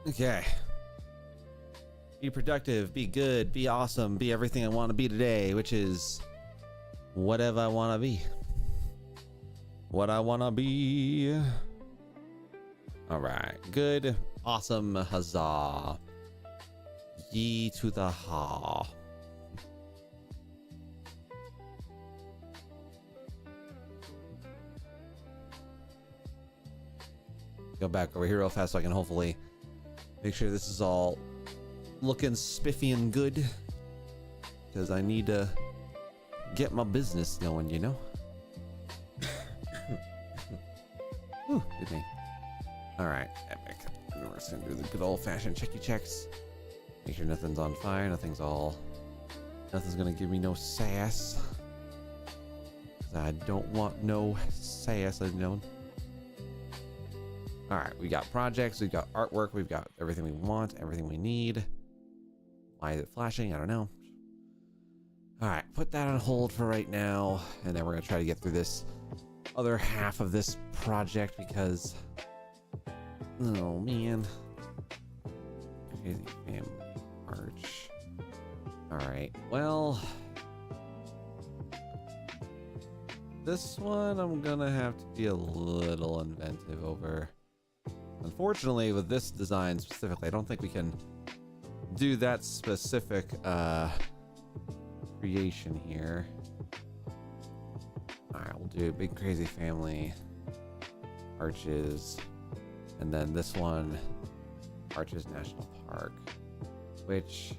Okay. Be productive, be good, be awesome, be everything I want to be today, which is whatever I want to be. What I want to be. All right. Good, awesome, huzzah. Ye to the ha. Go back over here real fast so I can hopefully make sure this is all looking spiffy and good, because I need to get my business going, you know. Ooh, good thing. All right, epic. And we're just gonna do the good old-fashioned checky checks. Make sure nothing's on fire, nothing's gonna give me no sass. 'Cause I don't want no sass, you know. All right, we got projects, we've got artwork, we've got everything we want, everything we need. Why is it flashing? I don't know. All right, put that on hold for right now, and then we're gonna try to get through this other half of this project because, oh man. Crazy family arch. All right, well, this one I'm gonna have to be a little inventive over. Unfortunately, with this design specifically, I don't think we can do that specific creation here. All right, we'll do big crazy family arches, and then this one, Arches National Park, which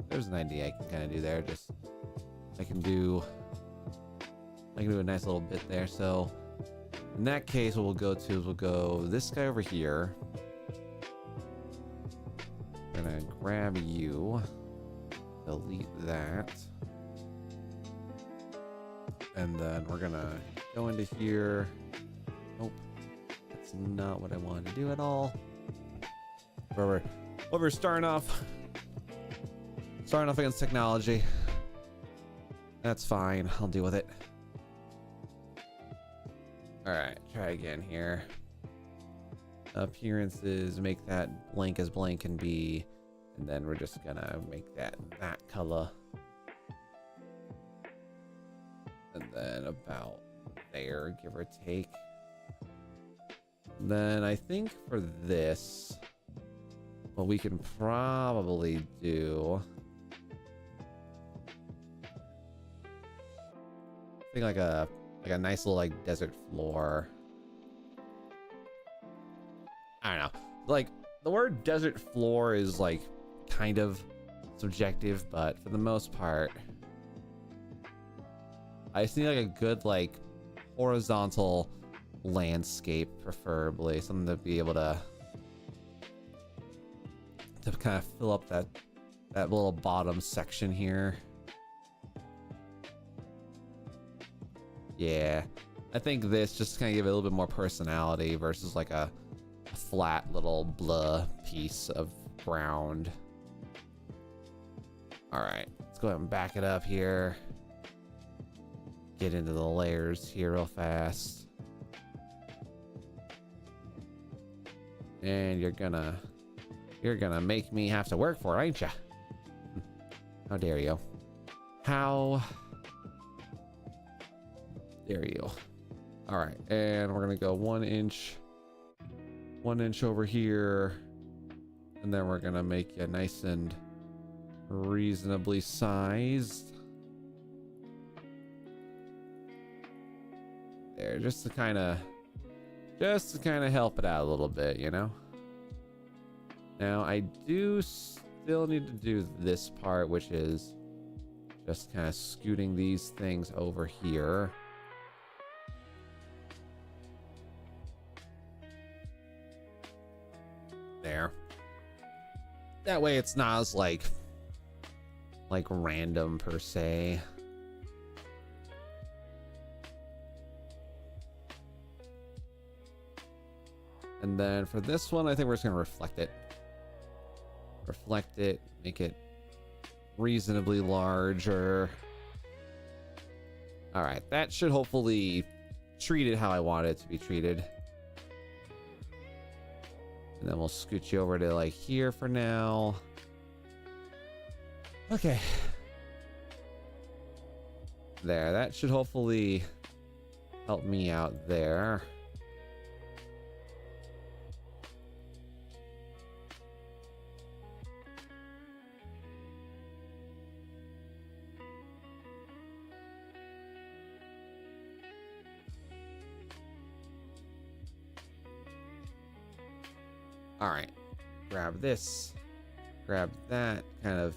there's an idea I can kind of do there. Just I can do a nice little bit there. So in that case, what we'll go to is we'll go this guy over here. We're gonna grab you, delete that, and then we're gonna go into here. Nope, that's not what I wanted to do at all. We're starting off against technology. That's fine, I'll deal with it. All right, try again here. Appearances, make that blank as blank can be, and then we're just gonna make that color, and then about there, give or take. Then I think for this, what we can probably do, I think like a nice little like desert floor. I don't know, like the word desert floor is like kind of subjective, but for the most part I just need like a good like horizontal landscape, preferably something to be able to kind of fill up that little bottom section here. Yeah, I think this just kind of give it a little bit more personality versus like a flat little blah piece of ground. All right, let's go ahead and back it up here. Get into the layers here real fast. And you're gonna make me have to work for it, ain't ya? How dare you? How dare you? All right, and we're gonna go 1 inch over here, and then we're gonna make you nice and reasonably sized there, just to kind of help it out a little bit, you know. Now I do still need to do this part, which is just kind of scooting these things over here. There. That way it's not as like random per se. And then for this one, I think we're just gonna reflect it, make it reasonably larger. All right, that should hopefully treat it how I want it to be treated. And then we'll scoot you over to like here for now. Okay. There, that should hopefully help me out there. All right, grab this, grab that, kind of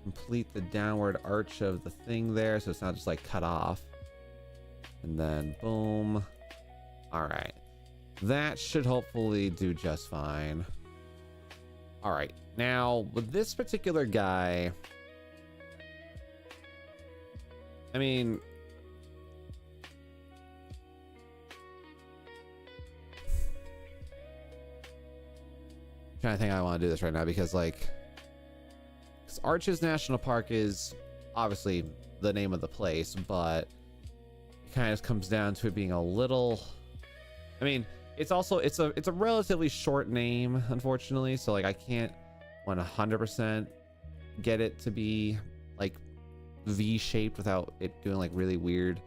complete the downward arch of the thing there so it's not just like cut off. And then boom. All right, that should hopefully do just fine. All right, now with this particular guy, I mean, trying to think how I want to do this right now because like Arches National Park is obviously the name of the place, but it kind of comes down to it being a little, I mean, it's also it's a relatively short name, unfortunately, so like I can't 100% get it to be like V-shaped without it doing like really weird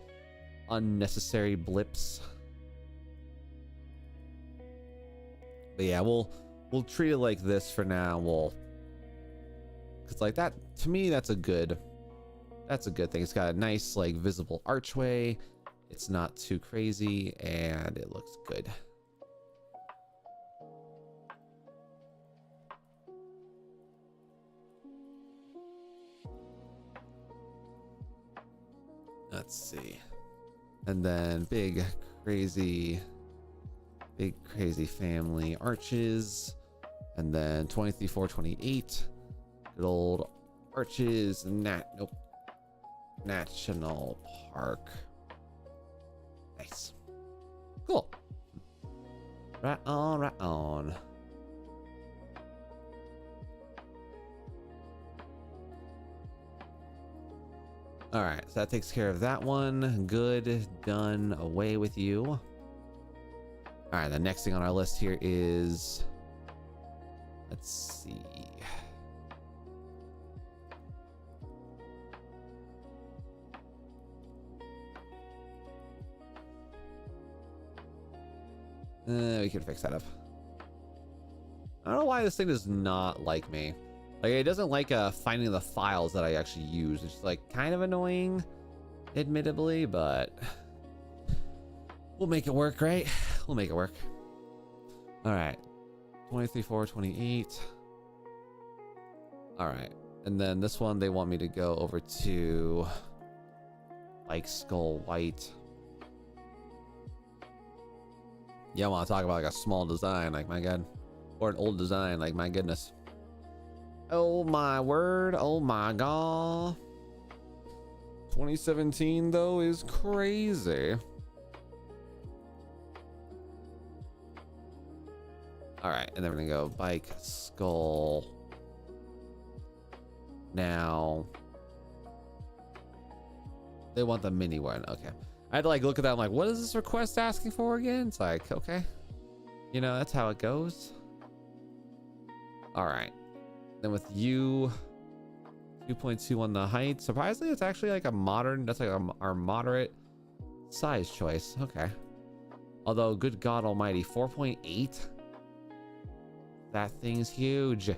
unnecessary blips. But yeah, we'll treat it like this for now. Because like that, to me, that's a good thing. It's got a nice like visible archway. It's not too crazy and it looks good. Let's see. And then big crazy family arches. And then 23, 4, 28. Good old arches. Nope. National Park. Nice. Cool. Right on, right on. All right, so that takes care of that one. Good, done, away with you. All right, the next thing on our list here is, let's see. We can fix that up. I don't know why this thing does not like me. Like, it doesn't like finding the files that I actually use. It's like kind of annoying, admittedly, but we'll make it work, right? We'll make it work. All right, 23, 4, 28. All right, and then this one, they want me to go over to like Skull White. Yeah, I want to talk about like a small design, like my god, or an old design, like my goodness. Oh my word, oh my god. 2017 though is crazy. All right, and then we're gonna go bike, skull. Now they want the mini one. Okay, I had to like look at that. I'm like, what is this request asking for again? It's like, okay, you know, that's how it goes. All right. Then with you, 2.2 on the height. Surprisingly, it's actually like a modern, that's like our moderate size choice. Okay. Although, good God almighty, 4.8? That thing's huge.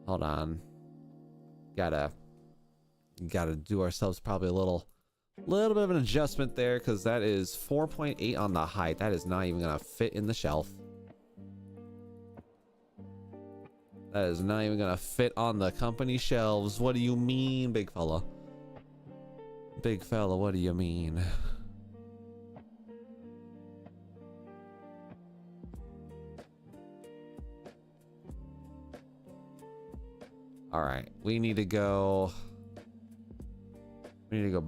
Hold on. Gotta do ourselves probably a little bit of an adjustment there, because that is 4.8 on the height. That is not even gonna fit in the shelf. That is not even gonna fit on the company shelves. What do you mean, big fella? Big fella, what do you mean? All right, we need to go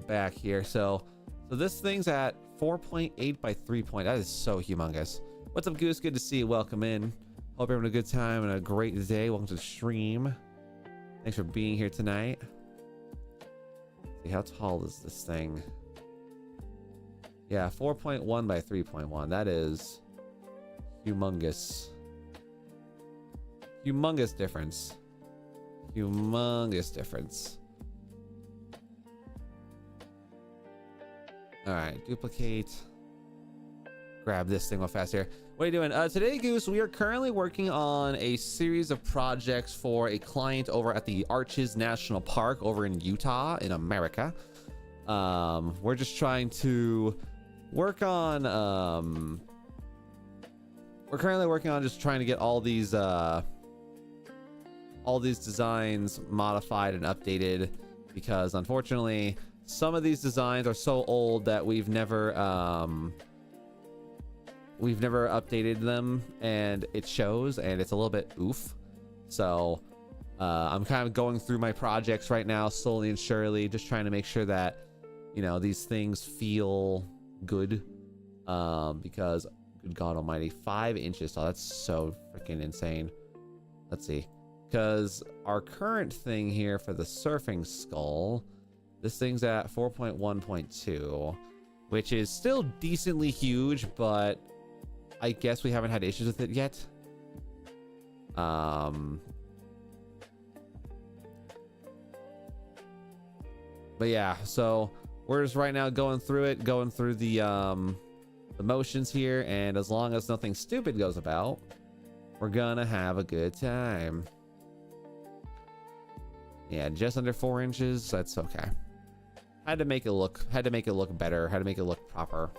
back here. So this thing's at 4.8 by 3 point. That is so humongous. What's up, Goose? Good to see you. Welcome in. Hope you're having a good time and a great day. Welcome to the stream. Thanks for being here tonight. Let's see, how tall is this thing? Yeah, 4.1 by 3.1. That is humongous. Humongous difference. Humongous difference. All right, duplicate. Grab this thing real fast here. What are you doing? Today, Goose, we are currently working on a series of projects for a client over at the Arches National Park over in Utah, in America. We're just trying to work on, we're currently working on just trying to get all these designs modified and updated, because unfortunately, some of these designs are so old that we've never updated them, and it shows, and it's a little bit oof. So I'm kind of going through my projects right now, slowly and surely, just trying to make sure that, you know, these things feel good, because good God almighty, 5 inches. Oh, that's so freaking insane. Let's see, because our current thing here for the surfing skull, this thing's at 4.1.2, which is still decently huge, but I guess we haven't had issues with it yet. But yeah, so we're just right now going through it, going through the motions here, and as long as nothing stupid goes about, we're gonna have a good time. Yeah, just under 4 inches. That's okay. Had to make it look better. Had to make it look proper.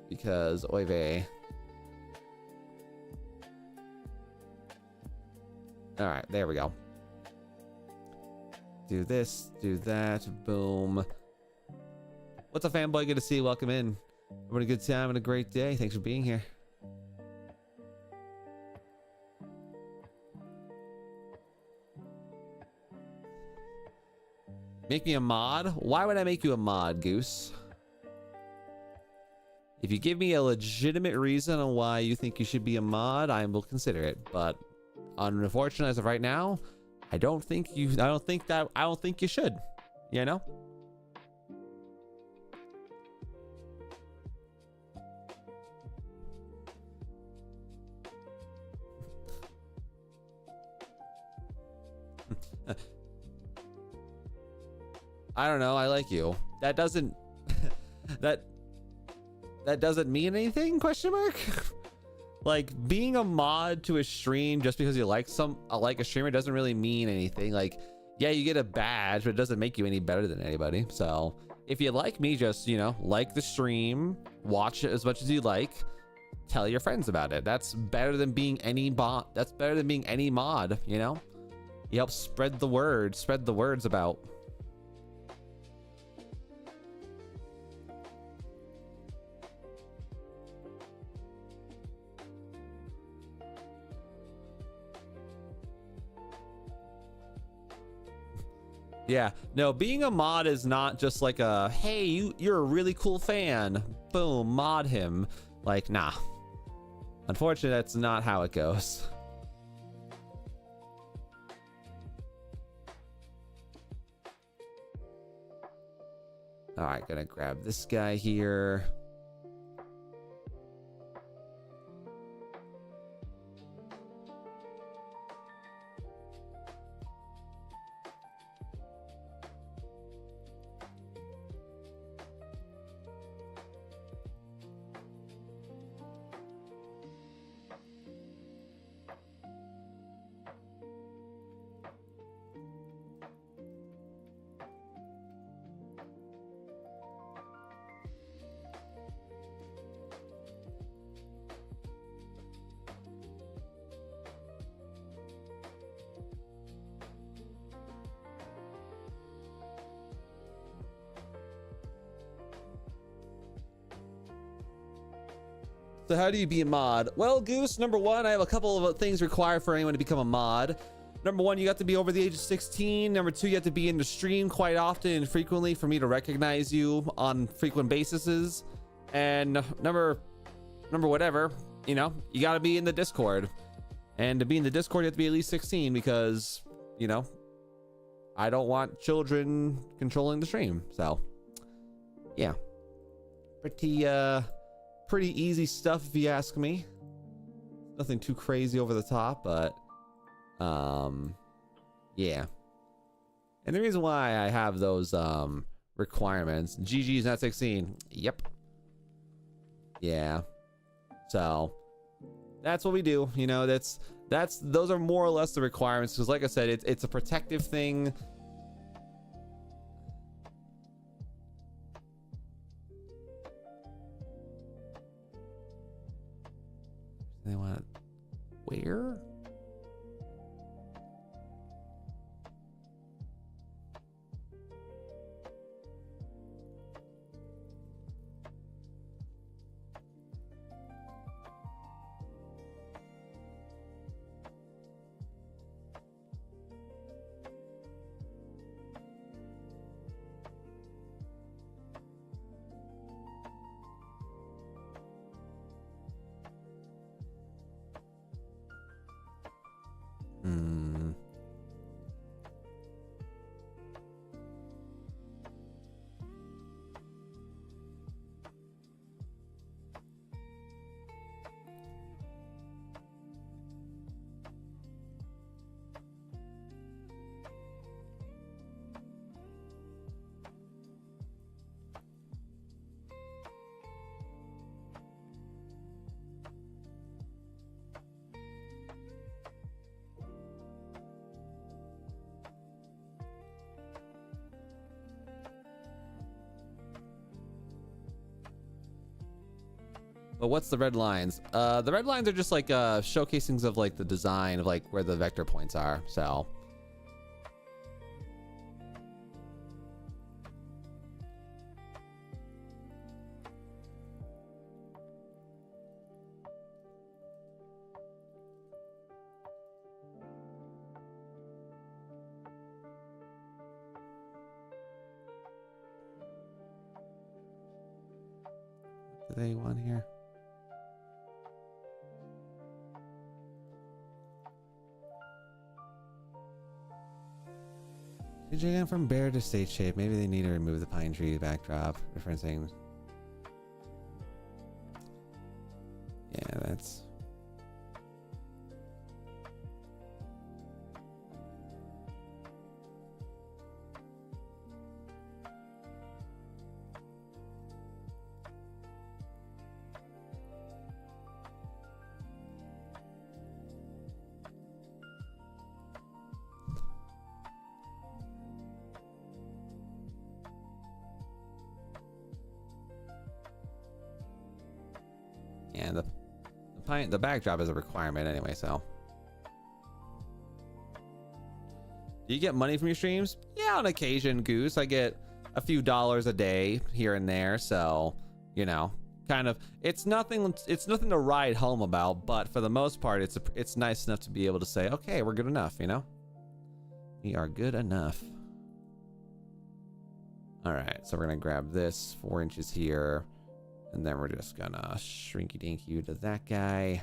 Because oy vey. All right, there we go. Do this, do that, boom. What's up, fanboy? Good to see you. Welcome in. Having a good time and a great day. Thanks for being here. Make me a mod? Why would I make you a mod, Goose? If you give me a legitimate reason on why you think you should be a mod, I will consider it. But unfortunately, as of right now, I don't think you should. You know? I don't know. I like you. That doesn't that doesn't mean anything? Question mark. Like, being a mod to a stream just because you like a streamer doesn't really mean anything. Like, yeah, you get a badge, but it doesn't make you any better than anybody. So if you like me, just, you know, like the stream, watch it as much as you like, tell your friends about it. That's better than being any bot. That's better than being any mod. You know, you help spread the word, spread the words about. Yeah, no, being a mod is not just like a, hey, you're a really cool fan, boom, mod him. Like, nah. Unfortunately, that's not how it goes. All right, gonna grab this guy here. So how do you be a mod? Well, Goose, number one, I have a couple of things required for anyone to become a mod. Number one, you have to be over the age of 16. Number two, you have to be in the stream quite often and frequently for me to recognize you on frequent bases. And number whatever, you know, you got to be in the Discord. And to be in the Discord, you have to be at least 16 because, you know, I don't want children controlling the stream. So, yeah. Pretty easy stuff if you ask me. nothing too crazy over the top, but yeah. And the reason why I have those requirements, GG's not 16. Yep. Yeah. So that's what we do. You know, those are more or less the requirements, because like I said, it's a protective thing. They want where? But what's the red lines? The red lines are just like showcasings of like the design of like where the vector points are. So what do they want here? Changing from bare to state shape. Maybe they need to remove the pine tree backdrop, referencing. Yeah, that's. Yeah, the backdrop is a requirement anyway, so. Do you get money from your streams? Yeah, on occasion, Goose. I get a few dollars a day here and there, so, you know, kind of, it's nothing to ride home about, but for the most part, it's nice enough to be able to say, okay, we're good enough, you know? We are good enough. All right, so we're gonna grab this 4 inches here. And then we're just gonna shrinky dink you to that guy.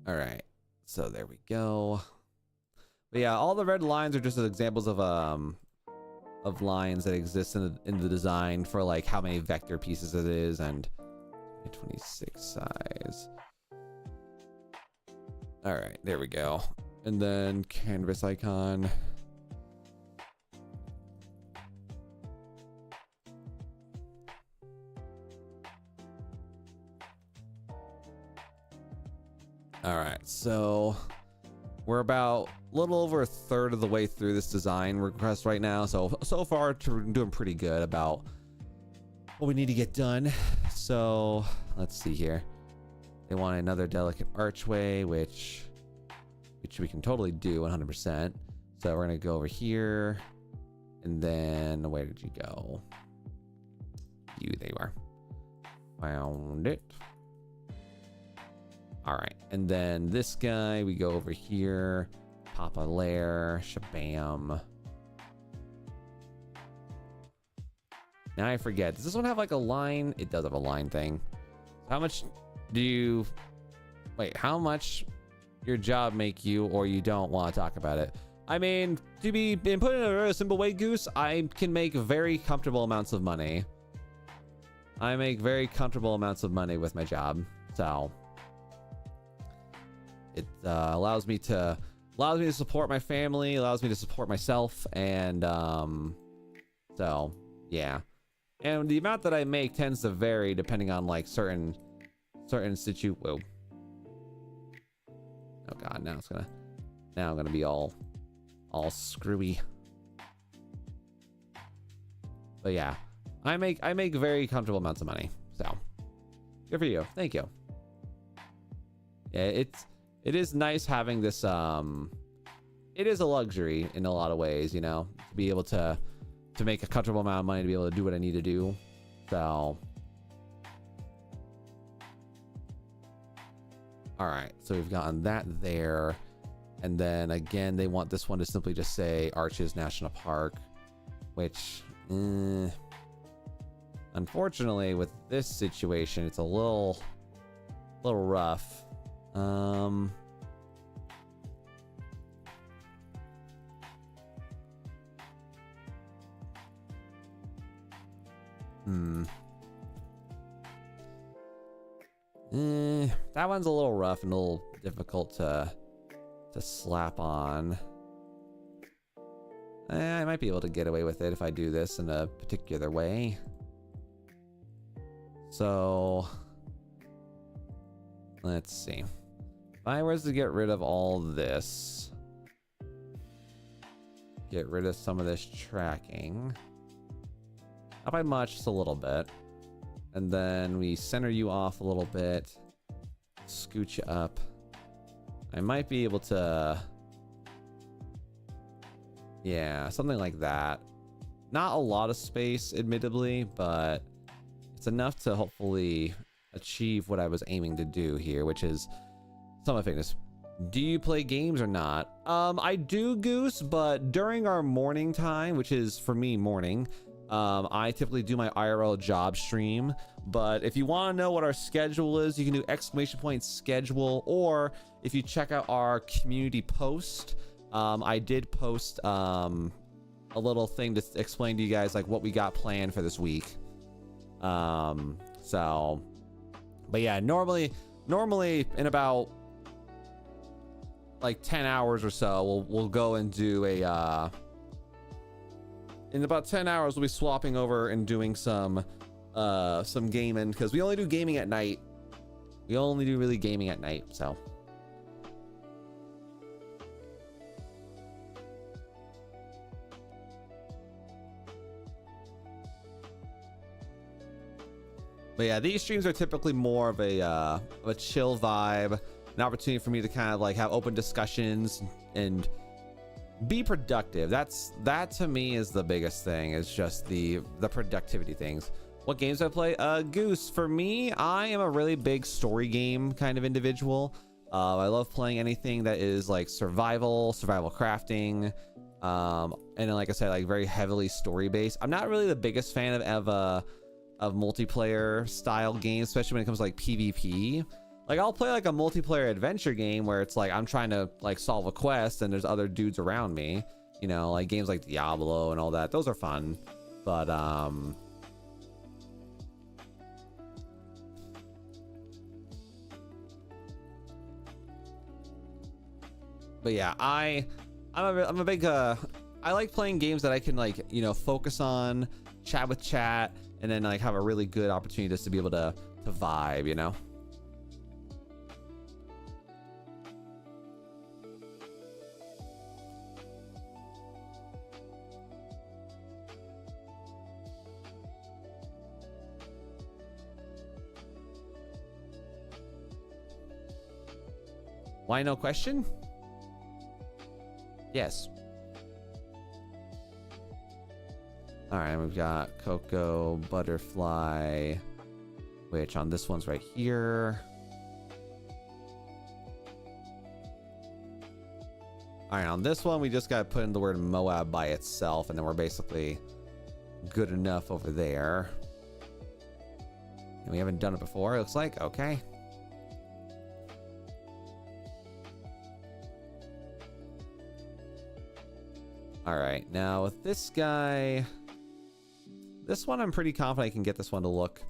All right, so there we go. But yeah, all the red lines are just examples of lines that exist in the design for like how many vector pieces it is, and 26 size. All right, there we go. And then canvas icon. All right, so we're about a little over a third of the way through this design request right now. So far we're doing pretty good about what we need to get done. So let's see here. They want another delicate archway, which we can totally do 100%. So we're gonna go over here, and then where did you go? There you are. Found it. All right, and then this guy, we go over here, pop a layer, shabam. Now I forget, does this one have like a line? It does have a line thing. How much do you, wait, how much your job make you, or you don't want to talk about it? I mean, to be put in a very simple way, Goose, I can make very comfortable amounts of money. I make very comfortable amounts of money with my job. So it allows me to support my family, allows me to support myself, and so yeah. And the amount that I make tends to vary depending on like certain whoa. Oh god, now I'm gonna be all screwy. But yeah, I make very comfortable amounts of money. So good for you. Thank you. Yeah, it is nice having this. It is a luxury in a lot of ways, you know, to be able to make a comfortable amount of money to be able to do what I need to do. So all right, so we've gotten that there. And then again, they want this one to simply just say Arches National Park, which, unfortunately, with this situation, it's a little rough. That one's a little rough and a little difficult to slap on. I might be able to get away with it if I do this in a particular way. So let's see. If I was to get rid of all this, get rid of some of this tracking, not by much, just a little bit, and then we center you off a little bit, scoot you up, I might be able to, yeah, something like that. Not a lot of space, admittedly, but it's enough to hopefully achieve what I was aiming to do here, which is Summit Fitness. Do you play games or not? I do, Goose, but during our morning time, which is for me morning, I typically do my IRL job stream. But if you want to know what our schedule is, you can do !schedule, or if you check out our community post, I did post a little thing to explain to you guys like what we got planned for this week. So, but yeah, normally in about like 10 hours or so, we'll go and do a in about 10 hours we'll be swapping over and doing some gaming, because we only do gaming at night. We only do really gaming at night, so. But yeah, these streams are typically more of a chill vibe, an opportunity for me to kind of like have open discussions and be productive. That to me is the biggest thing, is just the productivity things. What games do I play? Goose, for me, I am a really big story game kind of individual. I love playing anything that is like survival crafting, and then, like I said, like very heavily story based. I'm not really the biggest fan of multiplayer style games, especially when it comes to like PvP. Like I'll play like a multiplayer adventure game where it's like I'm trying to like solve a quest and there's other dudes around me, you know, like games like Diablo and all that. Those are fun. But yeah, I'm a big I like playing games that I can like, you know, focus on, chat with chat, and then like have a really good opportunity just to be able to vibe, you know. Why no question? Yes. All right, we've got Cocoa, Butterfly, which on this one's right here. All right, on this one, we just got to put in the word Moab by itself, and then we're basically good enough over there. And we haven't done it before, it looks like. Okay. All right, now with this guy, this one I'm pretty confident I can get this one to look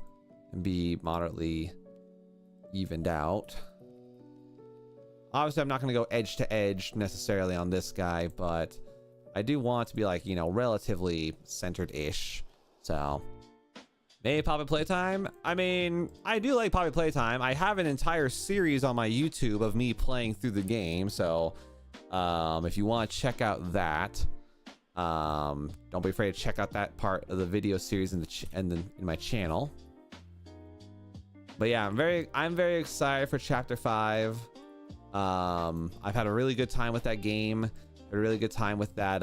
and be moderately evened out. Obviously, I'm not going to go edge to edge necessarily on this guy, but I do want to be like, you know, relatively centered-ish. So, maybe Poppy Playtime? I mean, I do like Poppy Playtime. I have an entire series on my YouTube of me playing through the game. So, if you want to check out that, don't be afraid to check out that part of the video series in my channel. But yeah, I'm very excited for Chapter 5. I've had a really good time with that game. A really good time with that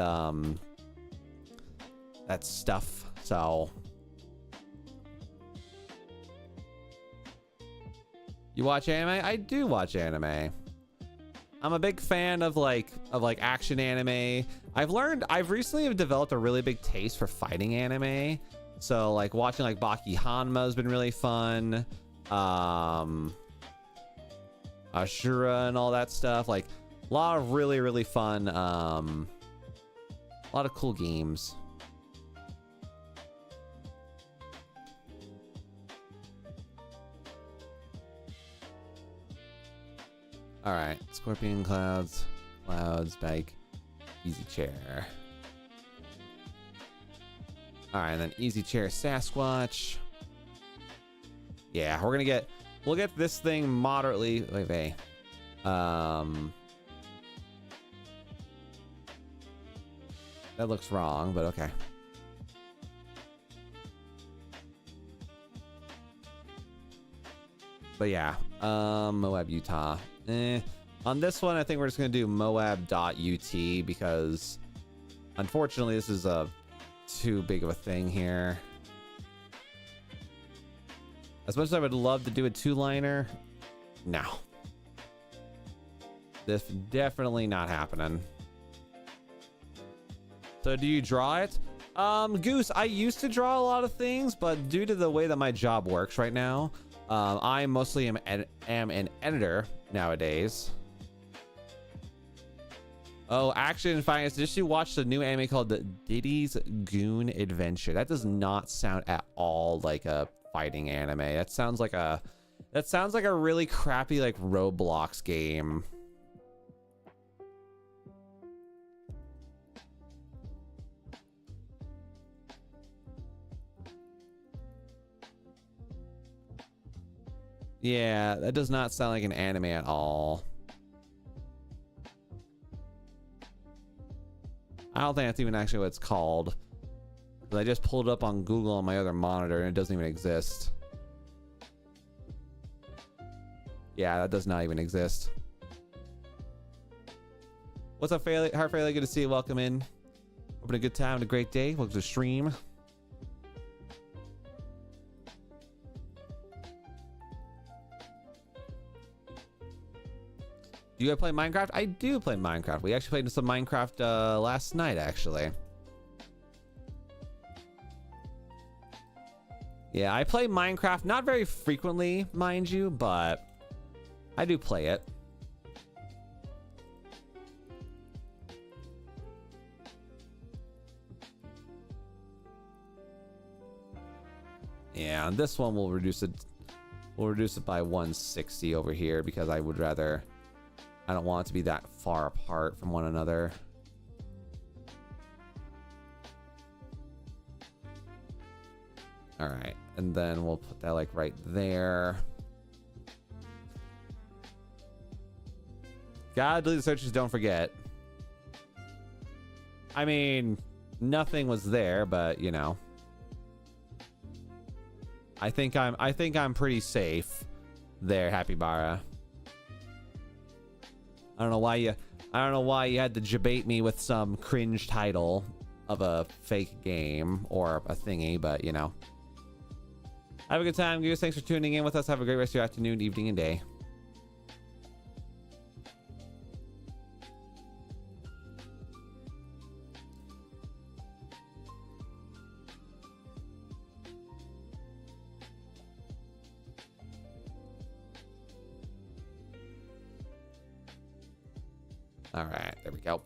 that stuff. So you watch anime? I do watch anime. I'm a big fan of like action anime. I've recently developed a really big taste for fighting anime. So like watching like Baki Hanma has been really fun. Ashura and all that stuff, like a lot of really fun, a lot of cool games. All right, Scorpion, clouds, bike, easy chair. All right, and then easy chair, Sasquatch. Yeah, we'll get this thing moderately. Wait. That looks wrong, but okay. But yeah, Moab, Utah. On this one, I think we're just gonna do Moab.ut because unfortunately this is too big of a thing here. As much as I would love to do a two-liner, no. This definitely not happening. So do you draw it? Goose, I used to draw a lot of things, but due to the way that my job works right now, I mostly am an editor nowadays. Oh, Action and Finance. Did you watch the new anime called the Diddy's Goon Adventure? That does not sound at all like a fighting anime. That sounds like a really crappy like Roblox game. Yeah, that does not sound like an anime at all. I don't think that's even actually what it's called. I just pulled it up on Google on my other monitor and it doesn't even exist. Yeah, that does not even exist. What's up, Fairly? Hi, Fairly. Good to see you. Welcome in. Hoping a good time and a great day. Welcome to the stream. Do you play Minecraft? I do play Minecraft. We actually played some Minecraft last night, actually. Yeah, I play Minecraft, not very frequently, mind you, but I do play it. Yeah, and this one we'll reduce it by 160 over here because I would rather, I don't want it to be that far apart from one another. All right, and then we'll put that like right there. Gotta delete the searches, don't forget. I mean, nothing was there, but you know. I think I'm pretty safe there, Happy Bara. I don't know why you had to debate me with some cringe title of a fake game or a thingy, but you know. Have a good time, Goose. Thanks for tuning in with us. Have a great rest of your afternoon, evening, and day. All right, there we go.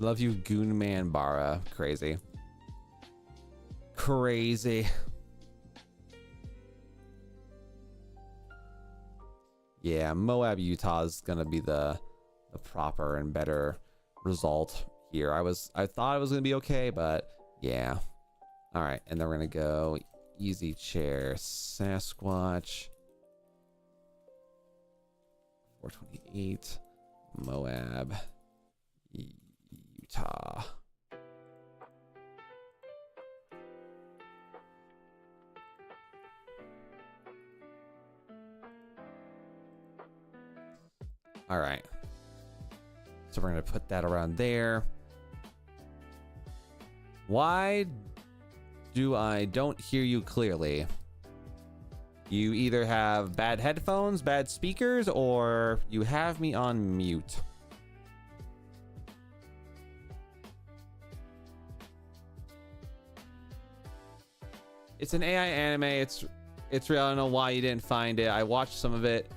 Love you, Goonman Bara. Crazy. Crazy. Yeah, Moab, Utah is gonna be the proper and better result here. I thought it was gonna be okay, but yeah. All right, and then we're gonna go easy chair Sasquatch. 428 Moab, Utah. All right. So we're going to put that around there. Why do I don't hear you clearly? You either have bad headphones, bad speakers, or you have me on mute. It's an AI anime. It's real. I don't know why you didn't find it. I watched some of it.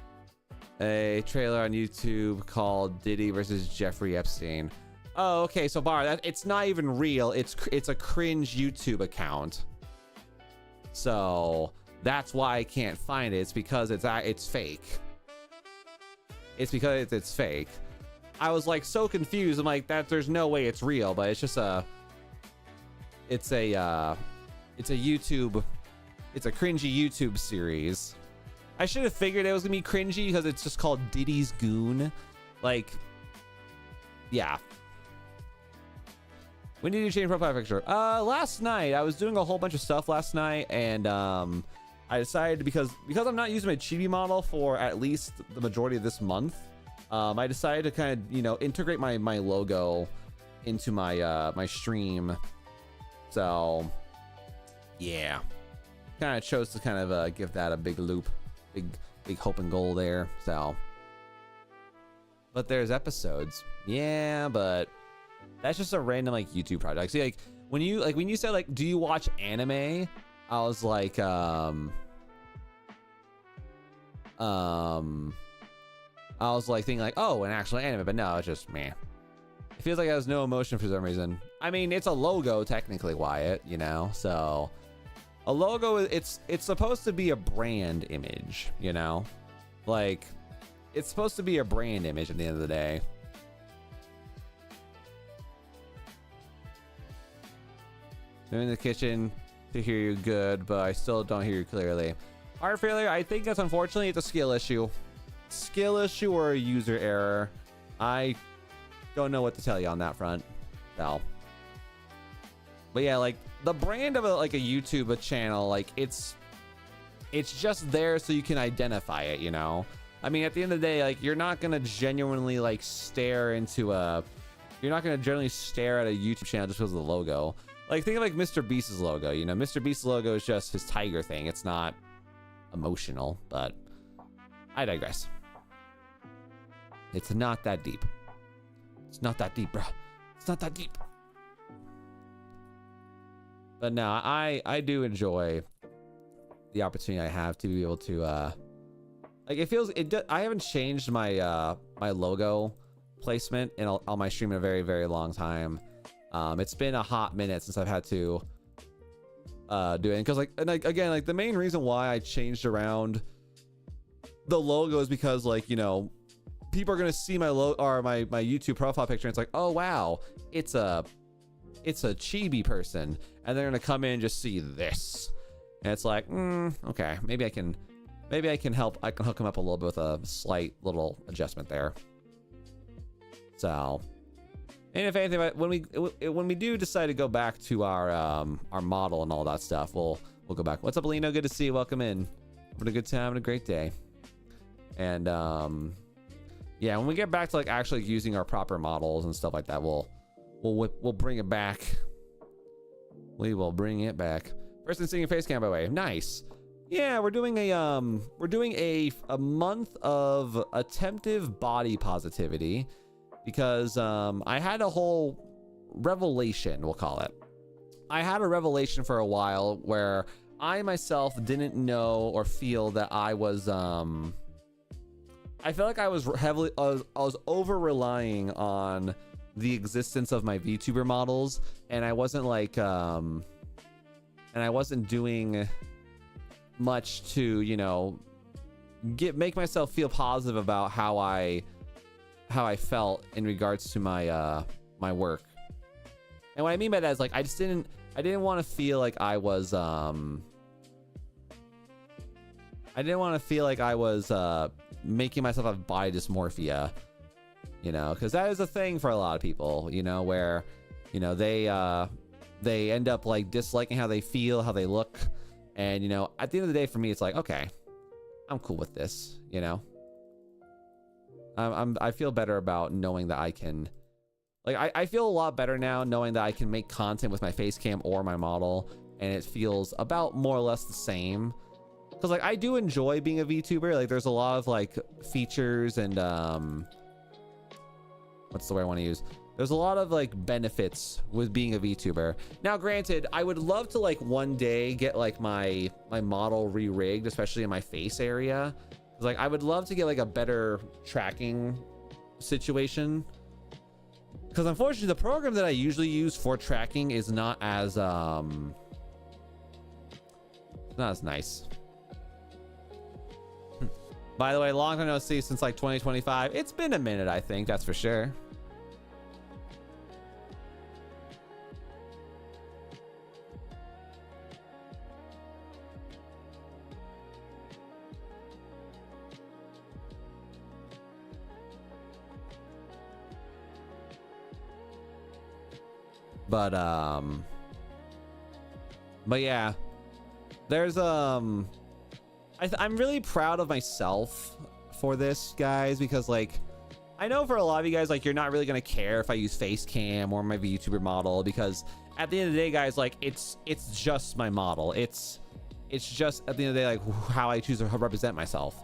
A trailer on YouTube called Diddy versus Jeffrey Epstein. Oh, okay. So Bar, it's not even real. It's a cringe YouTube account. So that's why I can't find it. It's because it's fake. It's because it's fake. I was like so confused. I'm like there's no way it's real, but it's just it's a YouTube. It's a cringy YouTube series. I should have figured it was gonna be cringy because it's just called Diddy's Goon. Like, yeah. When did you change profile picture? Last night. I was doing a whole bunch of stuff last night, and I decided because I'm not using my chibi model for at least the majority of this month. I decided to kind of integrate my logo into my my stream. So yeah, kind of chose to kind of give that a big loop. Big hope and goal there. So, but there's episodes. Yeah, but that's just a random like YouTube project. See, like when you said like, do you watch anime? I was like, I was like thinking like, oh, an actual anime, but no, it's just man. It feels like it has no emotion for some reason. I mean, it's a logo technically, Wyatt. So. A logo, it's supposed to be a brand image, like it's supposed to be a brand image at the end of the day. I'm in the kitchen to hear you good, but I still don't hear you clearly. Art failure, I think that's unfortunately it's a skill issue. Skill issue or a user error. I don't know what to tell you on that front. No. But yeah, like the brand of a YouTube channel, like it's just there so you can identify it, I mean, at the end of the day, like you're not gonna genuinely like stare at a YouTube channel just because of the logo. Like think of like Mr. Beast's logo, Mr. Beast's logo is just his tiger thing. It's not emotional, but I digress. It's not that deep. It's not that deep, bro. It's not that deep. But no, I do enjoy the opportunity I have to be able to I haven't changed my my logo placement on my stream in a very, very long time. It's been a hot minute since I've had to do it, because again, like the main reason why I changed around the logo is because people are gonna see my my YouTube profile picture and it's like, oh wow, it's a chibi person, and they're gonna come in and just see this, and it's like, okay, maybe I can help. I can hook them up a little bit with a slight little adjustment there. So, and if anything, when we do decide to go back to our model and all that stuff, we'll go back. What's up, Alino? Good to see you. Welcome in. Having a good time and a great day. And yeah, when we get back to actually using our proper models and stuff like that, we'll bring it back. We will bring it back. First and seeing face cam, by the way. Nice. Yeah, we're doing a month of attemptive body positivity, because I had a whole revelation, we'll call it. I had a revelation for a while where I myself didn't know or feel that I was I feel like I was over relying on the existence of my VTuber models, and I wasn't like doing much to, you know, make myself feel positive about how I felt in regards to my my work. And what I mean by that is like I didn't want to feel like I was making myself have body dysmorphia, you know, because that is a thing for a lot of people, you know, where, you know, they end up like disliking how they feel, how they look. And, you know, at the end of the day, for me, it's like, okay, I'm cool with this, you know. I feel better about knowing that I can, like, I feel a lot better now knowing that I can make content with my face cam or my model, and it feels about more or less the same. Because, like, I do enjoy being a VTuber. Like, there's a lot of, like, features and, what's the word I want to use? There's a lot of, like, benefits with being a VTuber. Now, granted, I would love to, like, one day get, like, my model re-rigged, especially in my face area. Like, I would love to get, like, a better tracking situation. Because, unfortunately, the program that I usually use for tracking is not as, not as nice. By the way, long time no see since like 2025. It's been a minute, I think, that's for sure. But yeah, there's I'm really proud of myself for this, guys, because like I know for a lot of you guys, like, you're not really gonna care if I use face cam or my VTuber model, because at the end of the day, guys, like it's just my model. It's just at the end of the day, like, how I choose to represent myself.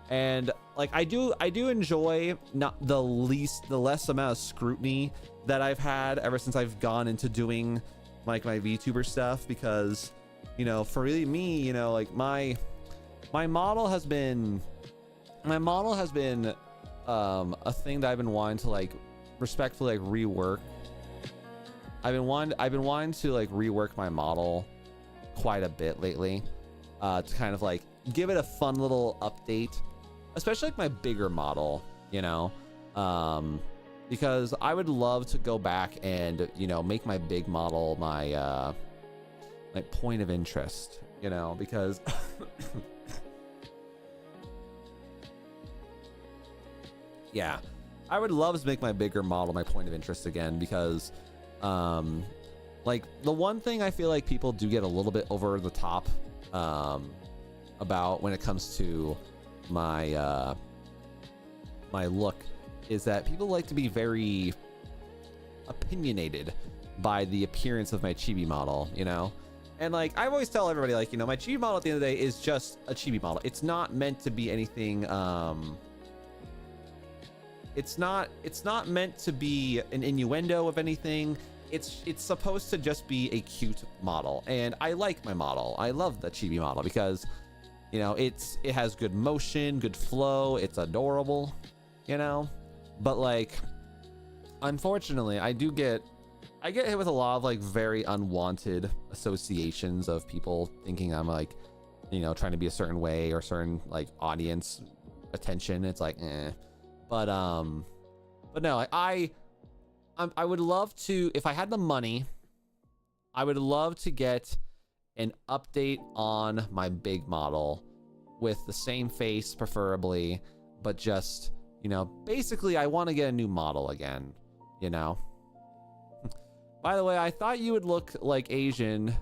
And like I do enjoy not the less amount of scrutiny that I've had ever since I've gone into doing like my VTuber stuff, because, you know, for really me, you know, like my model has been a thing that I've been wanting to like respectfully like rework. I've been wanting to like rework my model quite a bit lately, to kind of like give it a fun little update, especially like my bigger model, you know, because I would love to go back and, you know, make my big model my my point of interest, you know, because yeah, I would love to make my bigger model my point of interest again, because like the one thing I feel like people do get a little bit over the top about when it comes to my my look is that people like to be very opinionated by the appearance of my chibi model, you know. And like I always tell everybody, like, you know, my chibi model at the end of the day is just a chibi model. It's not meant to be anything it's not meant to be an innuendo of anything. It's supposed to just be a cute model, and I like my model. I love the chibi model because, you know, it has good motion, good flow, it's adorable, you know. But like, unfortunately, I get hit with a lot of like very unwanted associations of people thinking I'm like, you know, trying to be a certain way or certain like audience attention. It's like, eh. But no, I would love to, if I had the money, I would love to get an update on my big model with the same face, preferably, but just, you know, basically I want to get a new model again, you know. By the way, I thought you would look like Asian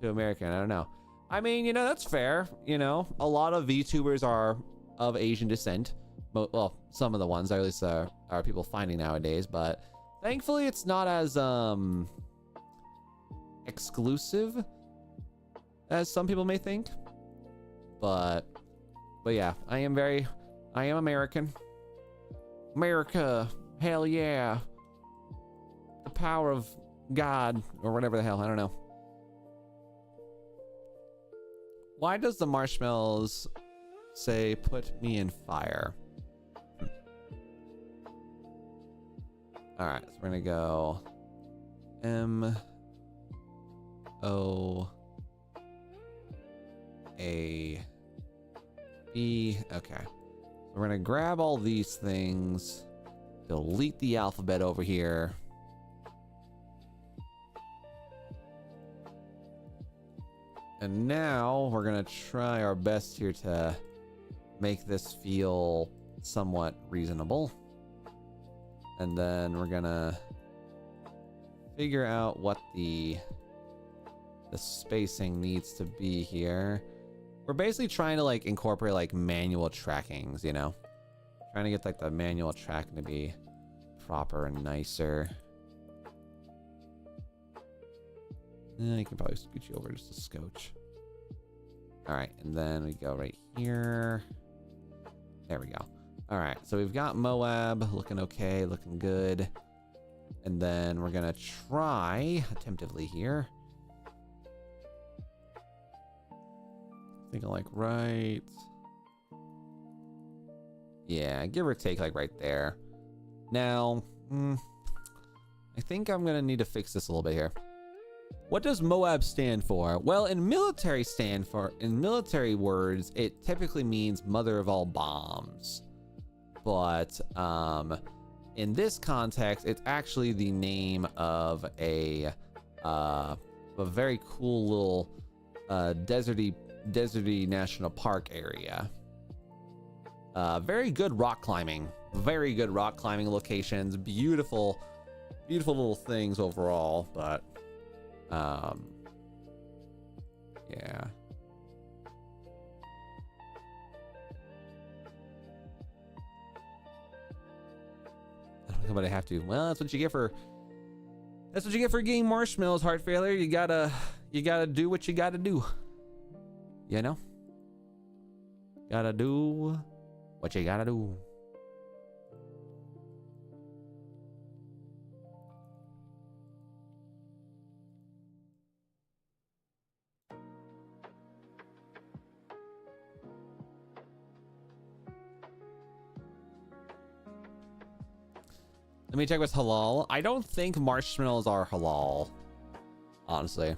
to American. I don't know. I mean, you know, that's fair. You know, a lot of VTubers are of Asian descent. Well, some of the ones, at least, are people finding nowadays, but thankfully it's not as exclusive as some people may think. But yeah, I am American. America, hell yeah. The power of God, or whatever the hell, I don't know. Why does the marshmallows say put me in fire? All right, so we're gonna go M-O-A-B. Okay. So we're gonna grab all these things, delete the alphabet over here. And now we're gonna try our best here to make this feel somewhat reasonable. And then we're gonna figure out what the spacing needs to be here. We're basically trying to like incorporate like manual trackings, you know? Trying to get like the manual tracking to be proper and nicer. I can probably scoot you over just a scotch. All right, and then we go right here. There we go. All right, so we've got Moab looking okay, looking good. And then we're gonna try attemptively here. Thinking like right. Yeah, give or take like right there. Now, I think I'm gonna need to fix this a little bit here. What does Moab stand for? Well, in military words, it typically means mother of all bombs. But in this context, it's actually the name of a very cool little deserty national park area. Very good rock climbing. Very good rock climbing locations. Beautiful little things overall, but yeah. I don't know, but I have to. Well, that's what you get for getting marshmallows, heart failure. You gotta do what you gotta do. You know? Gotta do what you gotta do. Let me check what's halal. I don't think marshmallows are halal, honestly.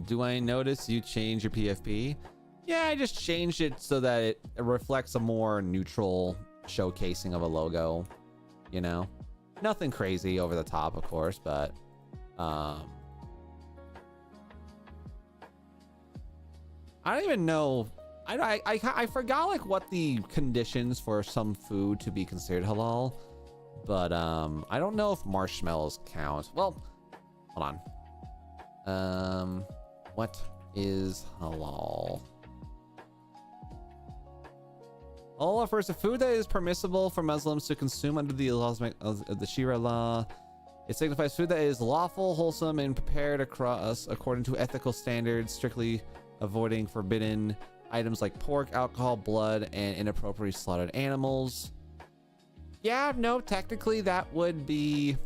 Do I notice you change your PFP? Yeah, I just changed it so that it reflects a more neutral showcasing of a logo, you know? Nothing crazy over the top, of course, but I don't even know. I forgot like what the conditions for some food to be considered halal, but I don't know if marshmallows count. Well, hold on. What is halal? Halal refers to food that is permissible for Muslims to consume under the laws of the Sharia law. It signifies food that is lawful, wholesome, and prepared across according to ethical standards, strictly avoiding forbidden items like pork, alcohol, blood, and inappropriately slaughtered animals. Yeah, no, technically that would be...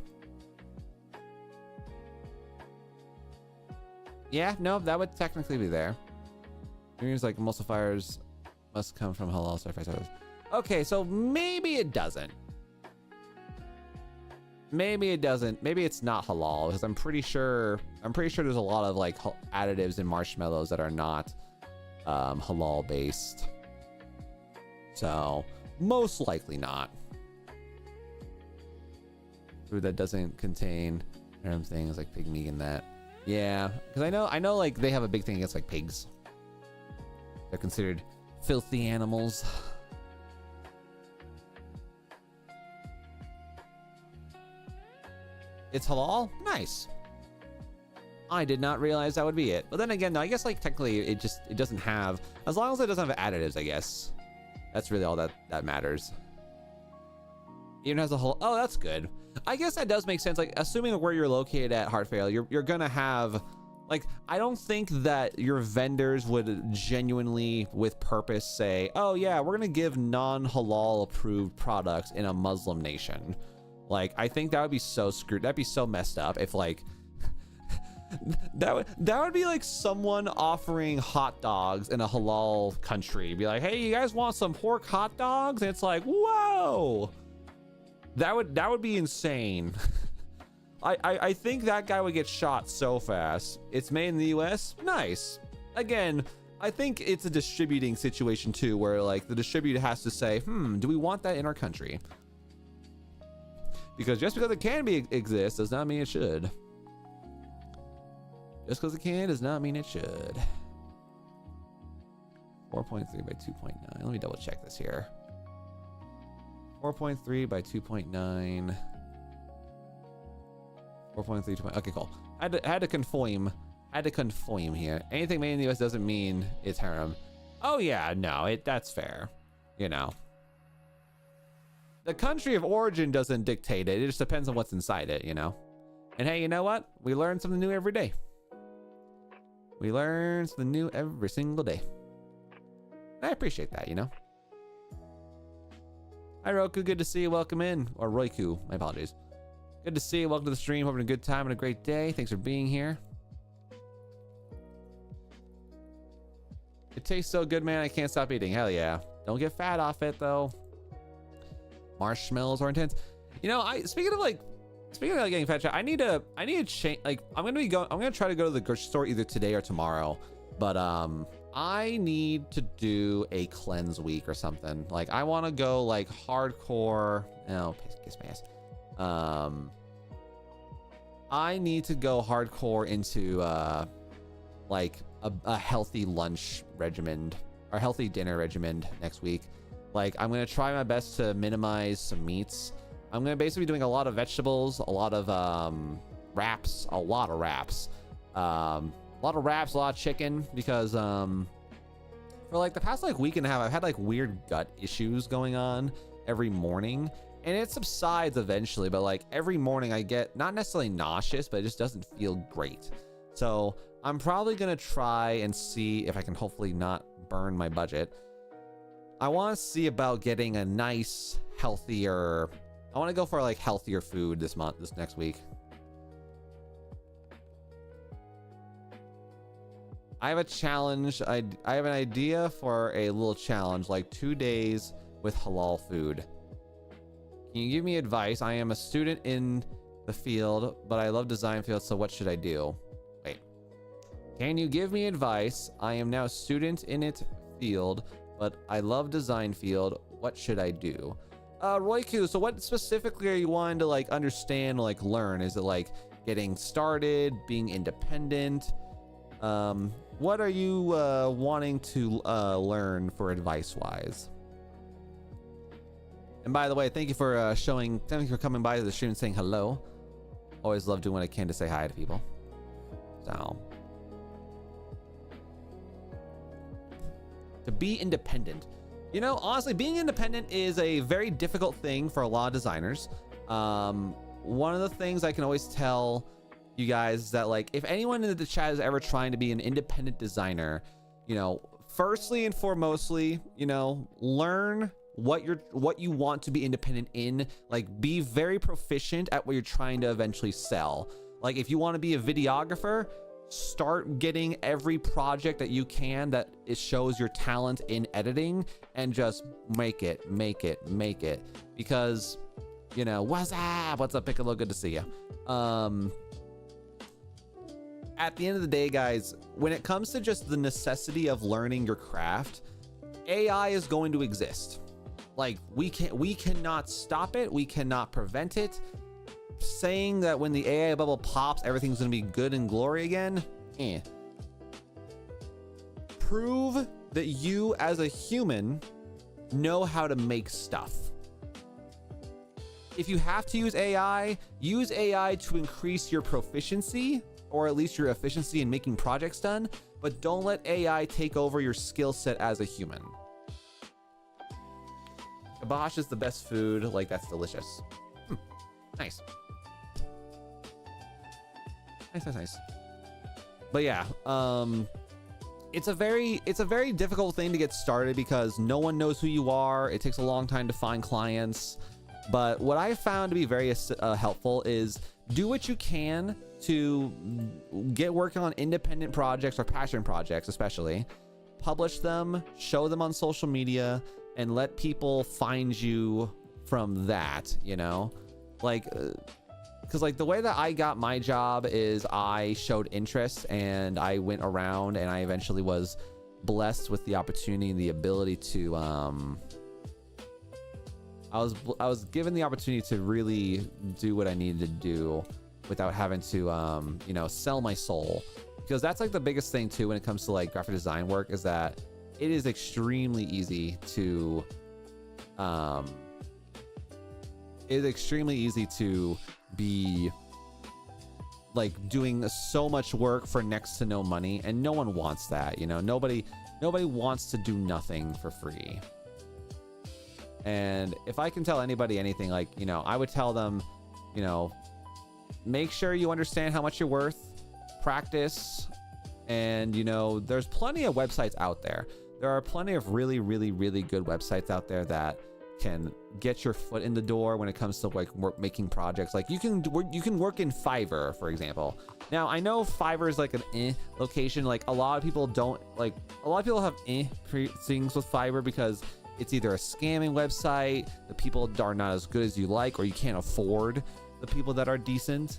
Yeah, no, that would technically be there. Things like emulsifiers must come from halal certified service. Okay, so maybe it doesn't. Maybe it doesn't. Maybe it's not halal, because I'm pretty sure there's a lot of like additives in marshmallows that are not halal based, so most likely not. Food that doesn't contain things like pig meat and that. Yeah, because I know like they have a big thing against like pigs. They're considered filthy animals. It's halal? Nice. I did not realize that would be it. But then again, no, I guess like technically it doesn't have, as long as it doesn't have additives, I guess. That's really all that matters. Even has a whole, oh, that's good. I guess that does make sense. Like assuming where you're located at, heart failure, you're gonna have, like, I don't think that your vendors would genuinely with purpose say, oh yeah, we're gonna give non-halal approved products in a Muslim nation. Like, I think that would be so screwed. That'd be so messed up if like, that would be like someone offering hot dogs in a halal country. Be like, hey, you guys want some pork hot dogs? And it's like, whoa. That would be insane. I think that guy would get shot so fast. It's made in the US. Nice. Again, I think it's a distributing situation too, where like the distributor has to say, do we want that in our country? Because just because it can exist does not mean it should. Just because it can does not mean it should. 4.3 by 2.9. Let me double check this here. 4.3 by 2.9. 4.3. Okay, cool. Had to conform. Had to conform here. Anything made in the US doesn't mean it's harem. Oh yeah, no, that's fair. You know. The country of origin doesn't dictate it. It just depends on what's inside it, you know. And hey, you know what? We learn something new every day. We learn something new every single day. I appreciate that, you know. Hi Roku, good to see you. Welcome in. Or Roiku, my apologies. Good to see you. Welcome to the stream. Having a good time and a great day. Thanks for being here. It tastes so good, man. I can't stop eating. Hell yeah. Don't get fat off it though. Marshmallows are intense. You know, speaking of getting fat, I need to change. Like, I'm gonna try to go to the grocery store either today or tomorrow. But I need to do a cleanse week or something. Like, I want to go like hardcore. No, kiss my ass. I need to go hardcore into like a healthy lunch regimen or healthy dinner regimen next week. Like, I'm gonna try my best to minimize some meats. I'm gonna basically be doing a lot of vegetables, a lot of wraps, a lot of chicken, because for like the past like week and a half, I've had like weird gut issues going on every morning, and it subsides eventually, but like every morning I get not necessarily nauseous, but it just doesn't feel great. So I'm probably gonna try and see if I can hopefully not burn my budget. I want to see about getting a nice, healthier. I want to go for like healthier food this next week. I have a challenge. I have an idea for a little challenge, like 2 days with halal food. Can you give me advice? I am a student in the field, but I love design field, so what should I do? Wait. Can you give me advice? I am now a student in it field, but I love design field. What should I do? Roiku, so what specifically are you wanting to like understand, like learn? Is it like getting started, being independent? What are you wanting to learn for advice wise? And by the way, thank you for coming by to the stream and saying hello. Always love doing what I can to say hi to people. So, to be independent. You know, honestly, being independent is a very difficult thing for a lot of designers. One of the things I can always tell you guys is that, like, if anyone in the chat is ever trying to be an independent designer, you know, firstly and foremostly, you know, learn what you want to be independent in. Like, be very proficient at what you're trying to eventually sell. Like, if you want to be a videographer, start getting every project that you can that it shows your talent in editing, and just make it, because, you know, what's up Piccolo, good to see you. At the end of the day, guys, when it comes to just the necessity of learning your craft, AI is going to exist. Like, we cannot stop it, we cannot prevent it. Saying that when the AI bubble pops, everything's gonna be good and glory again, Prove that you as a human know how to make stuff. If you have to use AI to increase your proficiency, or at least your efficiency in making projects done, but don't let AI take over your skill set as a human. Kibosh is the best food. Like, that's delicious. Nice. Nice. But yeah, it's a very difficult thing to get started because no one knows who you are. It takes a long time to find clients. But what I found to be very helpful is do what you can to get working on independent projects or passion projects, especially. Publish them, show them on social media, and let people find you from that, you know? Like, because like the way that I got my job is I showed interest and I went around and I eventually was blessed with the opportunity and the ability to I was given the opportunity to really do what I needed to do without having to you know, sell my soul, because that's like the biggest thing too when it comes to like graphic design work, is that it is extremely easy to be like doing so much work for next to no money, and no one wants that, you know. Nobody wants to do nothing for free. And if I can tell anybody anything, like, you know, I would tell them, you know, make sure you understand how much you're worth, practice, and, you know, there's plenty of websites out there. There are plenty of really, really, really good websites out there that can get your foot in the door when it comes to like making projects. Like you can work in Fiverr, for example. Now I know Fiverr is like an location. Like a lot of people have things with Fiverr because it's either a scamming website, the people are not as good as you like, or you can't afford the people that are decent.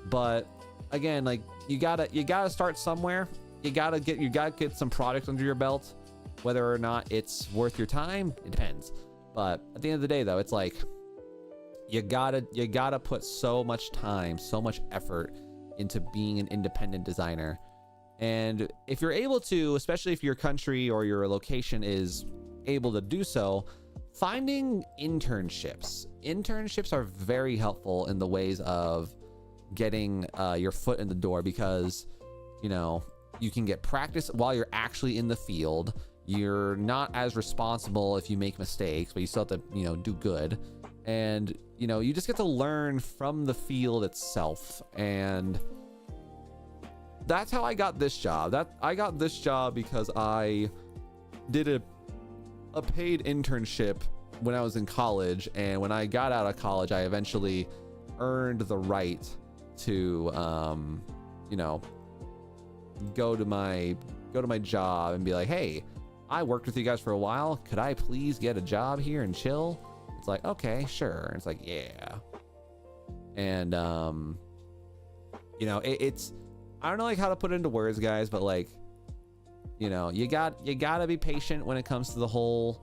But again, like you gotta start somewhere. You gotta get some product under your belt. Whether or not it's worth your time, it depends. But at the end of the day, though, it's like you gotta put so much time, so much effort into being an independent designer. And if you're able to, especially if your country or your location is able to do so, finding internships. Internships are very helpful in the ways of getting your foot in the door, because, you know, you can get practice while you're actually in the field. You're not as responsible if you make mistakes, but you still have to, you know, do good. And, you know, you just get to learn from the field itself. And that's how I got this job. I got this job because I did a paid internship when I was in college. And when I got out of college, I eventually earned the right to, you know, go to my job and be like, hey, I worked with you guys for a while. Could I please get a job here and chill? It's like, okay, sure. It's like, yeah. And, you know, it's, I don't know like how to put it into words, guys, but like, you know, you gotta be patient when it comes to the whole,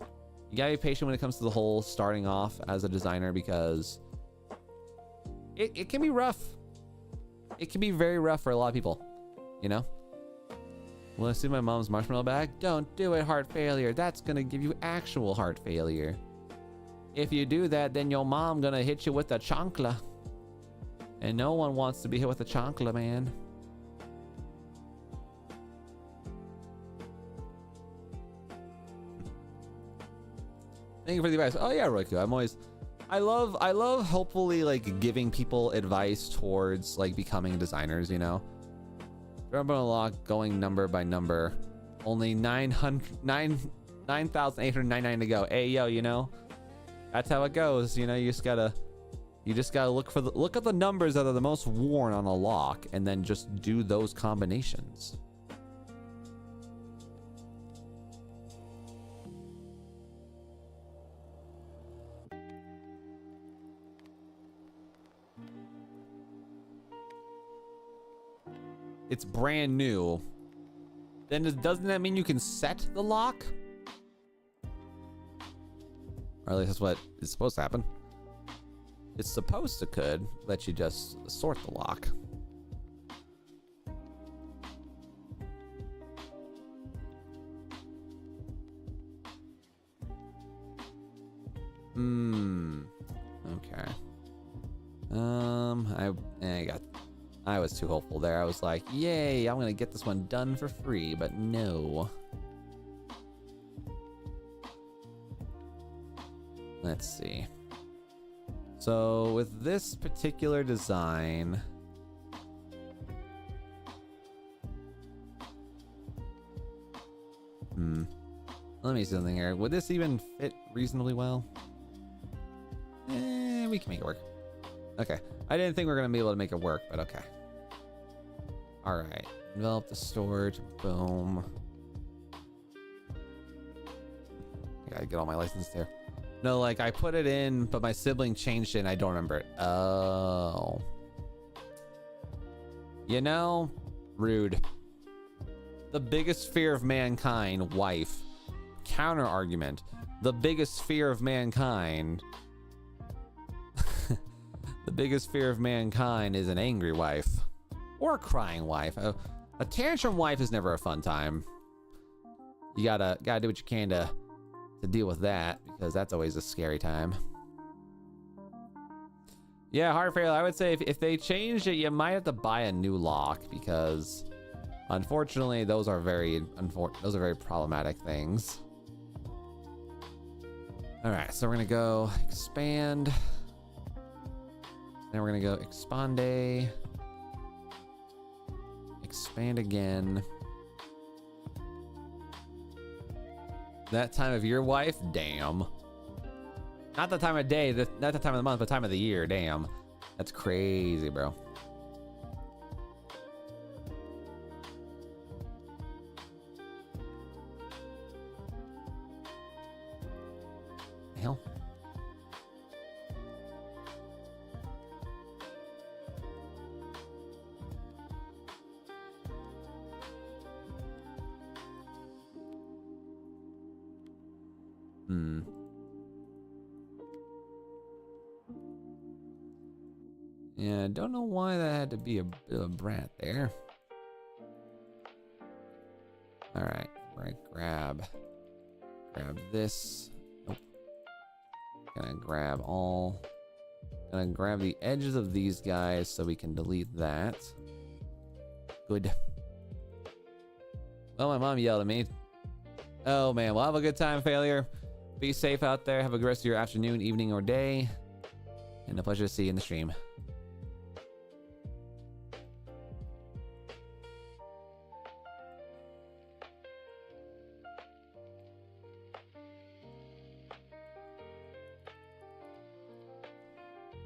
starting off as a designer, because it can be rough. It can be very rough for a lot of people, you know? Want to see my mom's marshmallow bag? Don't do it, heart failure. That's gonna give you actual heart failure. If you do that, then your mom gonna hit you with a chancla. And no one wants to be hit with a chancla, man. Thank you for the advice. Oh yeah, Roku. I love hopefully like giving people advice towards like becoming designers, you know? Urban Unlock going number by number. Only 9,899 to go. Hey yo, you know, that's how it goes. You know, you just gotta look at the numbers that are the most worn on a lock, and then just do those combinations. It's brand new. Then doesn't that mean you can set the lock? Or at least that's what is supposed to happen. It's supposed to could let you just sort the lock. Okay. I was too hopeful there. I was like, yay, I'm gonna get this one done for free, but no. Let's see. So with this particular design, let me see something here. Would this even fit reasonably well? We can make it work. Okay. I didn't think we were gonna be able to make it work, but okay. All right. Develop the storage. Boom. I gotta get all my license there. No, like I put it in, but my sibling changed it and I don't remember it. Oh. You know, rude. The biggest fear of mankind, wife. Counter argument. The biggest fear of mankind. The biggest fear of mankind is an angry wife. Or a crying wife. A tantrum wife is never a fun time. You gotta do what you can to deal with that, because that's always a scary time. Yeah, hard fail. I would say if they changed it, you might have to buy a new lock, because unfortunately those are very problematic things. All right, so we're gonna go expand. Then we're gonna go expande. Expand again. That time of year, wife? Damn. Not the time of day, not the time of the month, but time of the year. Damn. That's crazy, bro. Hell. Yeah, I don't know why that had to be a bit of a brat there. All right, we're gonna grab this. Nope. Gonna grab the edges of these guys so we can delete that. Good. Well, my mom yelled at me. Oh man, well, have a good time, failure. Be safe out there. Have a good rest of your afternoon, evening, or day. And a pleasure to see you in the stream.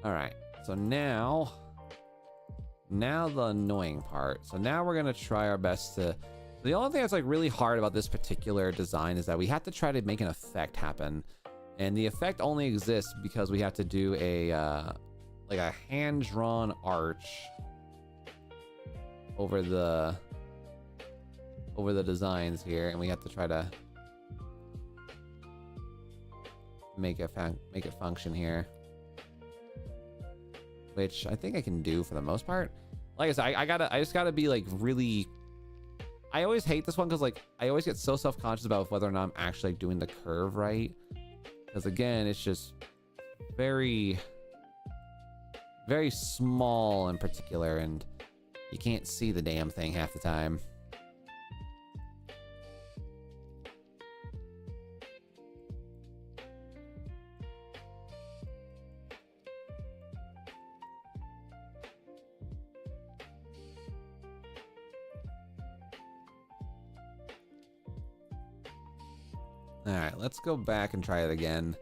All right, so now the annoying part. So now we're gonna try our best to. The only thing that's like really hard about this particular design is that we have to try to make an effect happen, and the effect only exists because we have to do a like a hand-drawn arch over the designs here, and we have to try to make it function here. Which I think I can do for the most part. Like I said, I just gotta be like really. I always hate this one because like I always get so self-conscious about whether or not I'm actually doing the curve right. Because again, it's just very, very small in particular, and you can't see the damn thing half the time. All right, let's go back and try it again.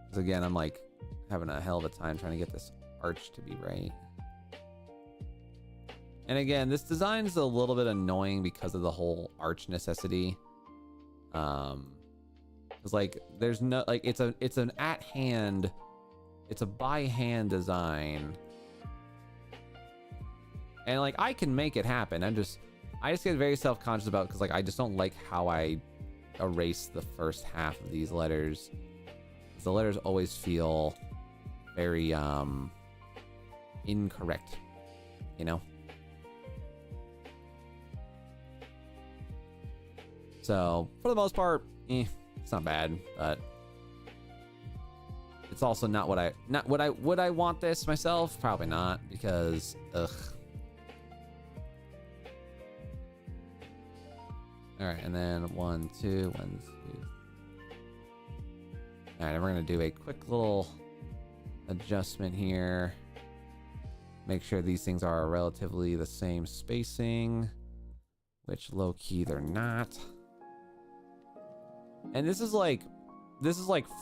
Because again, I'm like having a hell of a time trying to get this arch to be right. And again, this design is a little bit annoying because of the whole arch necessity. Because like there's no like it's an at hand, it's a by hand design. And like I can make it happen. I just get very self-conscious about it because like I just don't like how I erase the first half of these letters. The letters always feel very incorrect, you know. So for the most part, it's not bad, but it's also not what I would I want this myself? Probably not, because ugh. All right, and then 1, 2, 1, 2. All right, and we're gonna do a quick little adjustment here. Make sure these things are relatively the same spacing, which low key they're not. And this is like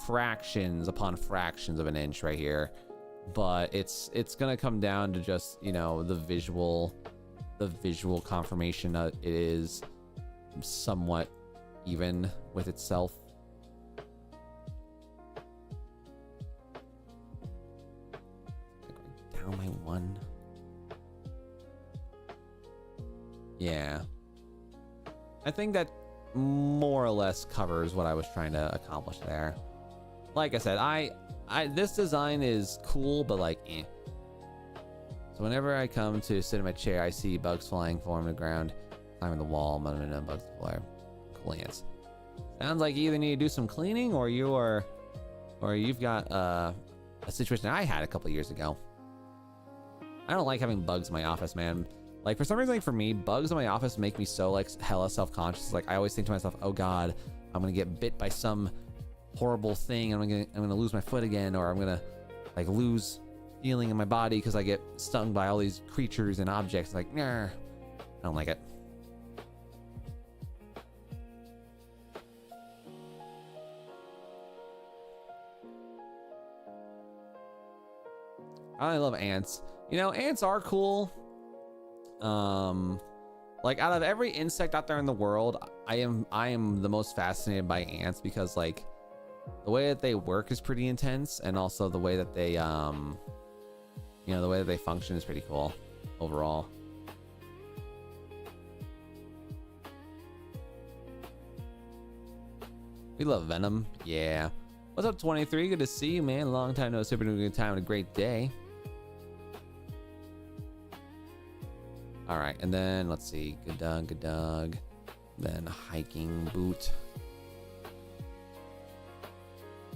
fractions upon fractions of an inch right here, but it's gonna come down to just, you know, the visual confirmation that it is somewhat even with itself. one. Yeah. I think that more or less covers what I was trying to accomplish there. Like I said, this design is cool, but like, eh. So whenever I come to sit in my chair, I see bugs flying, falling to the ground, climbing the wall, and bugs fly. Cool ants. Sounds like you either need to do some cleaning, or you've got a situation I had a couple years ago. I don't like having bugs in my office, man. Like, for some reason, like, for me, bugs in my office make me so, like, hella self-conscious. Like, I always think to myself, oh god, I'm gonna get bit by some horrible thing, and I'm gonna lose my foot again, or I'm gonna, like, lose feeling in my body because I get stung by all these creatures and objects. Like, nah, I don't like it. I love ants. You know, ants are cool. Like, out of every insect out there in the world, I am the most fascinated by ants, because like the way that they work is pretty intense, and also the way that they you know, the way that they function is pretty cool overall. We love Venom. Yeah. What's up, 23? Good to see you, man. Long time no see. Been a good time and a great day. All right, and then let's see. Good dog. Then hiking boot.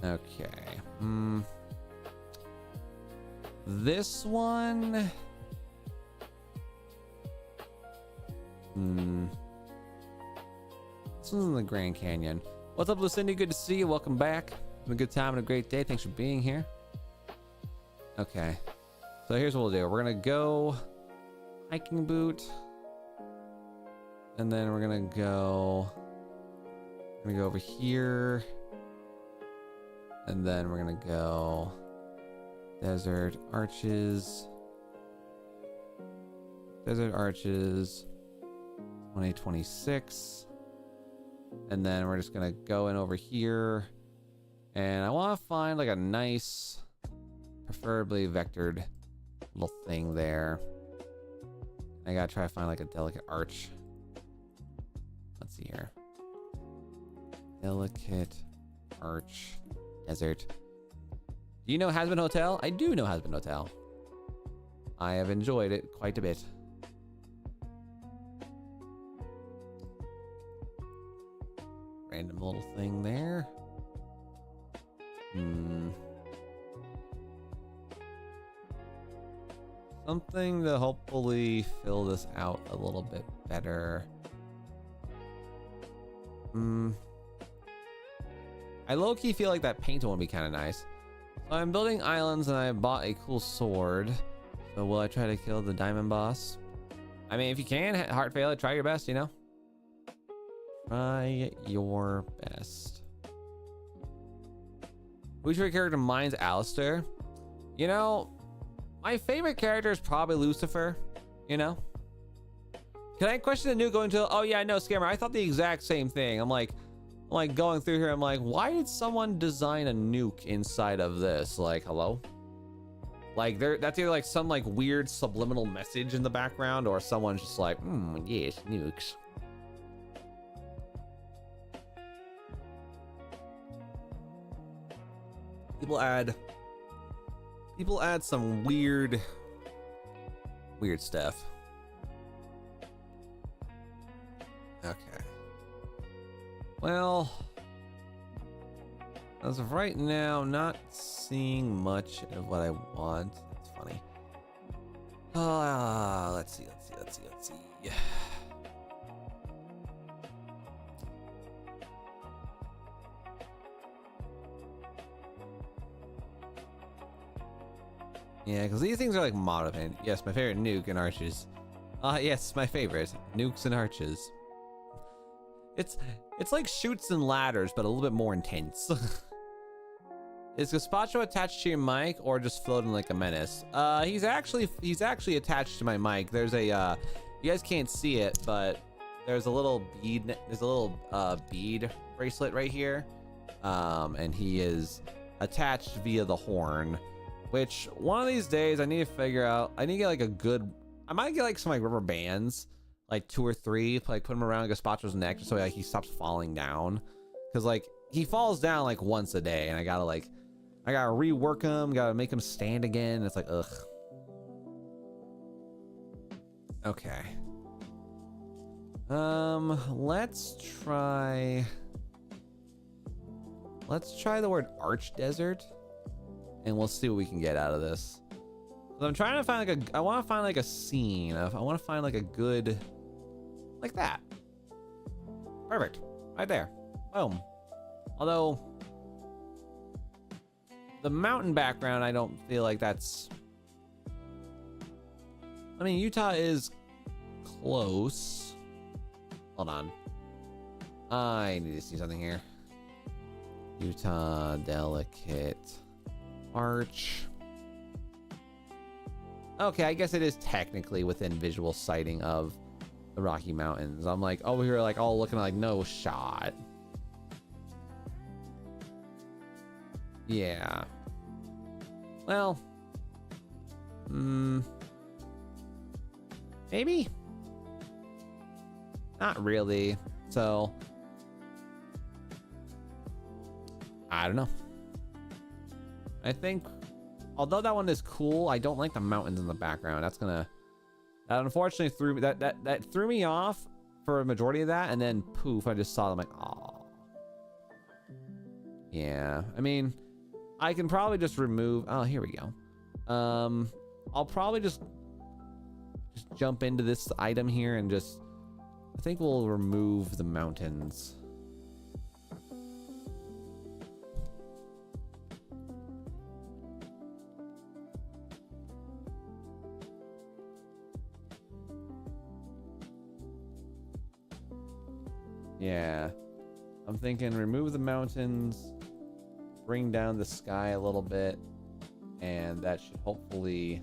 Okay. This one. This one's in the Grand Canyon. What's up, Lucindy? Good to see you. Welcome back. Been a good time and a great day. Thanks for being here. Okay. So here's what we'll do. We're gonna go hiking boot, and then we're gonna go over here, and then we're gonna go desert arches 2026, and then we're just gonna go in over here, and I want to find like a nice, preferably vectored little thing there. I gotta try to find like a delicate arch. Let's see here. Delicate arch desert. Do you know Has Been Hotel? I do know Has Been Hotel. I have enjoyed it quite a bit. Random little thing there. Something to hopefully fill this out a little bit better. I low-key feel like that paint would be kind of nice. So I'm building islands, and I bought a cool sword. So will I try to kill the diamond boss? I mean, if you can, heart fail it, try your best, you know? Try your best. Who's your character? Mine's Alistair. You know, my favorite character is probably Lucifer, you know? Can I question the nuke going to... Oh, yeah, no, Scammer. I thought the exact same thing. I'm like going through here. I'm like, why did someone design a nuke inside of this? Like, hello? Like, that's either like some like weird subliminal message in the background, or someone's just like, yes, nukes. People add some weird stuff. Okay. Well, as of right now, not seeing much of what I want. That's funny. Let's see. Yeah, because these things are like model paint. Yes, my favorite nuke and arches. Yes, my favorite nukes and arches. It's like shoots and ladders, but a little bit more intense. Is Gazpacho attached to your mic or just floating like a menace? He's actually attached to my mic. There's a you guys can't see it, but there's a little bead. There's a little bead bracelet right here, and he is attached via the horn. Which one of these days I need to figure out. I need to get like a good. I might get like some like rubber bands, like 2 or 3, like put them around Gazpacho's neck just so like he stops falling down. Cause like he falls down like once a day, and I gotta rework him, gotta make him stand again. It's like ugh. Okay. Let's try the word Arch Desert, and we'll see what we can get out of this. I'm trying to find like I want to find like a scene. I want to find like a good, like that. Perfect, right there. Boom. Although the mountain background, I don't feel like that's. I mean, Utah is close. Hold on. I need to see something here. Utah delicate arch. Okay, I guess it is technically within visual sighting of the Rocky Mountains. I'm like over here, like all looking like no shot. Yeah. Well. Maybe. Not really. So. I don't know. I think. Although that one is cool, I don't like the mountains in the background. That unfortunately threw me that threw me off for a majority of that, and then poof, I just saw them like, oh. Yeah, I mean, I can probably just remove. Oh, here we go. I'll probably just jump into this item here and just. I think we'll remove the mountains. Yeah, I'm thinking remove the mountains, bring down the sky a little bit, and that should hopefully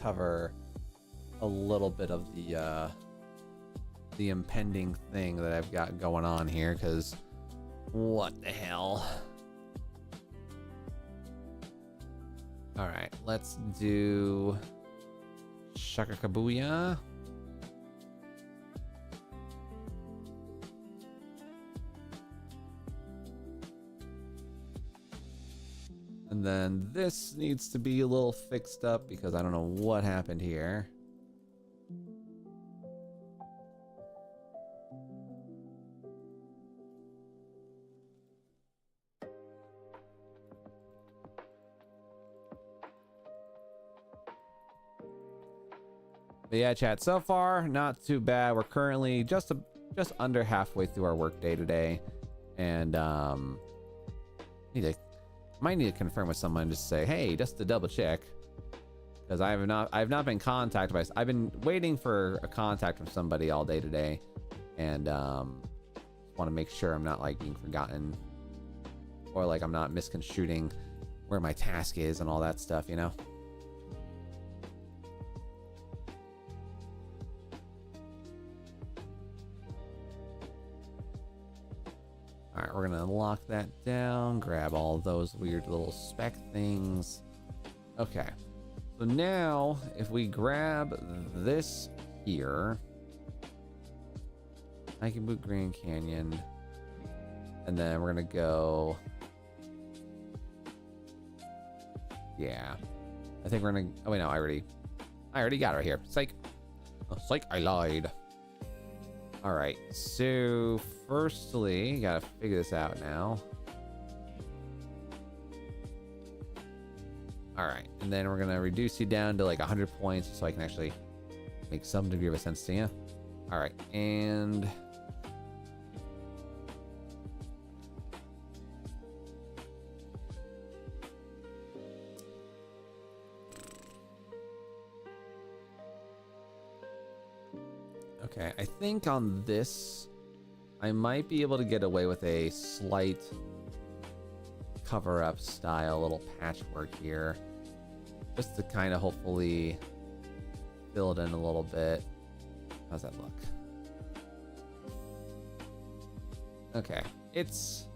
cover a little bit of the impending thing that I've got going on here, because what the hell. All right, let's do Shaka Kabuya. And then this needs to be a little fixed up because I don't know what happened here. But yeah, chat, so far not too bad. We're currently just under halfway through our work day today, and might need to confirm with someone, just say, hey, just to double check, because I've not been contacted by. I've been waiting for a contact from somebody all day today, and want to make sure I'm not like being forgotten, or like I'm not misconstruing where my task is and all that stuff, you know. All right, we're gonna lock that down, grab all those weird little spec things. Okay, so now if we grab this here, I can boot Grand Canyon, and then we're gonna go. Yeah, I think we're gonna. Oh wait, no, I already got it right here. Psych. Oh, psych, I lied. All right, so firstly, gotta figure this out now. All right, and then we're gonna reduce you down to like 100 points so I can actually make some degree of a sense to you. All right, and okay, I think on this, I might be able to get away with a slight cover-up style little patchwork here, just to kind of hopefully fill it in a little bit. How's that look? Okay, it's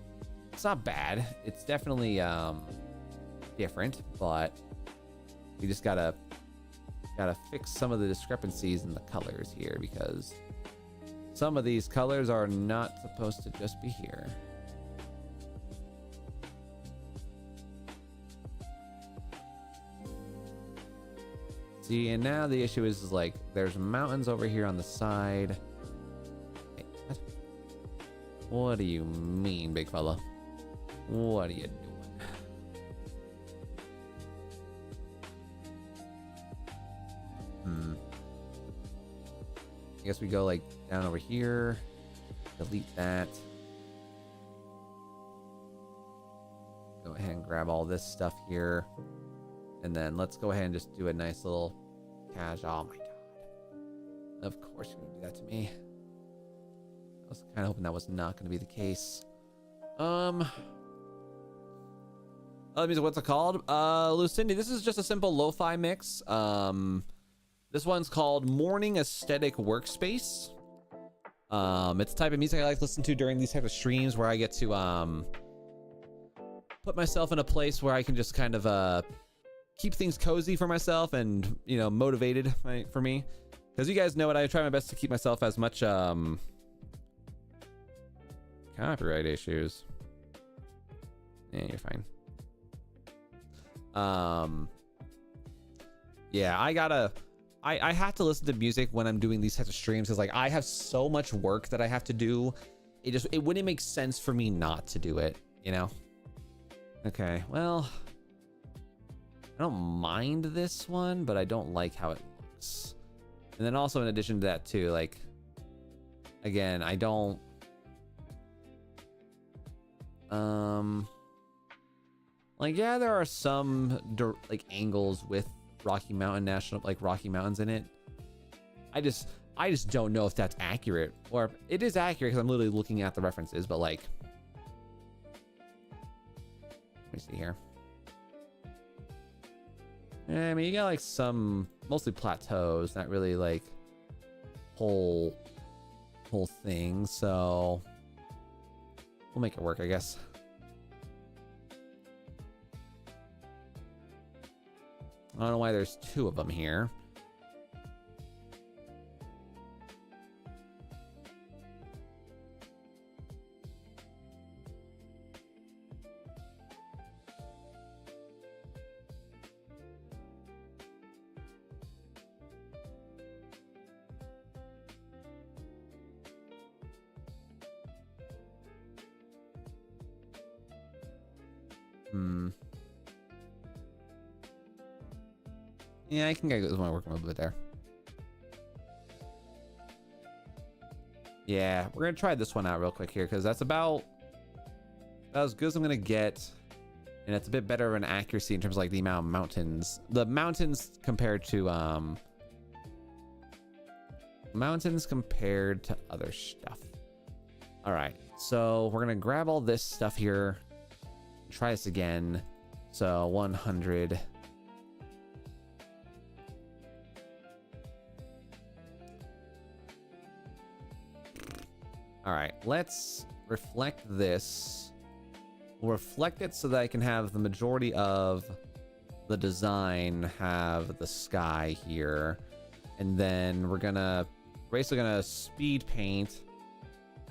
not bad. It's definitely different, but we just gotta fix some of the discrepancies in the colors here, because some of these colors are not supposed to just be here. See, and now the issue is like there's mountains over here on the side. Hey, what do you mean, big fella? What are you doing? I guess we go like down over here, delete that. Go ahead and grab all this stuff here. And then let's go ahead and just do a nice little cache. Oh my god. Of course you're gonna do that to me. I was kind of hoping that was not gonna be the case. Other music, what's it called? Lucindy, this is just a simple lo-fi mix. This one's called Morning Aesthetic Workspace. It's the type of music I like to listen to during these type of streams where I get to put myself in a place where I can just kind of keep things cozy for myself and, you know, motivated, right, for me. Because you guys know it, I try my best to keep myself as much copyright issues. Yeah, you're fine. Yeah, I have to listen to music when I'm doing these types of streams, because like I have so much work that I have to do. It wouldn't make sense for me not to do it, you know? Okay, well, I don't mind this one, but I don't like how it looks. And then also in addition to that too, like, again, I don't, like, yeah, there are some like angles with Rocky Mountain National, like Rocky Mountains in it. I just don't know if that's accurate, or it is accurate because I'm literally looking at the references, but like, let me see here. I mean, you got like some mostly plateaus, not really like whole thing, so we'll make it work, I guess. I don't know why there's two of them here. Yeah, I think I just want to work a little bit there. Yeah, we're gonna try this one out real quick here, because that's about as good as I'm gonna get, and it's a bit better of an accuracy in terms of like the amount of mountains. The mountains compared to other stuff. All right, so we're gonna grab all this stuff here, try this again. So 100. All right, let's reflect this. We'll reflect it so that I can have the majority of the design have the sky here. And then we're basically gonna speed paint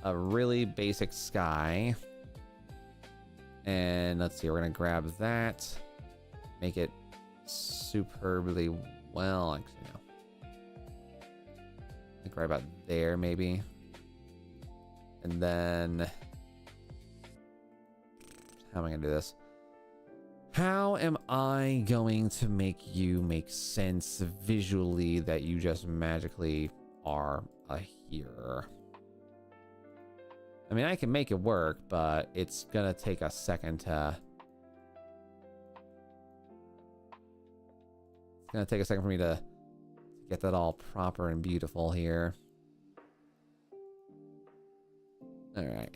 a really basic sky. And let's see, we're gonna grab that, make it superbly well, actually no. Like right about there maybe. And then, how am I gonna do this? How am I going to make you make sense visually that you just magically are here? I mean, I can make it work, but it's gonna take a second to... It's gonna take a second for me to get that all proper and beautiful here. All right,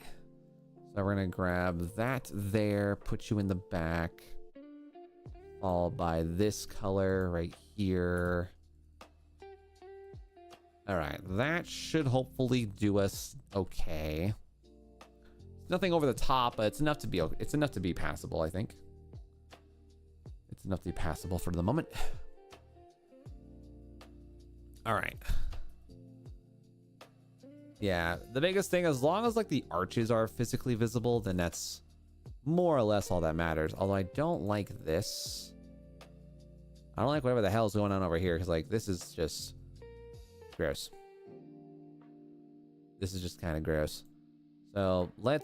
so we're gonna grab that there, put you in the back, followed by this color right here. All right, that should hopefully do us okay. Nothing over the top, but it's enough to be passable, I think. enough to be passable for the moment. All right. Yeah, the biggest thing, as long as like the arches are physically visible, then that's more or less all that matters. Although I don't like this. I don't like whatever the hell's going on over here, because like this is just gross. This is just kind of gross. So I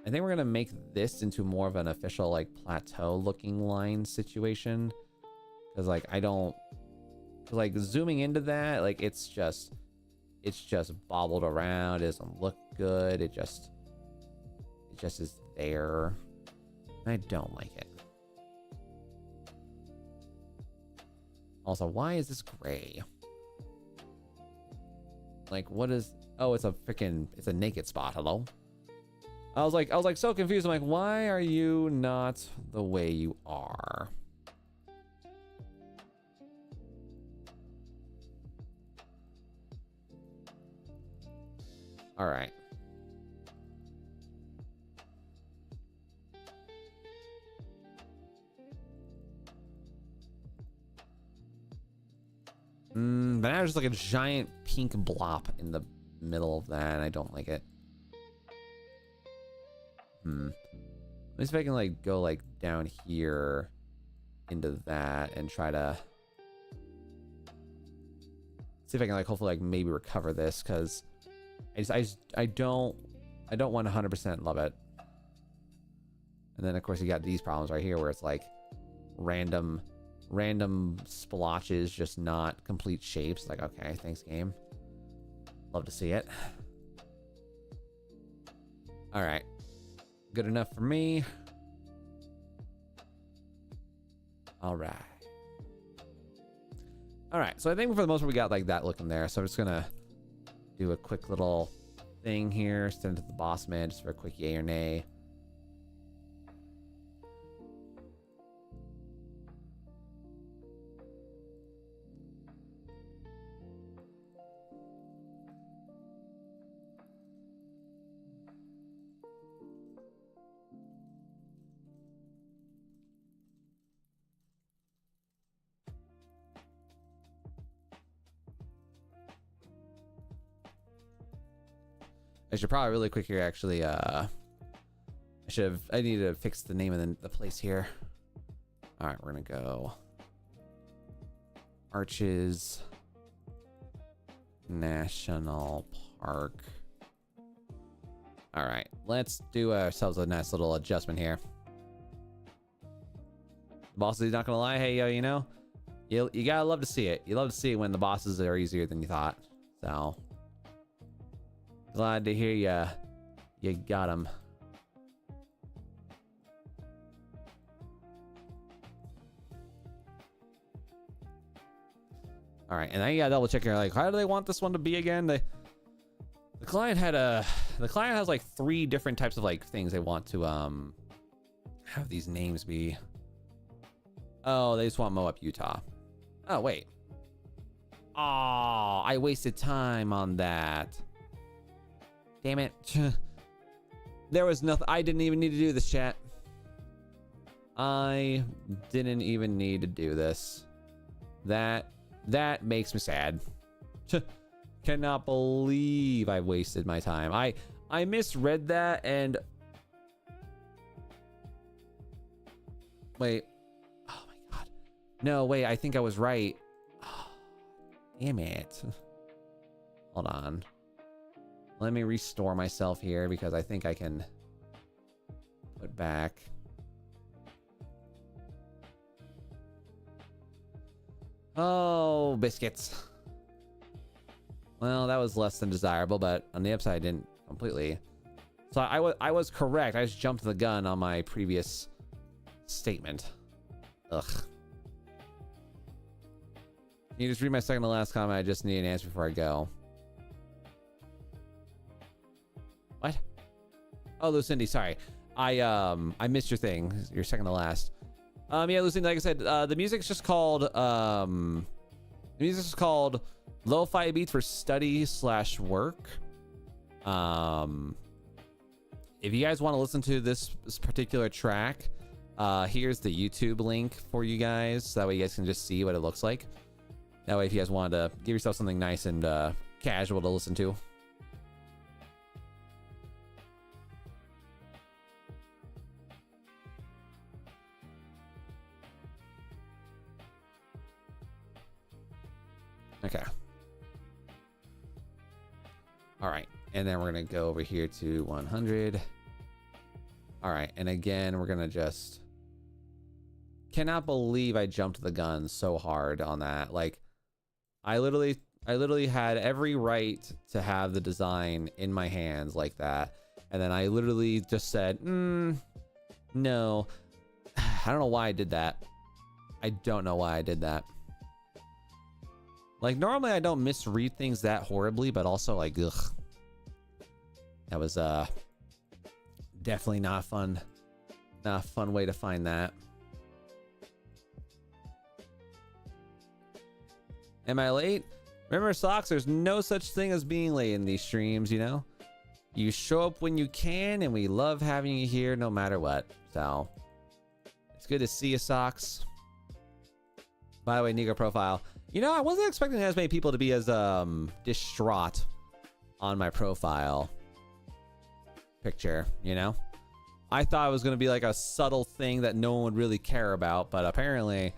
think we're gonna make this into more of an official like plateau looking line situation, because like I don't like zooming into that, like it's just bobbled around. It doesn't look good. It just is there. I don't like it. Also, why is this gray? Like, what is... Oh, it's a naked spot. Hello? I was like so confused. I'm like, why are you not the way you are? All right. But now there's just like a giant pink blop in the middle of that, and I don't like it. Let me see if I can like go like down here into that and try to see if I can like hopefully like maybe recover this, because I don't 100% love it. And then of course you got these problems right here where it's like random splotches, just not complete shapes. Like, okay, thanks game. Love to see it. All right, good enough for me. All right. So I think for the most part we got like that looking there. So I'm just gonna do a quick little thing here, send it to the boss man just for a quick yay or nay. I should probably really quick here actually I need to fix the name of the place here. All right, we're gonna go Arches National Park. All right, let's do ourselves a nice little adjustment here. The boss is not gonna lie, hey yo, you know, you gotta love to see it. You love to see it when the bosses are easier than you thought. So glad to hear you got him. All right, and then you gotta double check here, like, how do they want this one to be again? The client has like 3 different types of like things they want to have these names be. Oh, they just want Moab, Utah. Oh wait. Oh, I wasted time on that. Damn it. There was nothing. I didn't even need to do this, chat. I didn't even need to do this. That makes me sad. Cannot believe I wasted my time. I misread that and wait. Oh my god. No, wait, I think I was right. Oh, damn it. Hold on. Let me restore myself here because I think I can put back. Oh, biscuits. Well, that was less than desirable, but on the upside, I didn't completely. So I was correct. I just jumped the gun on my previous statement. Ugh. Can you just read my second to last comment? I just need an answer before I go. What? Oh, Lucindy, sorry. I missed your thing. Your second to last. Yeah, Lucindy, like I said, the music's just called lo-fi beats for study/work. If you guys want to listen to this particular track, here's the YouTube link for you guys, so that way you guys can just see what it looks like. That way if you guys wanted to give yourself something nice and casual to listen to. Okay. All right, and then we're gonna go over here to 100. All right, and again, we're gonna just... Cannot believe I jumped the gun so hard on that. Like, I literally had every right to have the design in my hands like that, and then I literally just said, no. I don't know why I did that. I don't know why I did that. Like, normally I don't misread things that horribly, but also, like, ugh. That was, definitely not fun. Not a fun way to find that. Am I late? Remember, Socks, there's no such thing as being late in these streams, you know? You show up when you can, and we love having you here no matter what. So, it's good to see you, Socks. By the way, Nico profile. You know, I wasn't expecting as many people to be as distraught on my profile picture, you know? I thought it was going to be like a subtle thing that no one would really care about, but apparently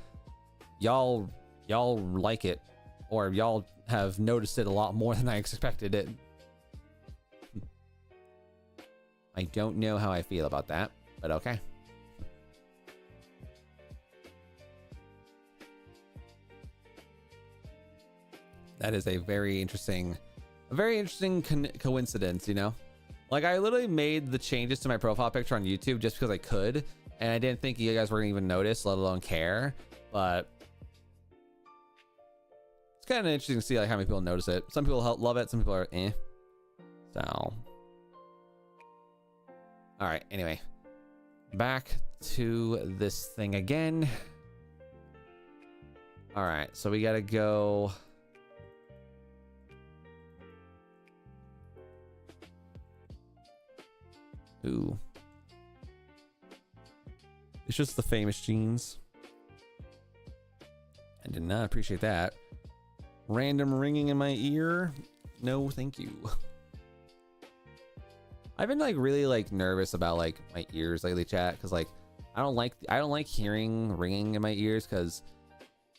y'all like it, or y'all have noticed it a lot more than I expected it. I don't know how I feel about that, but okay. That is a very interesting coincidence, you know? Like, I literally made the changes to my profile picture on YouTube just because I could, and I didn't think you guys were gonna even notice, let alone care. But it's kind of interesting to see like how many people notice it. Some people love it, some people are eh. So, all right. Anyway, back to this thing again. All right, so we gotta go. Ooh. It's just the famous jeans. I did not appreciate that. Random ringing in my ear. No, thank you. I've been like really like nervous about like my ears lately, chat, because like I don't like hearing ringing in my ears because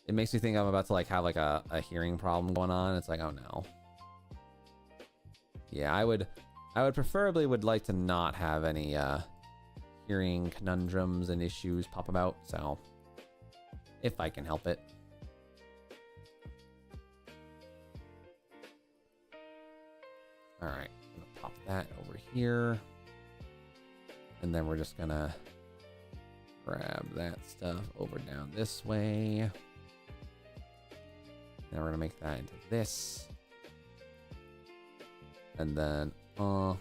it makes me think I'm about to like have like a hearing problem going on. It's like, oh no. Yeah, I would preferably would like to not have any hearing conundrums and issues pop about, so if I can help it. All right, I'm gonna pop that over here, and then we're just gonna grab that stuff over down this way. Then we're gonna make that into this, and then all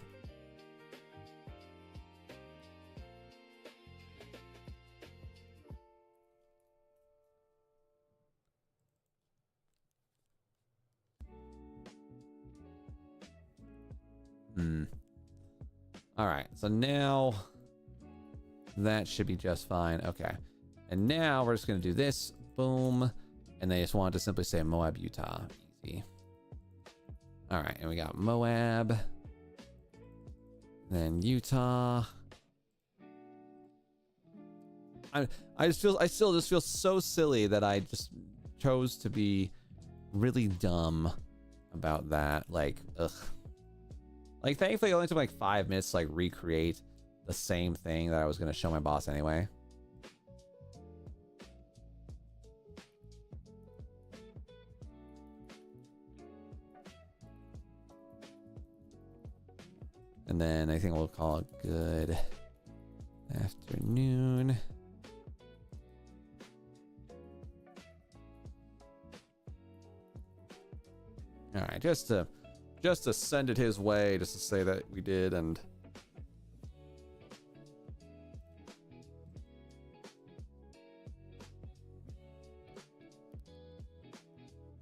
right, so now that should be just fine. Okay, and now we're just gonna do this, boom, and they just want to simply say Moab, Utah. Easy. All right, and we got Moab, then Utah. I still just feel so silly that I just chose to be really dumb about that. Like, ugh. Like, thankfully, it only took like 5 minutes to like recreate the same thing that I was gonna show my boss anyway. And then I think we'll call it good afternoon. All right, just to send it his way, just to say that we did. And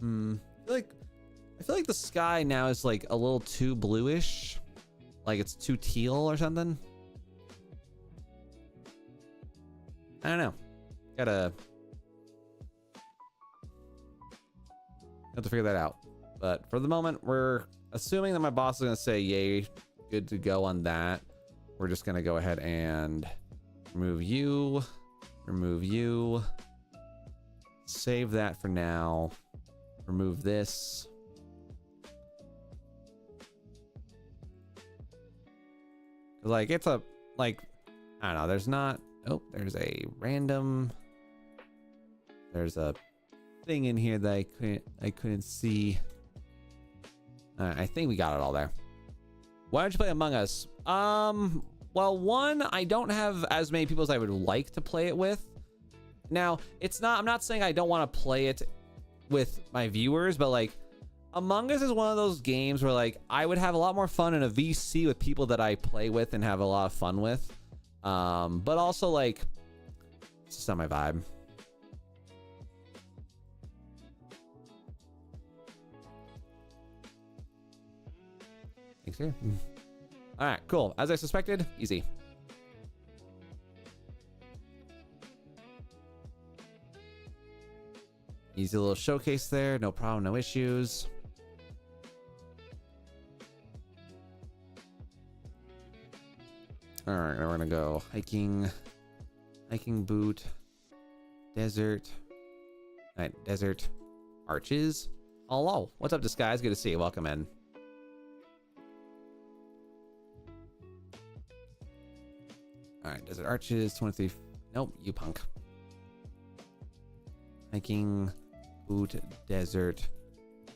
I feel like the sky now is like a little too bluish, like it's too teal or something. I don't know. Gotta have to figure that out. But for the moment, we're assuming that my boss is gonna say yay, good to go on that. We're just gonna go ahead and remove you, save that for now, remove this. Like, it's a, like, I don't know, there's not, oh, there's a random, there's a thing in here that I couldn't see. I think we got it all there. Why don't you play Among Us? Well, one, I don't have as many people as I would like to play it with. Now, it's not, I'm not saying I don't want to play it with my viewers, but like, Among Us is one of those games where like, I would have a lot more fun in a VC with people that I play with and have a lot of fun with. But also like, it's just not my vibe. Thanks here. All right, cool. As I suspected, easy. Easy little showcase there. No problem, no issues. All right, now we're gonna go hiking boot, desert. All right, desert, arches. Hello, what's up, Disguise? Good to see you. Welcome in. All right, desert arches, 23. Nope, you punk. Hiking, boot, desert,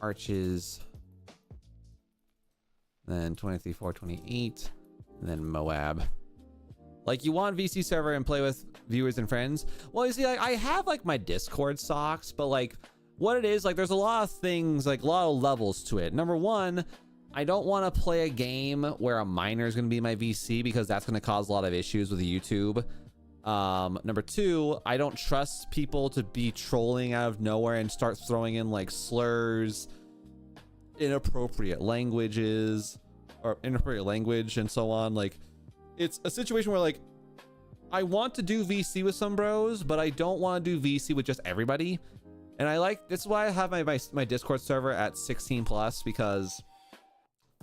arches. Then 23, 4, 28. And then Moab. Like, you want VC server and play with viewers and friends? Well, you see, like, I have like my Discord socks, but like what it is, like, there's a lot of things, like a lot of levels to it. Number one, I don't want to play a game where a minor is going to be my VC because that's going to cause a lot of issues with YouTube. Number two, I don't trust people to be trolling out of nowhere and start throwing in like slurs, inappropriate languages, or inappropriate language and so on. Like, it's a situation where like, I want to do VC with some bros, but I don't want to do VC with just everybody. And I like, this is why I have my Discord server at 16 plus, because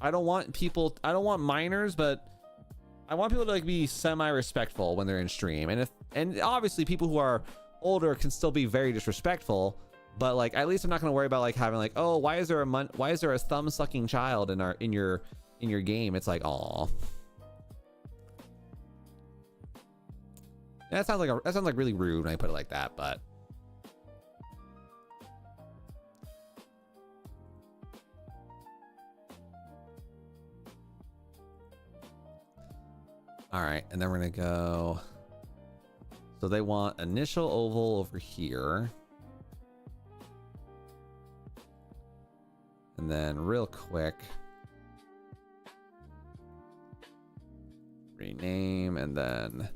I don't want people, I don't want minors, but I want people to like be semi-respectful when they're in stream. And obviously people who are older can still be very disrespectful, but like, at least I'm not going to worry about like having like, oh, why is there a thumb sucking child in your game? It's like, aw. That sounds like really rude when I put it like that, but all right, and then we're gonna go. So they want initial oval over here. And then real quick, rename, and then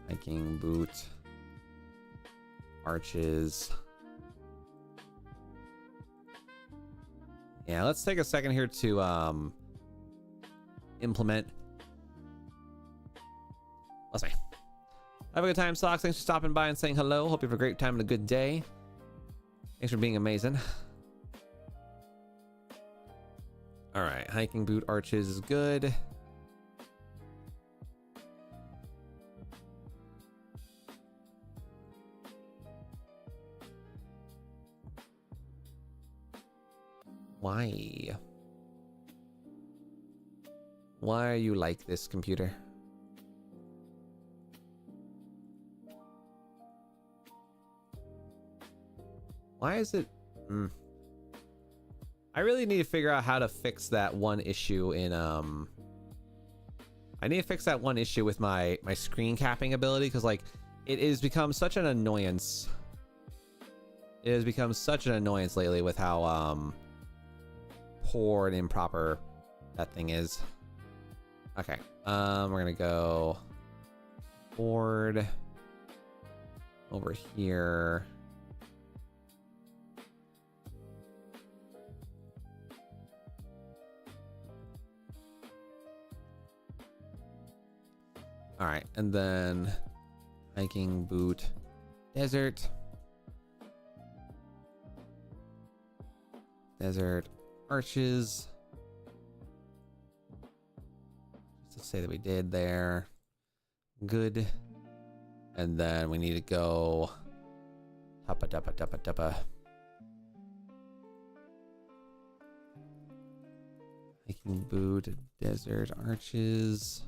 hiking boot, arches. Yeah, let's take a second here to implement. Let's see. Have a good time, Socks. Thanks for stopping by and saying hello. Hope you have a great time and a good day. Thanks for being amazing. All right, hiking boot arches is good. Why? Why are you like this, computer? Why is it? I really need to figure out how to fix that one issue in I need to fix that one issue with my screen capping ability, because like it has become such an annoyance. It has become such an annoyance lately with how poor and improper that thing is. Okay, we're gonna go board over here. All right, and then Hiking boot. Desert. Desert arches. Let's say that we did there. Good. And then we need to go tuppa tuppa tuppa tuppa. Hiking boot, desert arches.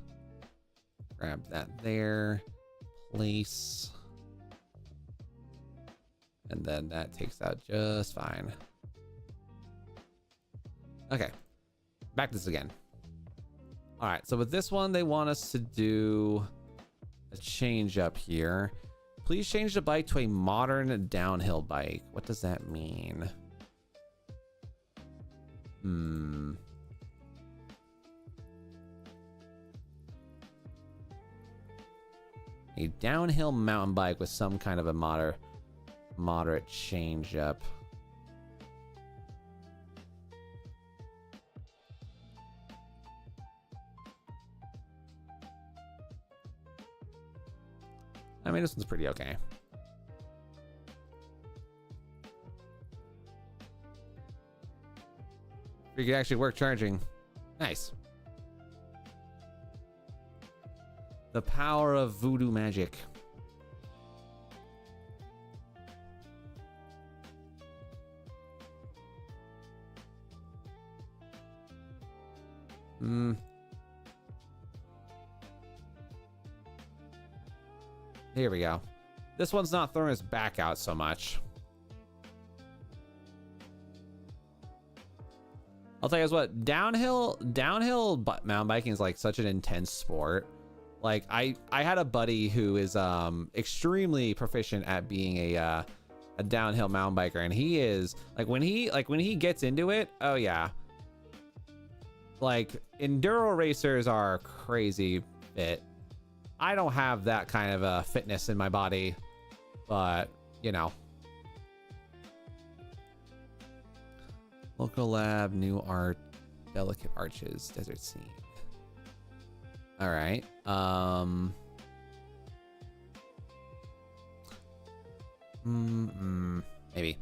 Grab that there. Place. And then that takes out just fine. Okay. Back to this again. All right, so with this one, they want us to do a change up here. Please change the bike to a modern downhill bike. What does that mean? A downhill mountain bike with some kind of a moderate change up. I mean, this one's pretty okay. You could actually work charging. Nice. The power of voodoo magic. Here we go. This one's not throwing us back out so much. I'll tell you guys what, downhill mountain biking is like such an intense sport. Like I had a buddy who is extremely proficient at being a downhill mountain biker, and he is like when he gets into it, oh yeah. Like enduro racers are crazy fit. I don't have that kind of fitness in my body, but you know. Local lab, new art, delicate arches, desert scene. All right. Maybe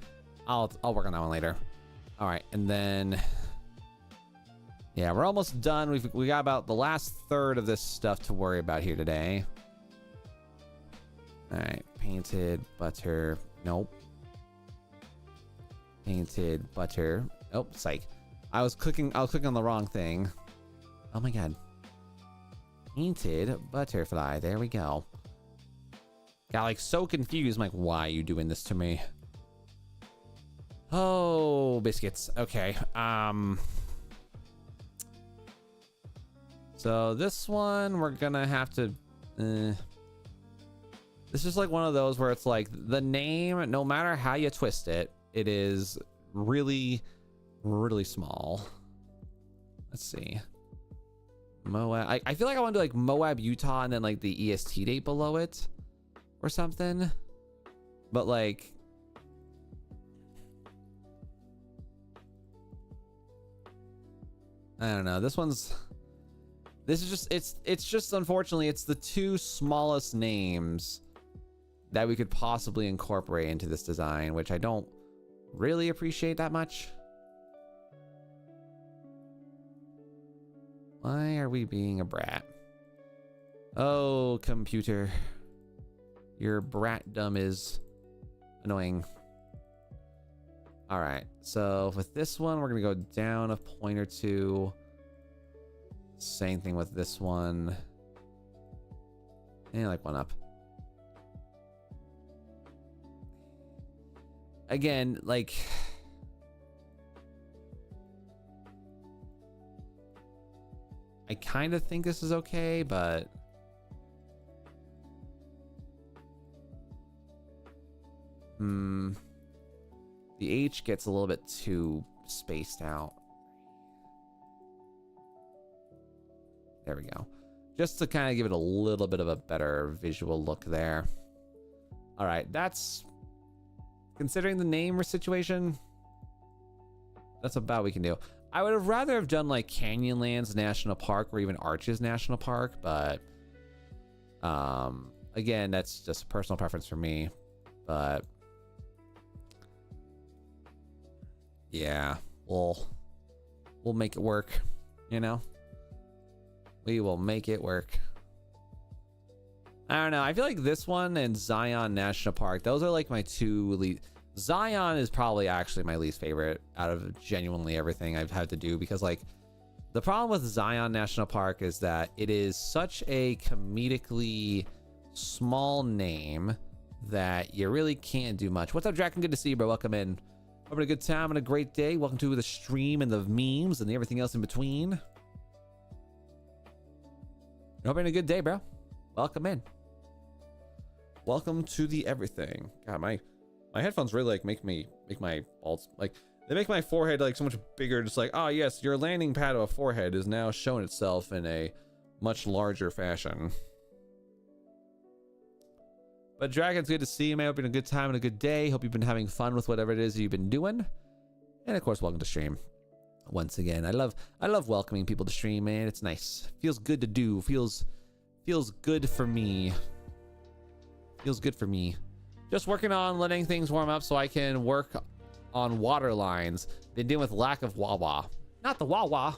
I'll work on that one later. All right, and then yeah, we're almost done. We got about the last third of this stuff to worry about here today. All right, painted butter. Nope. Painted butter. Oh, psych. I was clicking on the wrong thing. Oh my god. Painted butterfly. There we go. Got like so confused. I'm like, why are you doing this to me? Oh, biscuits. Okay. So this one we're gonna have to. This is like one of those where it's like the name, no matter how you twist it, it is really, really small. Let's see. Moab. I feel like I want to do like Moab, Utah, and then like the EST date below it or something. But like, I don't know. This is just, it's just unfortunately, it's the two smallest names that we could possibly incorporate into this design, which I don't really appreciate that much. Why are we being a brat? Oh, computer. Your bratdom is annoying. All right, so with this one, we're gonna go down a point or two. Same thing with this one. And like one up. Again, like, I kind of think this is okay, but the H gets a little bit too spaced out. There we go. Just to kind of give it a little bit of a better visual look there. All right, that's, considering the name or situation, that's about what we can do. I would have rather have done like Canyonlands National Park or even Arches National Park, but Again, that's just a personal preference for me, but yeah, we'll make it work, you know? We will make it work. I don't know. I feel like this one and Zion National Park, those are like my two least. Zion is probably actually my least favorite out of genuinely everything I've had to do, because like the problem with Zion National Park is that it is such a comedically small name that you really can't do much. What's up, Draken? Good to see you, bro. Welcome in. Having a good time and a great day. Welcome to the stream and the memes and everything else in between. Hoping a good day, bro. Welcome in. Welcome to the everything. God, my headphones really like make my balls like, they make my forehead like so much bigger. Just like, oh yes, your landing pad of a forehead is now showing itself in a much larger fashion. But Dragon's good to see you, man. Hope you're having a good time and a good day. Hope you've been having fun with whatever it is you've been doing. And of course, welcome to stream. Once again, I love welcoming people to stream, man. It's nice. Feels good to do. Feels good for me. Feels good for me. Just working on letting things warm up so I can work on water lines. Been dealing with lack of Wawa. Not the Wawa.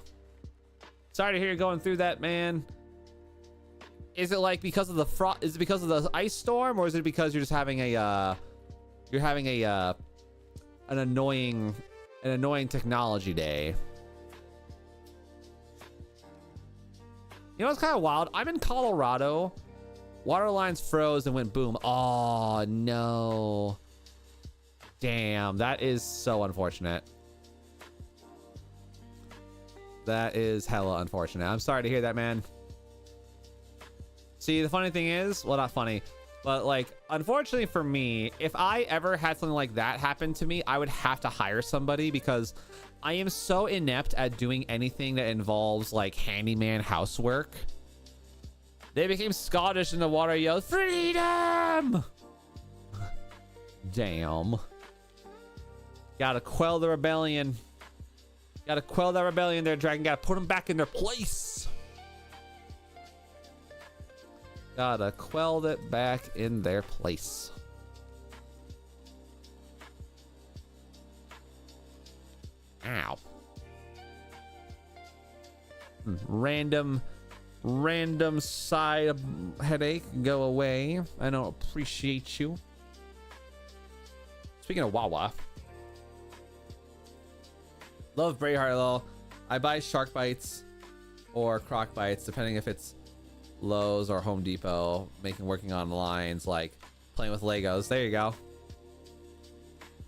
Sorry to hear you going through that, man. Is it like because of the frost? Is it because of the ice storm, or is it because you're just having a an annoying technology day? You know what's kind of wild? I'm in Colorado. Water lines froze and went boom. Oh no. Damn, that is so unfortunate. That is hella unfortunate. I'm sorry to hear that, man. See, the funny thing is, well, not funny, but like, unfortunately for me, if I ever had something like that happen to me, I would have to hire somebody, because I am so inept at doing anything that involves like handyman housework. They became Scottish in the water, yelled, freedom! Damn. Gotta quell the rebellion. Gotta quell that rebellion there, Dragon. Gotta put them back in their place. Gotta quell it back in their place. Ow. Random side headache, go away. I don't appreciate you. Speaking of Wawa, love Braveheart lol. I buy Shark Bites or Croc Bites, depending if it's Lowe's or Home Depot, working on lines, like playing with Legos. There you go.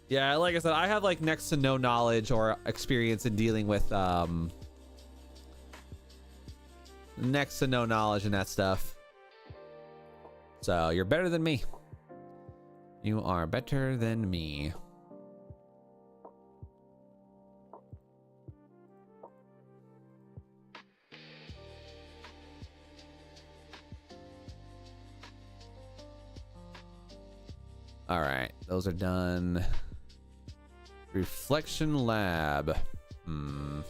Yeah, like I said, I have like next to no knowledge or experience in dealing with next to no knowledge in that stuff. So you're better than me. You are better than me. All right, those are done. Reflection lab. All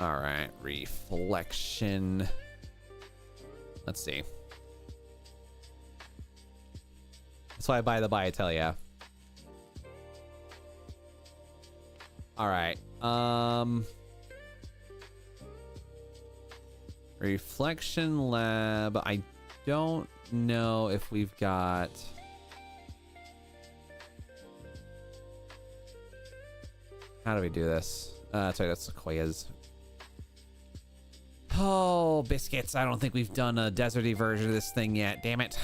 right, reflection. Let's see. That's why I buy the buy, I tell ya. All right. Reflection lab. I don't know if we've got. How do we do this? Sorry, that's Sequoia's. Oh, biscuits. I don't think we've done a deserty version of this thing yet. Damn it.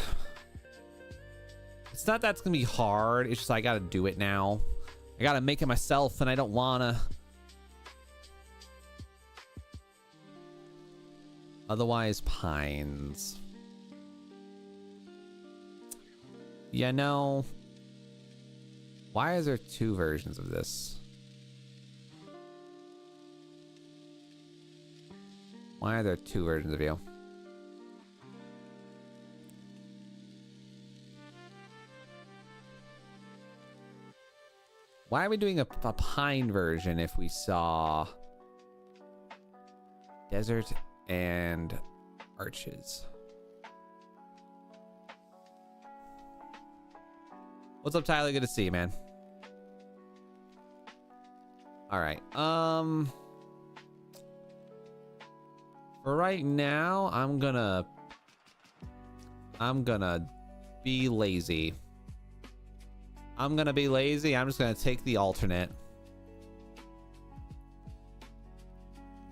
It's not that it's going to be hard. It's just I got to do it now. I got to make it myself, and I don't want to. Otherwise, pines. You know, why is there two versions of this? Why are there two versions of you? Why are we doing a pine version if we saw desert and arches? What's up, Tyler? Good to see you, man. All right. For right now, I'm gonna be lazy. I'm just gonna take the alternate.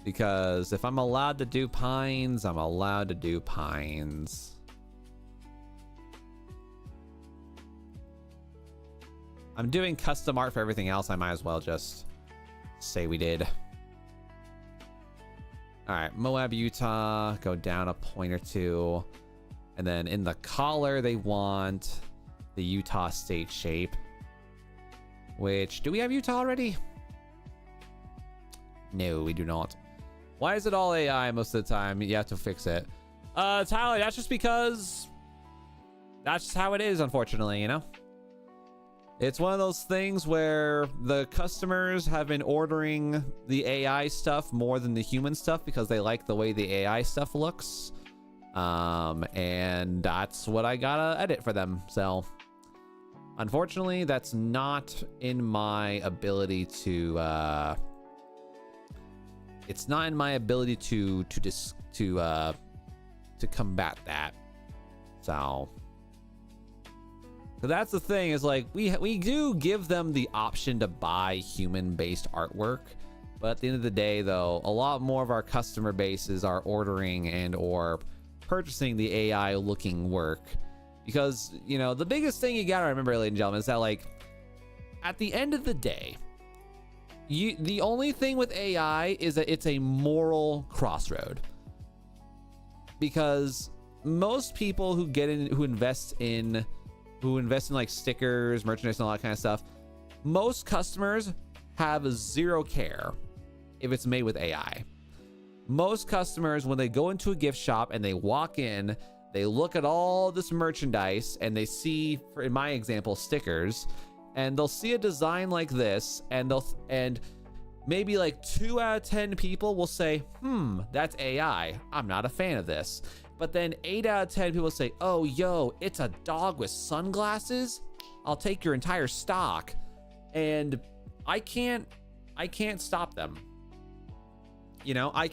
Because if I'm allowed to do pines, I'm allowed to do pines. I'm doing custom art for everything else. I might as well just say we did. All right, Moab, Utah, go down a point or two. And then in the collar, they want the Utah state shape. Which, do we have Utah already? No, we do not. Why is it all AI most of the time? You have to fix it. Tyler, that's just because that's just how it is, unfortunately, you know? It's one of those things where the customers have been ordering the AI stuff more than the human stuff because they like the way the AI stuff looks. And that's what I gotta edit for them. So unfortunately, that's not in my ability to it's not in my ability to combat that. So that's the thing, is like we do give them the option to buy human-based artwork, but at the end of the day, though, a lot more of our customer bases are ordering and or purchasing the AI looking work, because, you know, the biggest thing you gotta remember, ladies and gentlemen, is that, like, at the end of the day, the only thing with AI is that it's a moral crossroad, because most people who invest in like stickers, merchandise, and all that kind of stuff, most customers have zero care if it's made with AI. Most customers, when they go into a gift shop and they walk in, they look at all this merchandise and they see, in my example, stickers, and they'll see a design like this, and maybe like 2 out of 10 people will say, that's AI, I'm not a fan of this. But then 8 out of 10 people say, oh, yo, it's a dog with sunglasses, I'll take your entire stock. And I can't stop them. You know, I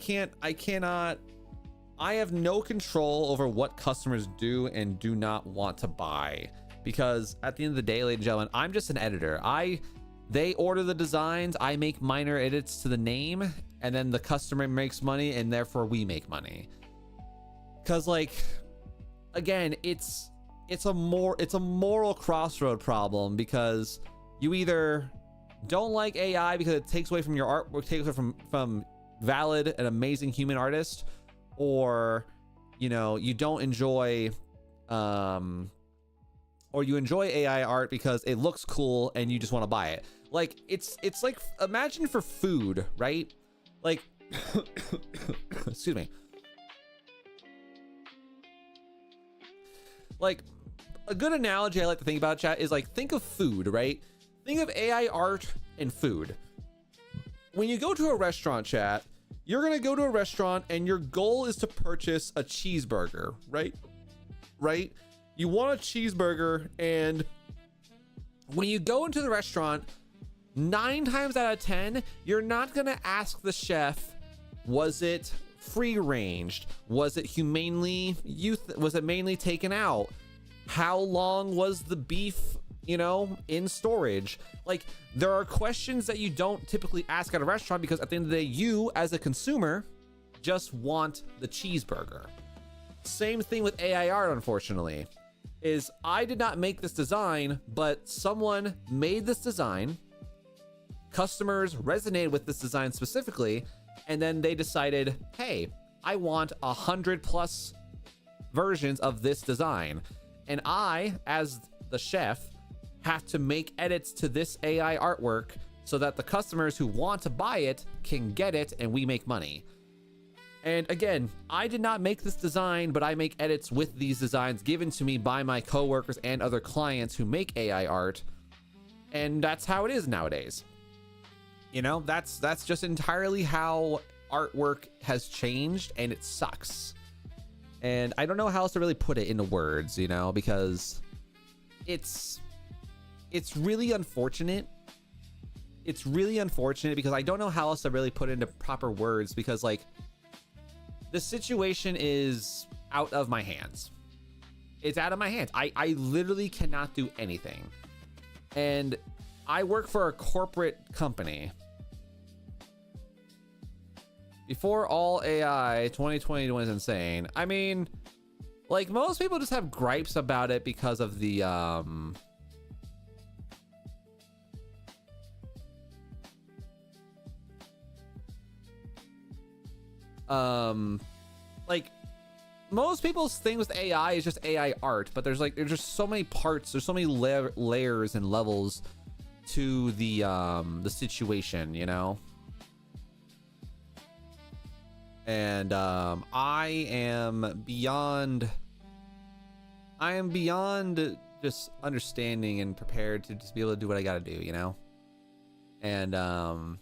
have no control over what customers do and do not want to buy, because at the end of the day, ladies and gentlemen, I'm just an editor. They order the designs, I make minor edits to the name, and then the customer makes money, and therefore we make money. Because, like, again, it's a moral crossroad problem, because you either don't like AI because it takes away from your artwork, takes away from valid and amazing human artists, or, you know, you don't enjoy or you enjoy AI art because it looks cool and you just want to buy it. Like, it's like, imagine for food, right? Like excuse me. Like, a good analogy I like to think about, chat, is like, think of food, right? Think of AI art and food. When you go to a restaurant, chat, you're gonna go to a restaurant and your goal is to purchase a cheeseburger, right? Right? You want a cheeseburger, and when you go into the restaurant, 9 times out of 10, you're not gonna ask the chef, was it free ranged? Was it was it mainly taken out? How long was the beef, you know, in storage? Like, there are questions that you don't typically ask at a restaurant, because at the end of the day, you as a consumer just want the cheeseburger. Same thing with AI art, unfortunately, is I did not make this design, but someone made this design. Customers resonated with this design specifically, and then they decided, hey, I want 100+ versions of this design. And I, as the chef, have to make edits to this AI artwork so that the customers who want to buy it can get it and we make money. And again, I did not make this design, but I make edits with these designs given to me by my coworkers and other clients who make AI art. And that's how it is nowadays. You know, that's just entirely how artwork has changed, and it sucks. And I don't know how else to really put it into words, you know, because it's it's really unfortunate. It's really unfortunate because I don't know how else to really put into proper words, because like the situation is out of my hands. It's out of my hands. I literally cannot do anything. And I work for a corporate company. Before all AI, 2020 was insane. I mean, like most people just have gripes about it because of the like most people's thing with AI is just AI art, but there's just so many parts, there's so many layers and levels to the situation, you know. And I am beyond just understanding and prepared to just be able to do what I gotta do, you know. And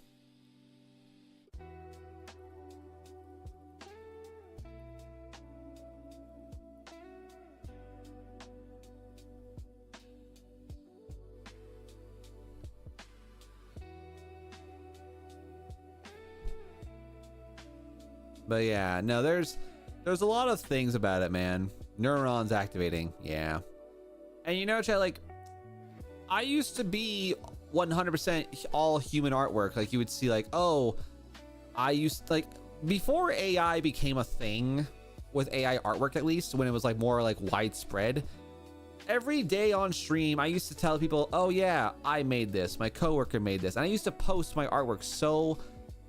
but yeah, no, there's a lot of things about it, man. Neurons activating, yeah. And you know, chat, like I used to be 100% all human artwork. Like you would see like, oh, I used like before AI became a thing with AI artwork, at least when it was like more like widespread, every day on stream I used to tell people, oh yeah, I made this, my coworker made this. And I used to post my artwork so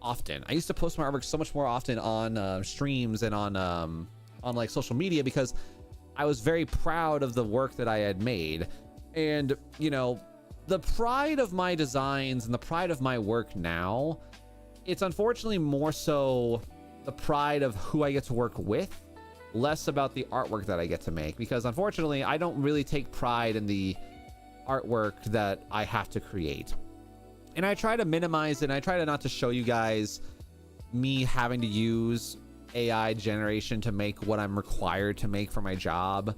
often. I used to post my artwork so much more often on streams and on like social media, because I was very proud of the work that I had made. And you know, the pride of my designs and the pride of my work now, it's unfortunately more so the pride of who I get to work with, less about the artwork that I get to make, because unfortunately I don't really take pride in the artwork that I have to create. And I try to minimize it, and I try to not to show you guys me having to use AI generation to make what I'm required to make for my job.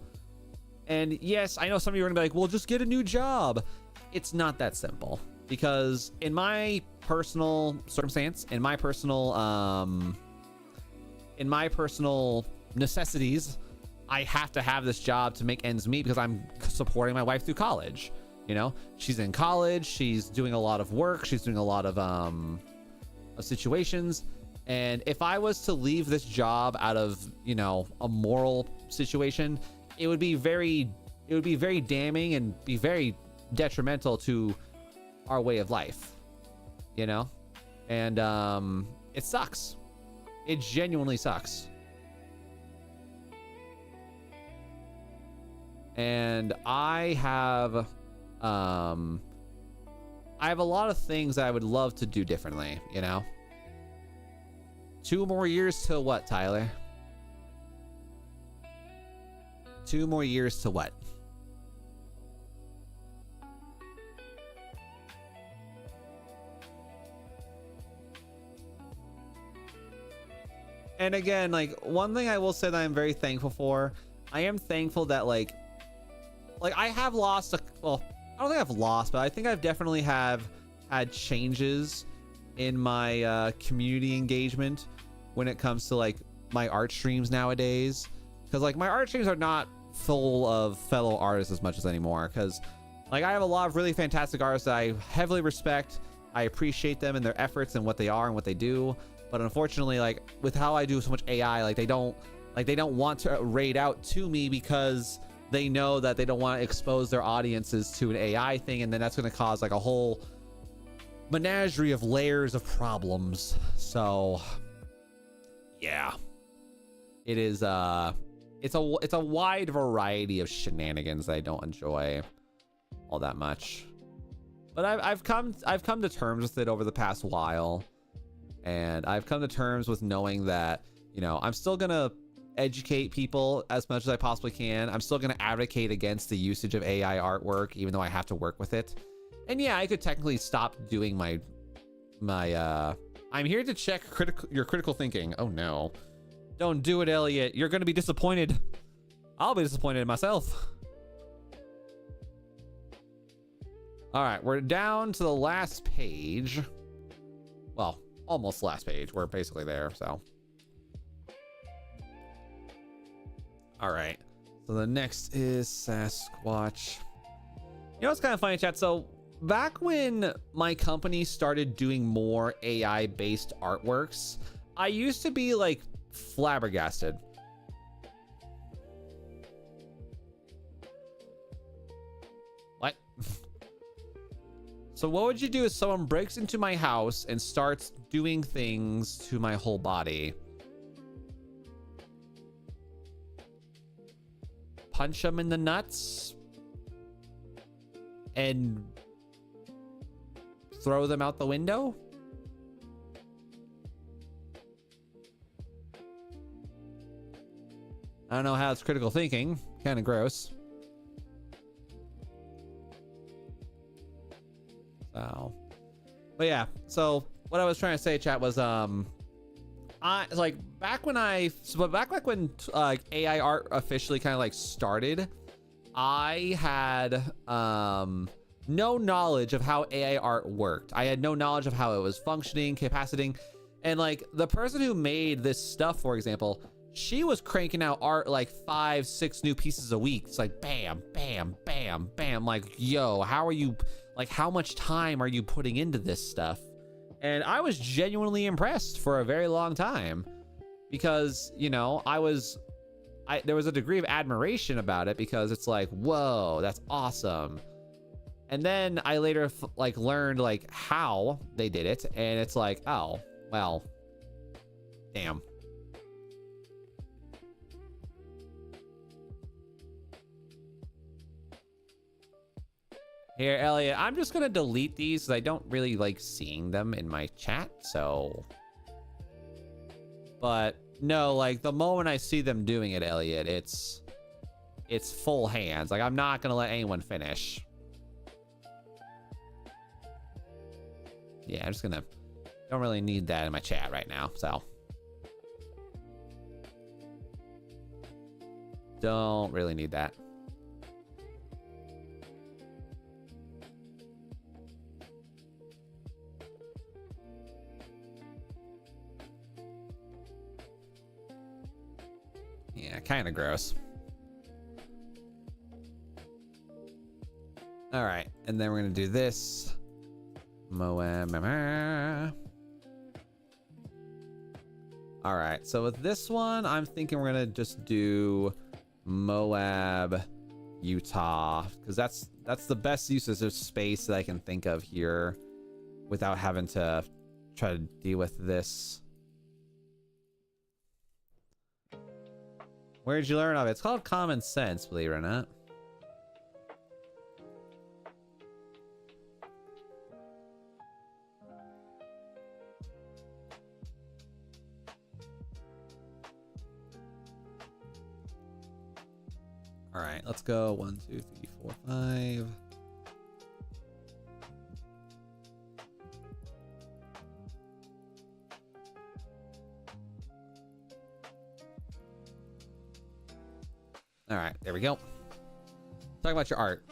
And yes, I know some of you are gonna be like, well, just get a new job. It's not that simple, because in my personal circumstance, in my personal necessities, I have to have this job to make ends meet, because I'm supporting my wife through college. You know, she's in college, she's doing a lot of work, she's doing a lot of situations. And if I was to leave this job out of, you know, a moral situation, it would be very damning and be very detrimental to our way of life, you know. And it sucks. It genuinely sucks. And I have a lot of things I would love to do differently, you know. 2 more years till what, Tyler? 2 more years to what? And again, like one thing I will say that I'm very thankful for, I am thankful that like I have lost well, I don't think I've lost, but I think I've definitely had changes in my community engagement when it comes to like my art streams nowadays. Because like my art streams are not full of fellow artists as much as anymore, because like I have a lot of really fantastic artists that I heavily respect. I appreciate them and their efforts and what they are and what they do. But unfortunately, like with how I do so much AI, like they don't want to raid out to me, because they know that they don't want to expose their audiences to an AI thing, and then that's going to cause like a whole menagerie of layers of problems. So yeah, it is it's a wide variety of shenanigans that I don't enjoy all that much. But I've come to terms with it over the past while, and I've come to terms with knowing that, you know, I'm still gonna educate people as much as I possibly can. I'm still gonna advocate against the usage of AI artwork, even though I have to work with it. And yeah, I could technically stop doing my I'm here to check your critical thinking. Oh no, don't do it, Elliot. You're gonna be disappointed. I'll be disappointed in myself. All right, we're down to the last page. Well, almost last page. We're basically there, so. All right. So the next is Sasquatch. You know what's kind of funny, chat? So back when my company started doing more AI-based artworks, I used to be like flabbergasted. What? So what would you do if someone breaks into my house and starts doing things to my whole body? Punch them in the nuts and throw them out the window? I don't know how it's critical thinking. Kind of gross. So, but yeah. So what I was trying to say, chat, was I like back when AI art officially kind of like started, I had no knowledge of how AI art worked. I had no knowledge of how it was functioning, capacitating, and like the person who made this stuff, for example, she was cranking out art like 5-6 new pieces a week. It's like bam, bam, bam, bam. Like, yo, how are you, like, how much time are you putting into this stuff? And I was genuinely impressed for a very long time because, you know, there was a degree of admiration about it because it's like, whoa, that's awesome. And then I later like learned like how they did it, and it's like, oh, well, damn. Here, Elliot, I'm just gonna delete these because I don't really like seeing them in my chat, so. But no, like the moment I see them doing it, Elliot, it's full hands. Like I'm not gonna let anyone finish. Yeah, I'm just gonna, don't really need that in my chat right now, so. Don't really need that. Yeah, kind of gross. All right, and then we're gonna do this. Moab. All right, so with this one, I'm thinking we're gonna just do Moab, Utah, because that's the best uses of space that I can think of here without having to try to deal with this. Where did you learn of it? It's called common sense, believe it or not. All right, let's go 1, 2, 3, 4, 5. All right, there we go. Talk about your art.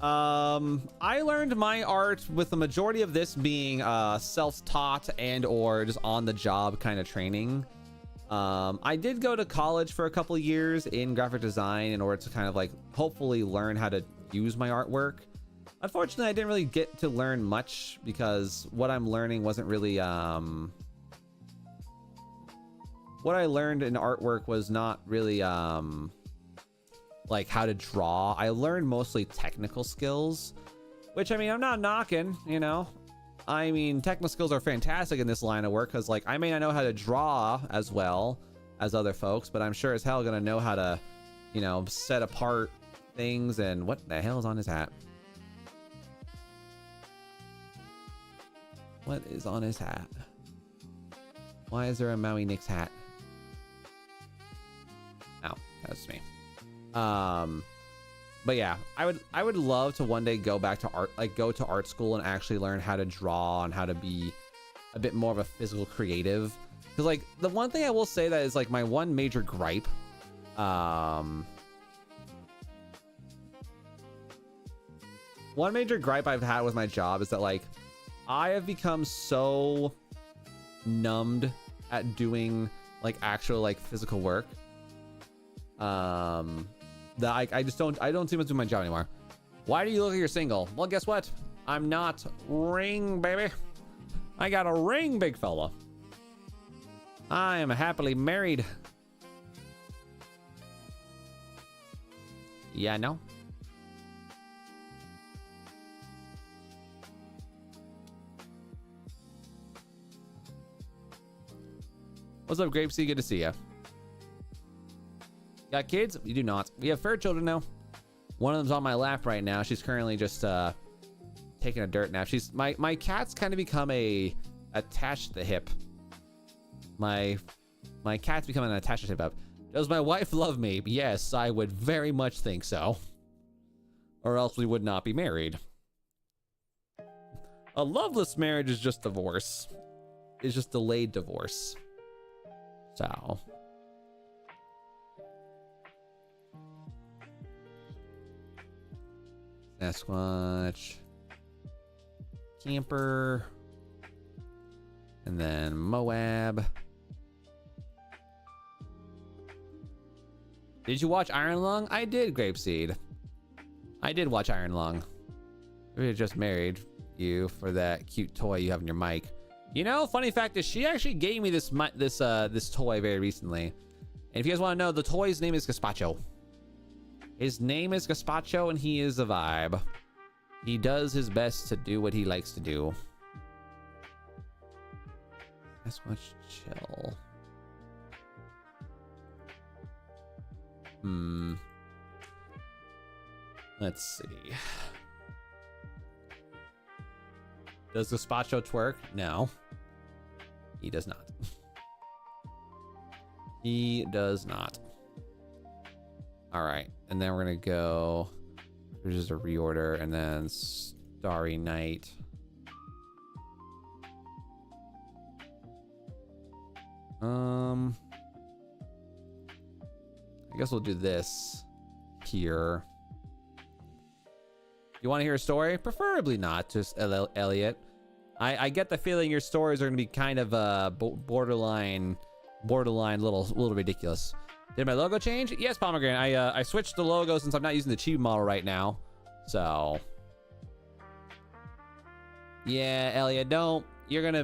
I learned my art with the majority of this being self-taught and or just on-the-job kind of training. I did go to college for a couple of years in graphic design in order to kind of like hopefully learn how to use my artwork. Unfortunately, I didn't really get to learn much because what I'm learning wasn't really what I learned in artwork was not really like how to draw. I learned mostly technical skills, which I mean, I'm not knocking, you know. I mean, technical skills are fantastic in this line of work because like I may not know how to draw as well as other folks, but I'm sure as hell gonna know how to, you know, set apart things. And what the hell is on his hat? What is on his hat? Why is there a Maui Knicks hat? Oh, that's me. But yeah, I would love to one day go back to art, like go to art school and actually learn how to draw and how to be a bit more of a physical creative. Because like the one thing I will say that is like my one major gripe, one one major gripe I've had with my job is that like I have become so numbed at doing like actual like physical work that I don't seem to do my job anymore. Why do you look like you're single? Well, guess what? I'm not. Ring, baby. I got a ring, big fella. I am happily married. Yeah, no. What's up, Grapeseed? Good to see ya. Got kids? You do not. We have fur children now. One of them's on my lap right now. She's currently just taking a dirt nap. She's my cat's kind of become attached to the hip. My cat's becoming an attached to the hip. Does my wife love me? Yes, I would very much think so. Or else we would not be married. A loveless marriage is just divorce. It's just delayed divorce. So. Sasquatch. Camper. And then Moab. Did you watch Iron Lung? I did, Grapeseed. I did watch Iron Lung. We had just married you for that cute toy you have in your mic. You know, funny fact is she actually gave me this toy very recently. And if you guys want to know, the toy's name is Gazpacho. His name is Gazpacho, and he is a vibe. He does his best to do what he likes to do. That's much chill. Let's see. Does Gazpacho twerk? No. He does not. He does not. All right. And then we're going to go. There's just a reorder and then Starry Night. I guess we'll do this here. You want to hear a story? Preferably not, just Elliot. I get the feeling your stories are going to be kind of borderline little ridiculous. Did my logo change? Yes, Pomegranate. I switched the logo since I'm not using the cheap model right now. So yeah, Elliot, Elliot,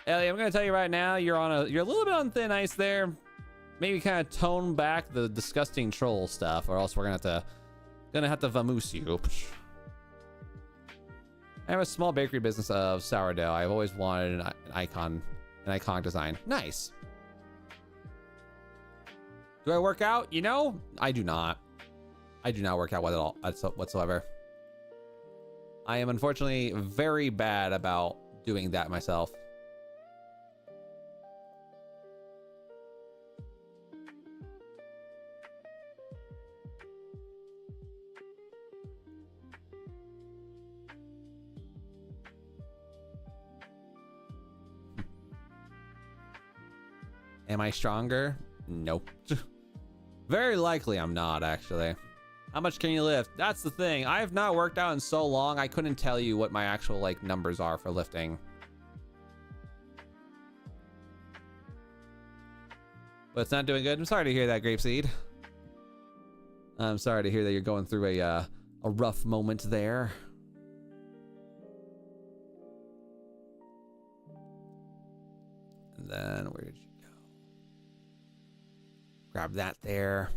I'm gonna tell you right now, you're a little bit on thin ice there. Maybe kind of tone back the disgusting troll stuff, or else we're gonna have to vamoose you. I have a small bakery business of sourdough. I've always wanted an iconic design. Nice. Do I work out? You know, I do not. I do not work out whatsoever. I am unfortunately very bad about doing that myself. Am I stronger? Nope. Very likely I'm not, actually. How much can you lift? That's the thing. I have not worked out in so long, I couldn't tell you what my actual like numbers are for lifting. But it's not doing good. I'm sorry to hear that, Grapeseed. I'm sorry to hear that you're going through a rough moment there. And then where did you go? Grab that there.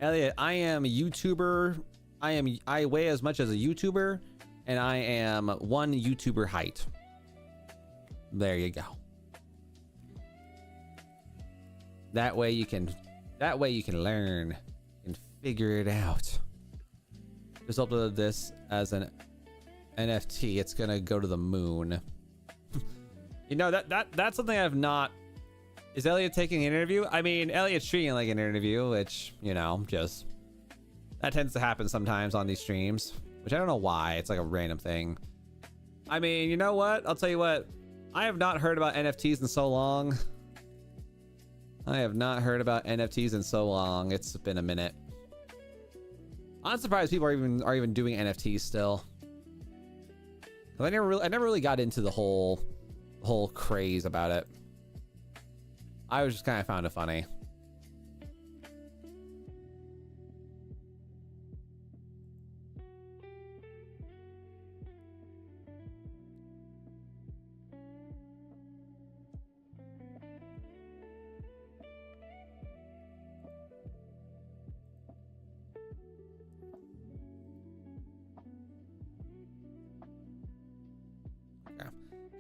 Elliot, I am a YouTuber. I weigh as much as a YouTuber, and I am one YouTuber height. There you go. That way you can learn and figure it out. Just uploaded this as an NFT. It's gonna go to the moon. You know, that's something I've not. Is Elliot taking an interview? I mean, Elliot's treating it like an interview, which, you know, just That tends to happen sometimes on these streams, which I don't know why. It's like a random thing. I mean, you know what? I'll tell you what. I have not heard about NFTs in so long. I have not heard about NFTs in so long. It's been a minute. I'm surprised people are even doing NFTs still. I never really got into the whole craze about it. I was just kind of found it funny.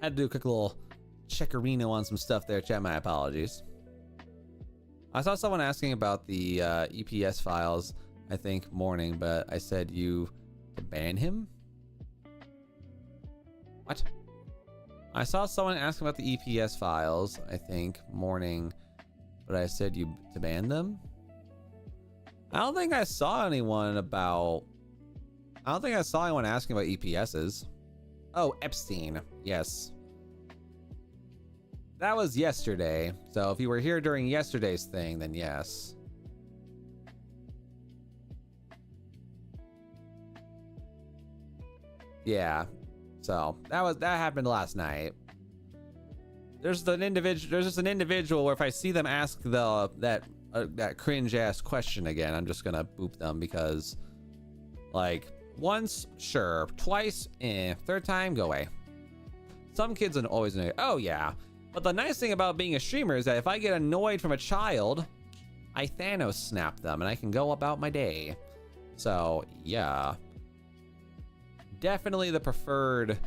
Had to do a quick little checkerino on some stuff there, chat. My apologies. I saw someone asking about the EPS files, I think, morning, but I said you to ban him? What? I saw someone asking about the EPS files, I think, morning, but I said you to ban them? I don't think I saw anyone asking about EPSs. Oh, Epstein. Yes. That was yesterday. So if you were here during yesterday's thing, then yes. Yeah. So that happened last night. There's just an individual where if I see them ask that cringe ass question again, I'm just gonna boop them because, like, once, sure. Twice, third time, go away. Some kids are always annoyed. Oh, yeah. But the nice thing about being a streamer is that if I get annoyed from a child, I Thanos snap them and I can go about my day. So, yeah. Definitely the preferred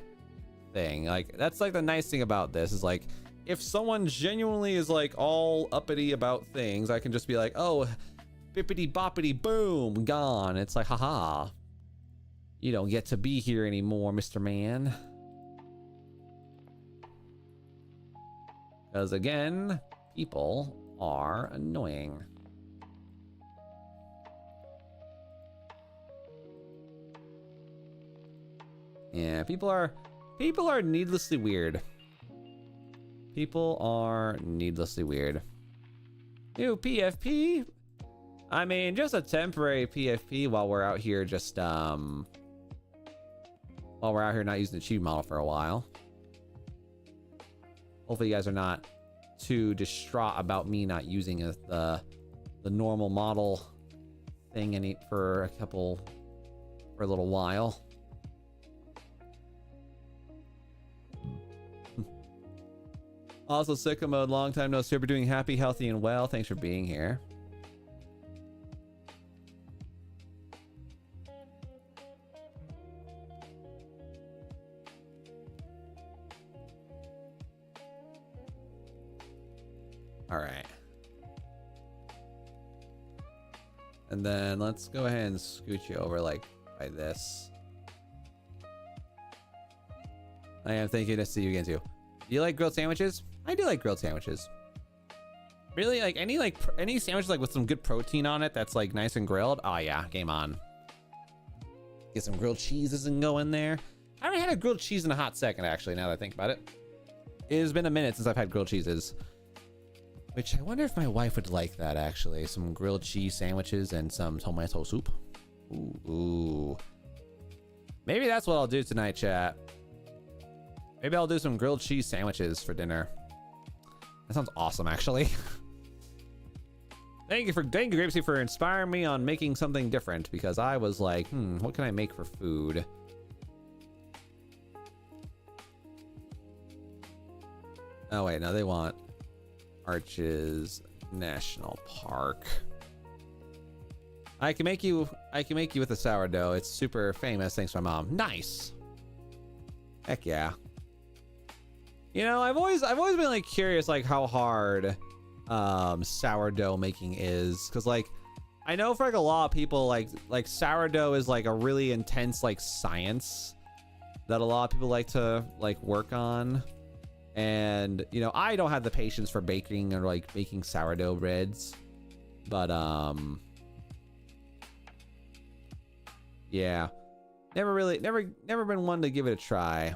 thing. Like, that's like the nice thing about this is like, if someone genuinely is like all uppity about things, I can just be like, oh, bippity boppity boom, gone. It's like, haha. You don't get to be here anymore, Mr. Man. Because again, people are annoying. Yeah, people are needlessly weird. People are needlessly weird. Ew, PFP? I mean, just a temporary PFP while we're out here just, while we're out here not using the cheat model for a while. Hopefully you guys are not too distraught about me not using the normal model thing for a little while. Also, Sicko Mode, long time no see. We're doing happy, healthy, and well. Thanks for being here. All right. And then let's go ahead and scoot you over like by this. I am thinking to see you again too. Do you like grilled sandwiches? I do like grilled sandwiches. Really, like any sandwich like with some good protein on it that's like nice and grilled. Oh yeah, game on. Get some grilled cheeses and go in there. I haven't had a grilled cheese in a hot second actually, now that I think about it. It has been a minute since I've had grilled cheeses. Which I wonder if my wife would like that actually. Some grilled cheese sandwiches and some tomato soup. Ooh. Maybe that's what I'll do tonight, chat. Maybe I'll do some grilled cheese sandwiches for dinner. That sounds awesome, actually. Thank you, Grapesy, for inspiring me on making something different, because I was like, what can I make for food? Oh wait, no, they want Arches National Park. I can make you with a sourdough. It's super famous, thanks to my mom. Nice. Heck yeah. You know, I've always been like curious like how hard sourdough making is, because like I know for like a lot of people like sourdough is like a really intense like science that a lot of people like to like work on. And you know, I don't have the patience for baking or like making sourdough breads, but Yeah. Never been one to give it a try.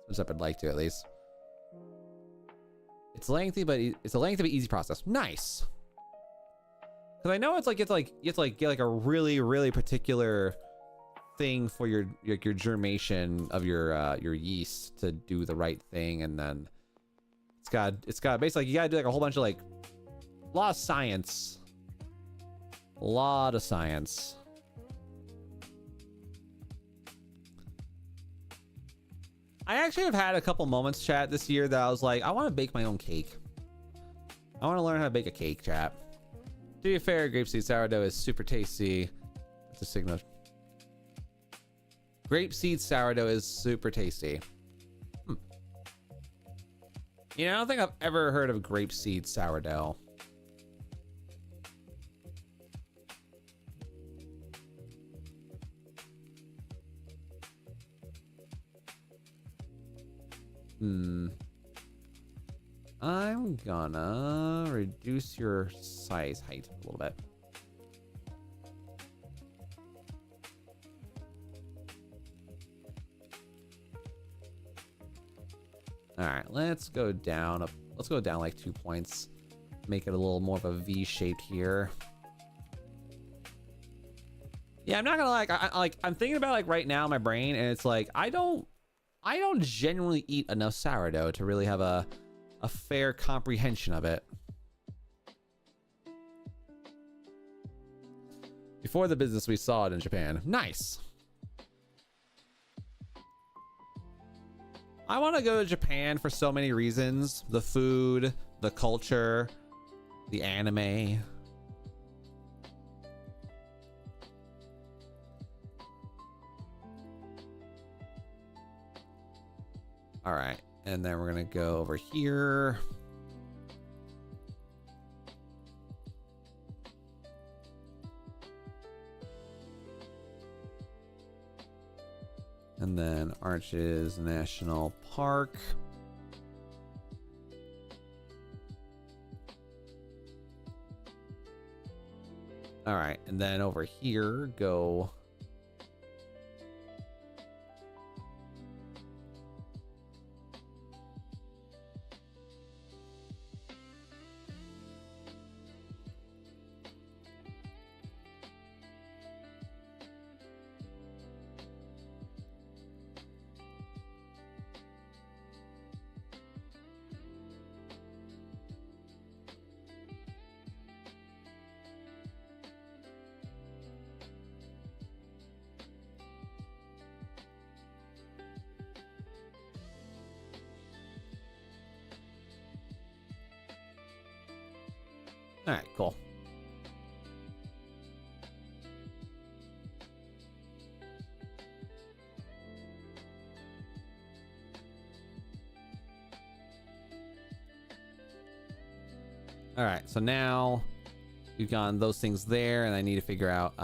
Since I'd like to, at least. It's lengthy, but it's a lengthy but easy process. Nice. Because I know it's like you have to get like a really particular thing for your germination of your yeast to do the right thing, and then it's got basically you gotta do like a whole bunch of like a lot of science. A lot of science. I actually have had a couple moments, chat, this year that I was like, I want to bake my own cake. I want to learn how to bake a cake, chat. To be fair, grapeseed sourdough is super tasty. It's a signal. Grapeseed sourdough is super tasty. You know, I don't think I've ever heard of grapeseed sourdough. I'm gonna reduce your size height a little bit. All right, let's go down. Let's go down like 2 points. Make it a little more of a V shaped here. Yeah, I'm not gonna I'm thinking about like right now in my brain, and it's like I don't genuinely eat enough sourdough to really have a fair comprehension of it. Before the business, we saw it in Japan. Nice. I want to go to Japan for so many reasons. The food, the culture, the anime. All right, and then we're gonna go over here. And then Arches National Park. All right, and then over here, go. All right, cool. All right, so now you've gotten those things there, and I need to figure out,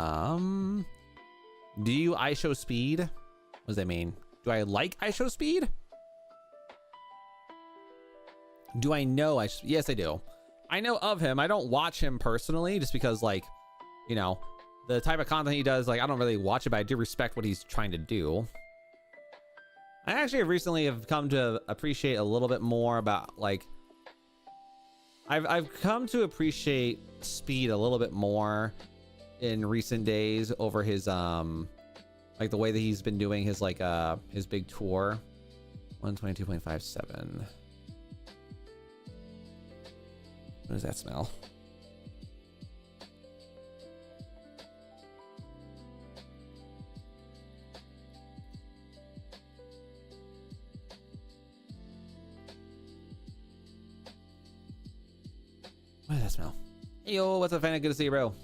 do you ISO speed? What does that mean? Do I like ISO speed? Do I know yes, I do. I know of him. I don't watch him personally just because, like, you know, the type of content he does, like, I don't really watch it, but I do respect what he's trying to do. I actually recently have come to appreciate a little bit more about, like, I've come to appreciate speed a little bit more in recent days over his, like, the way that he's been doing his, like, his big tour. 122.57. What does that smell? What does that smell? Hey, yo, what's up, fan? Good to see you, bro.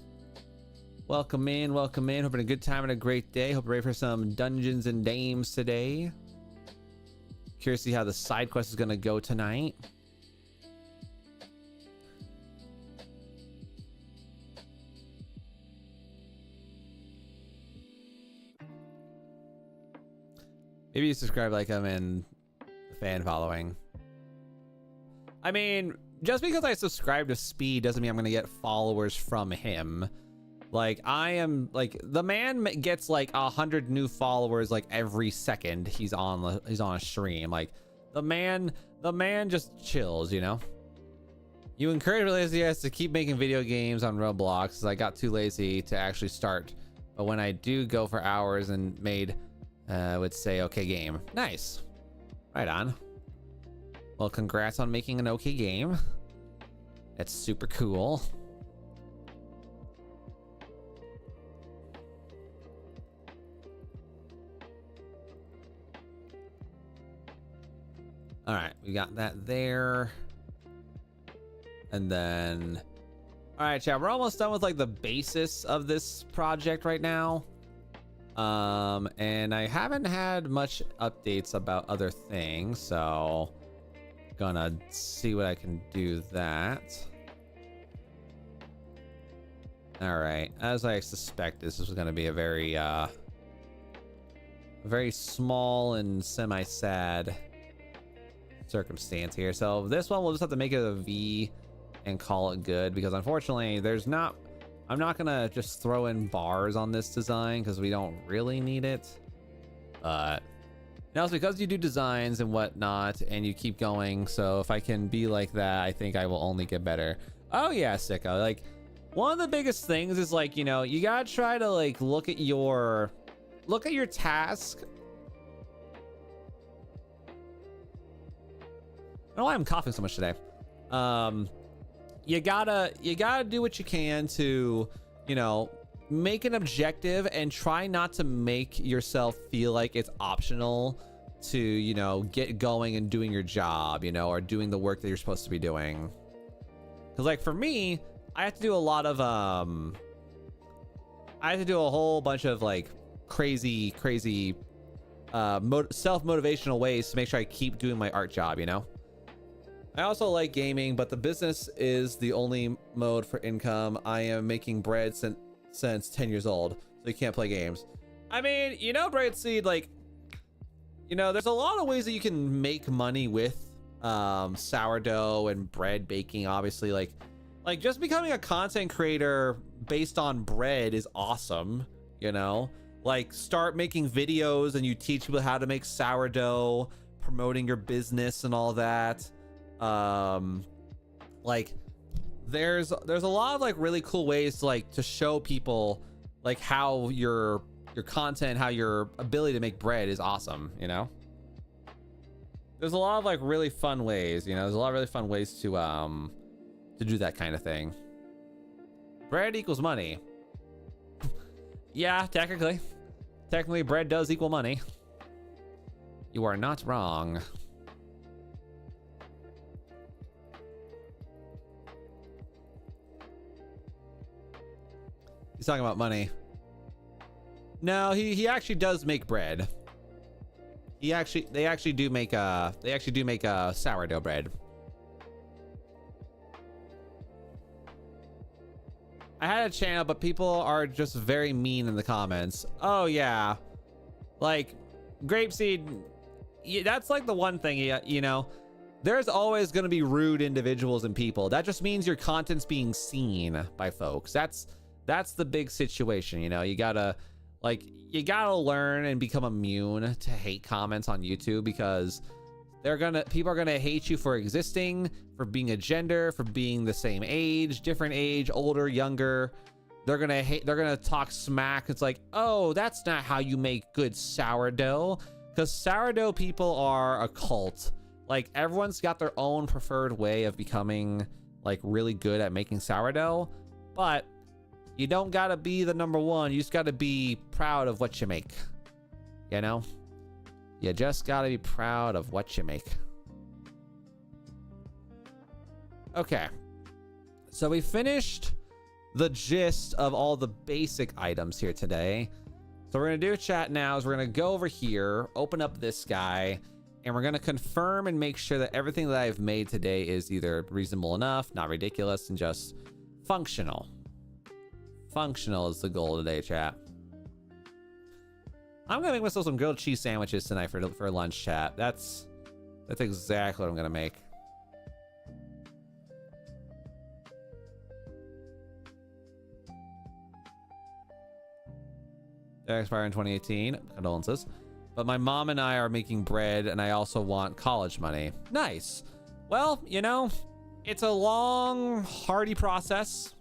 Welcome in, welcome in. Hoping a good time and a great day. Hope you're ready for some Dungeons and Dames today. Curious to see how the side quest is going to go tonight. Maybe you subscribe like I'm in the fan following. I mean, just because I subscribe to Speed doesn't mean I'm going to get followers from him. Like, I am like, the man gets like 100 new followers like every second he's on a stream. Like, the man just chills, you know. You encourage lazy guys to keep making video games on Roblox, as I got too lazy to actually start. But when I do go for hours and made, would say okay game. Nice. Right on. Well, congrats on making an okay game. That's super cool. All right, we got that there. And then, all right, chat, we're almost done with like the basis of this project right now. And I haven't had much updates about other things, so gonna see what I can do that. All right, as I suspect, this is gonna be a very small and semi-sad circumstance here. So this one we'll just have to make it a V and call it good, because unfortunately I'm not gonna just throw in bars on this design because we don't really need it. But now it's because you do designs and whatnot and you keep going, so if I can be like that, I think I will only get better. Oh yeah, Sicko, like one of the biggest things is like, you know, you gotta try to like look at your task. I don't know why I'm coughing so much today. You gotta do what you can to, you know, make an objective and try not to make yourself feel like it's optional to, you know, get going and doing your job, you know, or doing the work that you're supposed to be doing. Because like for me, I have to do a lot of I have to do a whole bunch of like crazy self-motivational ways to make sure I keep doing my art job, you know. I also like gaming, but the business is the only mode for income. I am making bread since 10 years old, so you can't play games. I mean, you know, Brightseed, like, you know, there's a lot of ways that you can make money with sourdough and bread baking, obviously. Like just becoming a content creator based on bread is awesome, you know? Like, start making videos and you teach people how to make sourdough, promoting your business and all that. Like there's a lot of like really cool ways to like to show people like how your content, how your ability to make bread is awesome, you know. There's a lot of like really fun ways, you know, there's a lot of really fun ways to do that kind of thing. Bread equals money. Yeah, technically bread does equal money. You are not wrong. He's talking about money. No, he actually does make bread. They actually do make sourdough bread. I had a channel, but people are just very mean in the comments. Oh yeah, like Grapeseed. Yeah, that's like the one thing, you know. There's always going to be rude individuals and people. That just means your content's being seen by folks. That's the big situation, you know. You gotta learn and become immune to hate comments on YouTube, because people are gonna hate you for existing, for being a gender, for being the same age, different age, older, younger. They're gonna talk smack. It's like, oh, that's not how you make good sourdough, because sourdough people are a cult. Like, everyone's got their own preferred way of becoming like really good at making sourdough, but you don't gotta be the number one. You just gotta be proud of what you make, you know. You just gotta be proud of what you make. Okay, so we finished the gist of all the basic items here today. So we're gonna do a chat now is we're gonna go over here, open up this guy, and we're gonna confirm and make sure that everything that I've made today is either reasonable enough, not ridiculous, and just functional. Functional is the goal today, chat. I'm gonna make myself some grilled cheese sandwiches tonight for lunch, chat. That's exactly what I'm gonna make. They expire in 2018. Condolences. But my mom and I are making bread, and I also want college money. Nice. Well, you know, it's a long, hardy process.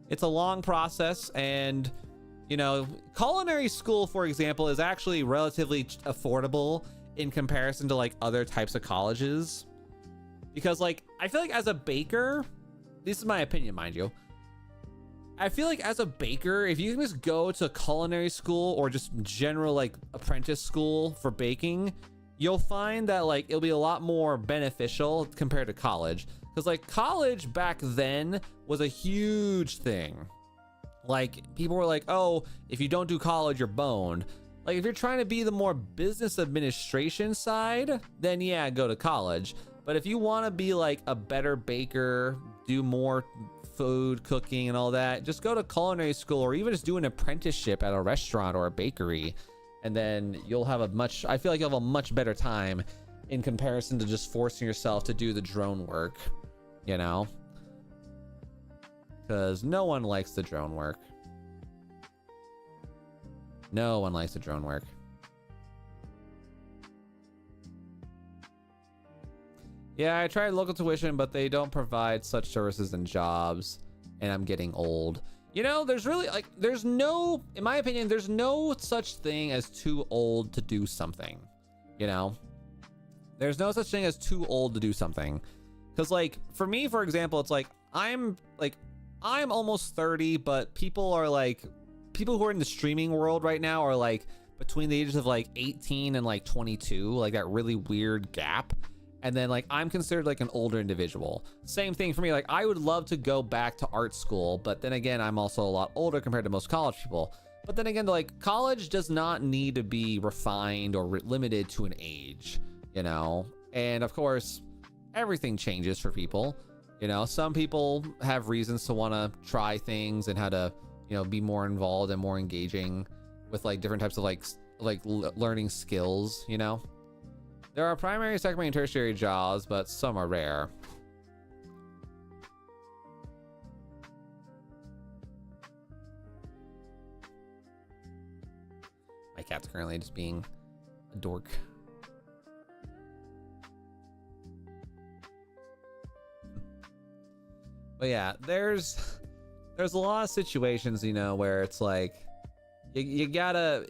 It's a long process, and, you know, culinary school, for example, is actually relatively affordable in comparison to, like, other types of colleges. Because, like, I feel like as a baker, this is my opinion, mind you, I feel like as a baker, if you can just go to culinary school or just general like apprentice school for baking, you'll find that like it'll be a lot more beneficial compared to college. Because like college back then was a huge thing. Like people were like, oh, if you don't do college, you're boned. Like if you're trying to be the more business administration side, then yeah, go to college. But if you want to be like a better baker, do more food cooking and all that, just go to culinary school or even just do an apprenticeship at a restaurant or a bakery, and then you'll have I feel like you'll have a much better time in comparison to just forcing yourself to do the drone work, you know, because no one likes the drone work. No one likes the drone work. Yeah, I tried local tuition, but they don't provide such services and jobs, and I'm getting old. You know, there's really like, there's no, in my opinion, there's no such thing as too old to do something, you know? There's no such thing as too old to do something. Because like, for me, for example, it's like, I'm almost 30, but people who are in the streaming world right now are like between the ages of like 18 and like 22, like that really weird gap. And then like I'm considered like an older individual. Same thing for me. Like I would love to go back to art school, but then again, I'm also a lot older compared to most college people. But then again, like college does not need to be refined or limited to an age, you know? And of course, everything changes for people. You know, some people have reasons to want to try things and how to, you know, be more involved and more engaging with like different types of like learning skills, you know? There are primary, secondary, and tertiary jobs, but some are rare. My cat's currently just being a dork. But yeah, there's a lot of situations, you know, where it's like you gotta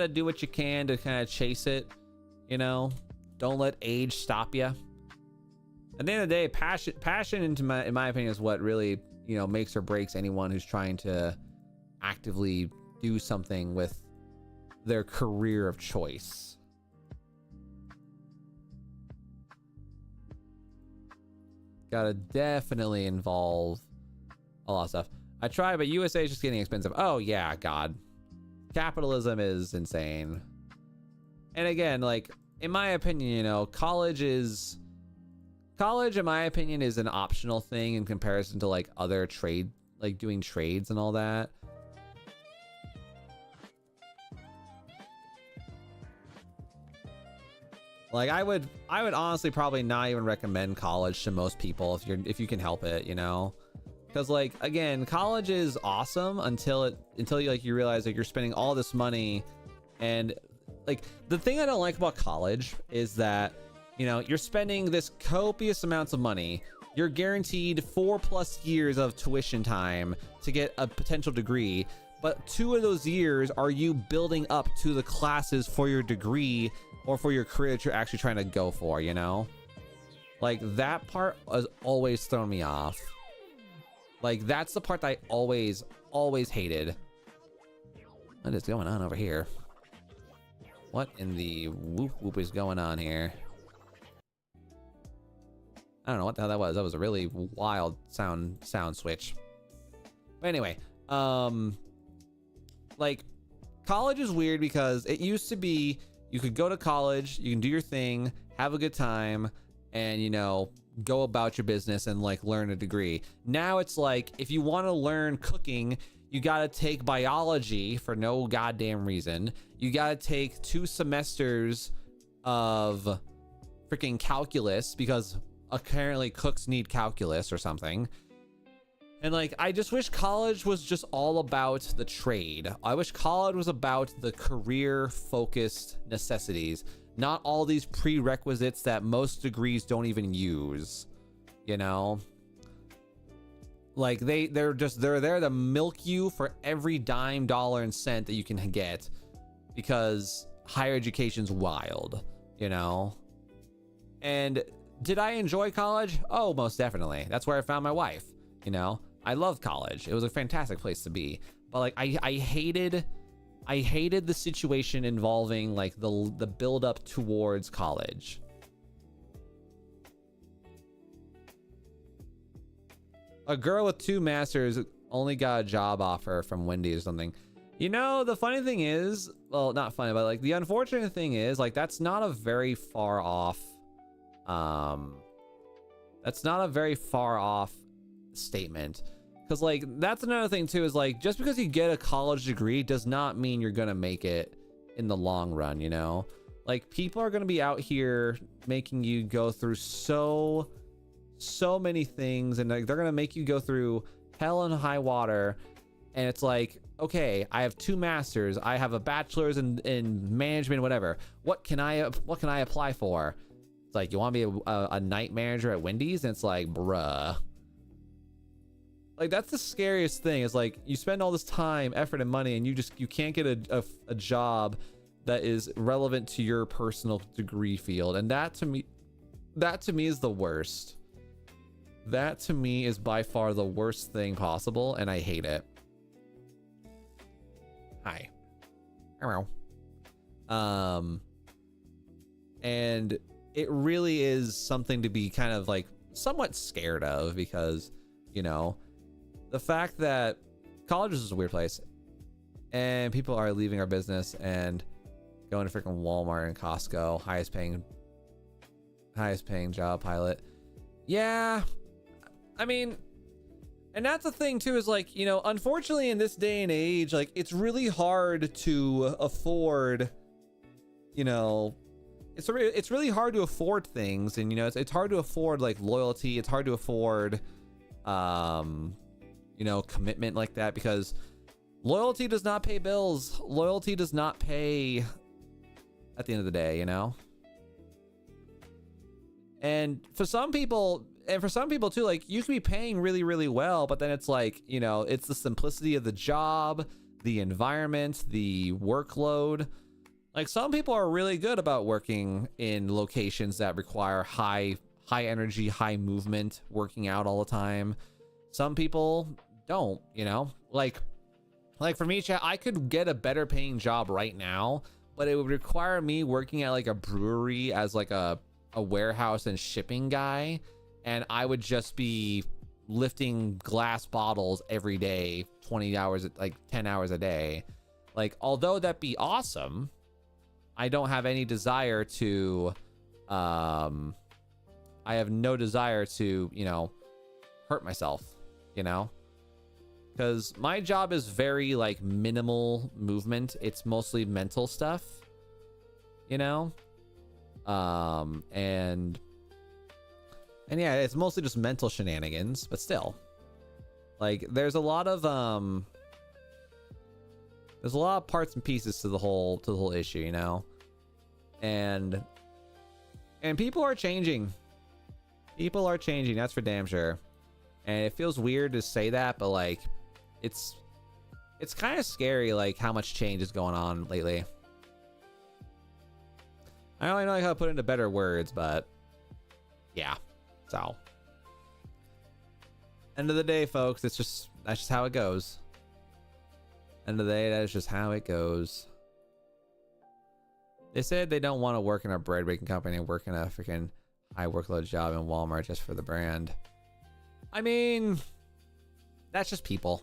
do what you can to kind of chase it, you know. Don't let age stop you. At the end of the day, passion in my opinion is what really, you know, makes or breaks anyone who's trying to actively do something with their career of choice. Gotta definitely involve a lot of stuff. I try, but USA is just getting expensive. Oh yeah, God. Capitalism is insane. And again, like, in my opinion, you know, college in my opinion is an optional thing in comparison to like other trade, like doing trades and all that. Like I would honestly probably not even recommend college to most people if you can help it, you know? Because like, again, college is awesome until you realize that you're spending all this money. And like the thing I don't like about college is that, you know, you're spending this copious amounts of money. You're guaranteed 4+ years of tuition time to get a potential degree, but 2 of those years are you building up to the classes for your degree or for your career that you're actually trying to go for, you know? Like that part has always thrown me off. Like that's the part that I always hated. What is going on over here? What in the whoop whoop is going on here? I don't know what the hell that was. That was a really wild sound switch. But anyway, like college is weird because it used to be you could go to college, you can do your thing, have a good time, and you know, go about your business and like learn a degree. Now it's like if you want to learn cooking, you gotta take biology for no goddamn reason. You gotta take 2 semesters of freaking calculus because apparently cooks need calculus or something. And like, I just wish college was just all about the trade. I wish college was about the career focused necessities, not all these prerequisites that most degrees don't even use, you know? Like they're there to milk you for every dime, dollar, and cent that you can get, because higher education's wild, you know? And did I enjoy college? Oh, most definitely. That's where I found my wife, you know? I loved college. It was a fantastic place to be. But like I hated the situation involving like the build up towards college. A girl with 2 masters only got a job offer from Wendy's or something. You know, the funny thing is, well, not funny, but like the unfortunate thing is, like, that's not a very far off statement. Because like, that's another thing too, is like, just because you get a college degree does not mean you're gonna make it in the long run, you know? Like, people are gonna be out here making you go through so many things, and like, they're gonna make you go through hell and high water. And it's like, okay, I have 2 masters, I have a bachelor's in management, whatever. What can I apply for? It's like, you want to be a night manager at Wendy's? And it's like, bruh. Like, that's the scariest thing, is like, you spend all this time, effort, and money, and you can't get a job that is relevant to your personal degree field. And that to me is the worst. That to me is by far the worst thing possible, and I hate it. Hi. Hello. And it really is something to be kind of like somewhat scared of, because, you know, the fact that college is a weird place and people are leaving our business and going to freaking Walmart and Costco, highest paying job pilot. Yeah. I mean, and that's the thing too, is like, you know, unfortunately in this day and age, like, it's really hard to afford, you know, it's really hard to afford things. And, you know, it's hard to afford like loyalty. It's hard to afford, you know, commitment like that, because loyalty does not pay bills. Loyalty does not pay at the end of the day, you know? And for some people too, like, you can be paying really, really well, but then it's like, you know, it's the simplicity of the job, the environment, the workload. Like, some people are really good about working in locations that require high energy, high movement, working out all the time. Some people don't, you know? Like for me, chat, I could get a better paying job right now, but it would require me working at like a brewery as like a warehouse and shipping guy, and I would just be lifting glass bottles every day, 20 hours, like 10 hours a day. Like, although that'd be awesome, I don't have any desire to, I have no desire to, you know, hurt myself, you know? Because my job is very like minimal movement. It's mostly mental stuff, you know? And yeah, it's mostly just mental shenanigans, but still, like, there's a lot of parts and pieces to the whole issue, you know? And people are changing. People are changing, that's for damn sure. And it feels weird to say that, but like, it's kind of scary, like, how much change is going on lately. I don't really know how to put it into better words, but yeah. So, end of the day, folks, that's just how it goes. End of the day, that is just how it goes. They said they don't want to work in a bread baking company and work in a freaking high workload job in Walmart just for the brand. I mean, that's just people,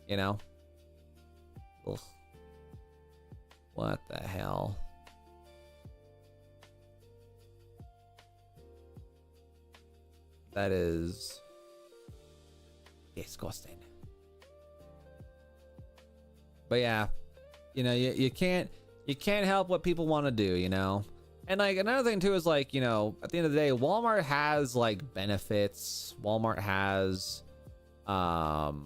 you know? Ugh. What the hell? That is disgusting. But yeah, you know, you can't help what people want to do, you know? And like, another thing too is like, you know, at the end of the day, Walmart has like benefits. Walmart has Walmart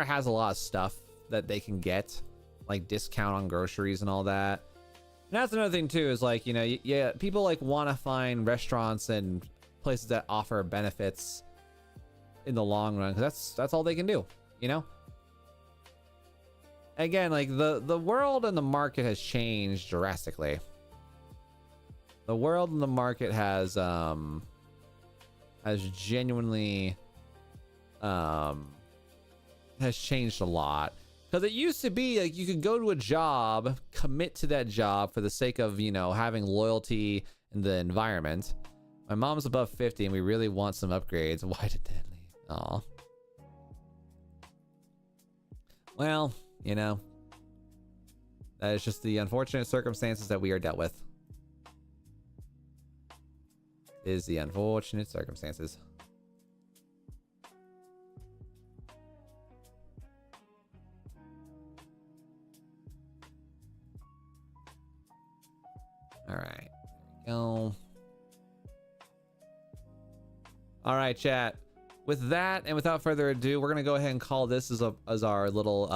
has a lot of stuff that they can get, like discount on groceries and all that. And that's another thing too, is like, you know, yeah, people like want to find restaurants and places that offer benefits in the long run, because that's all they can do, you know. Again, like the world and the market has changed drastically. The world and the market has genuinely has changed a lot. Because it used to be like you could go to a job, commit to that job for the sake of, you know, having loyalty in the environment. My mom's above 50 and we really want some upgrades. Why did Dad leave? Aw. Well, you know, that is just the unfortunate circumstances that we are dealt with. Is the unfortunate circumstances. All right, there we go. All right, chat. With that and without further ado, we're gonna go ahead and call this as our little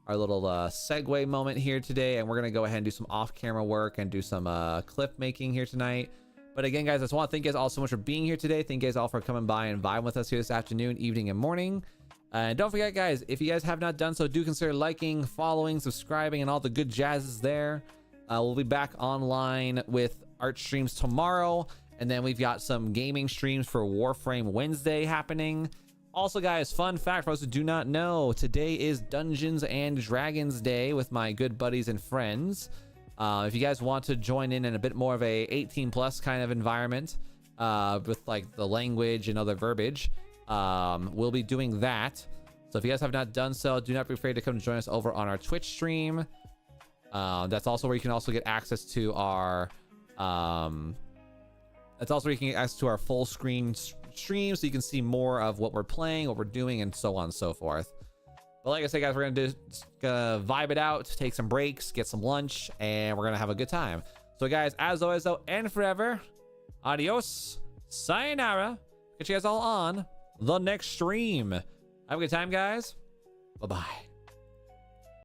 segue moment here today, and we're gonna go ahead and do some off-camera work and do some clip making here tonight. But again, guys, I just want to thank you guys all so much for being here today. Thank you guys all for coming by and vibing with us here this afternoon, evening, and morning. And don't forget, guys, if you guys have not done so, do consider liking, following, subscribing, and all the good jazzes there. We'll be back online with art streams tomorrow, and then we've got some gaming streams for Warframe Wednesday happening. Also, guys, fun fact for those who do not know, today is Dungeons and Dragons Day with my good buddies and friends. If you guys want to join in a bit more of a 18+ kind of environment with like the language and other verbiage, we'll be doing that. So if you guys have not done so, do not be afraid to come join us over on our Twitch stream. That's also where you can also get access to our full screen stream, so you can see more of what we're playing, what we're doing, and so on and so forth. But like I said, guys, we're gonna vibe it out, take some breaks, get some lunch, and we're gonna have a good time. So guys, as always though, and forever, adios, sayonara. Catch you guys all on the next stream. Have a good time, guys. Bye bye.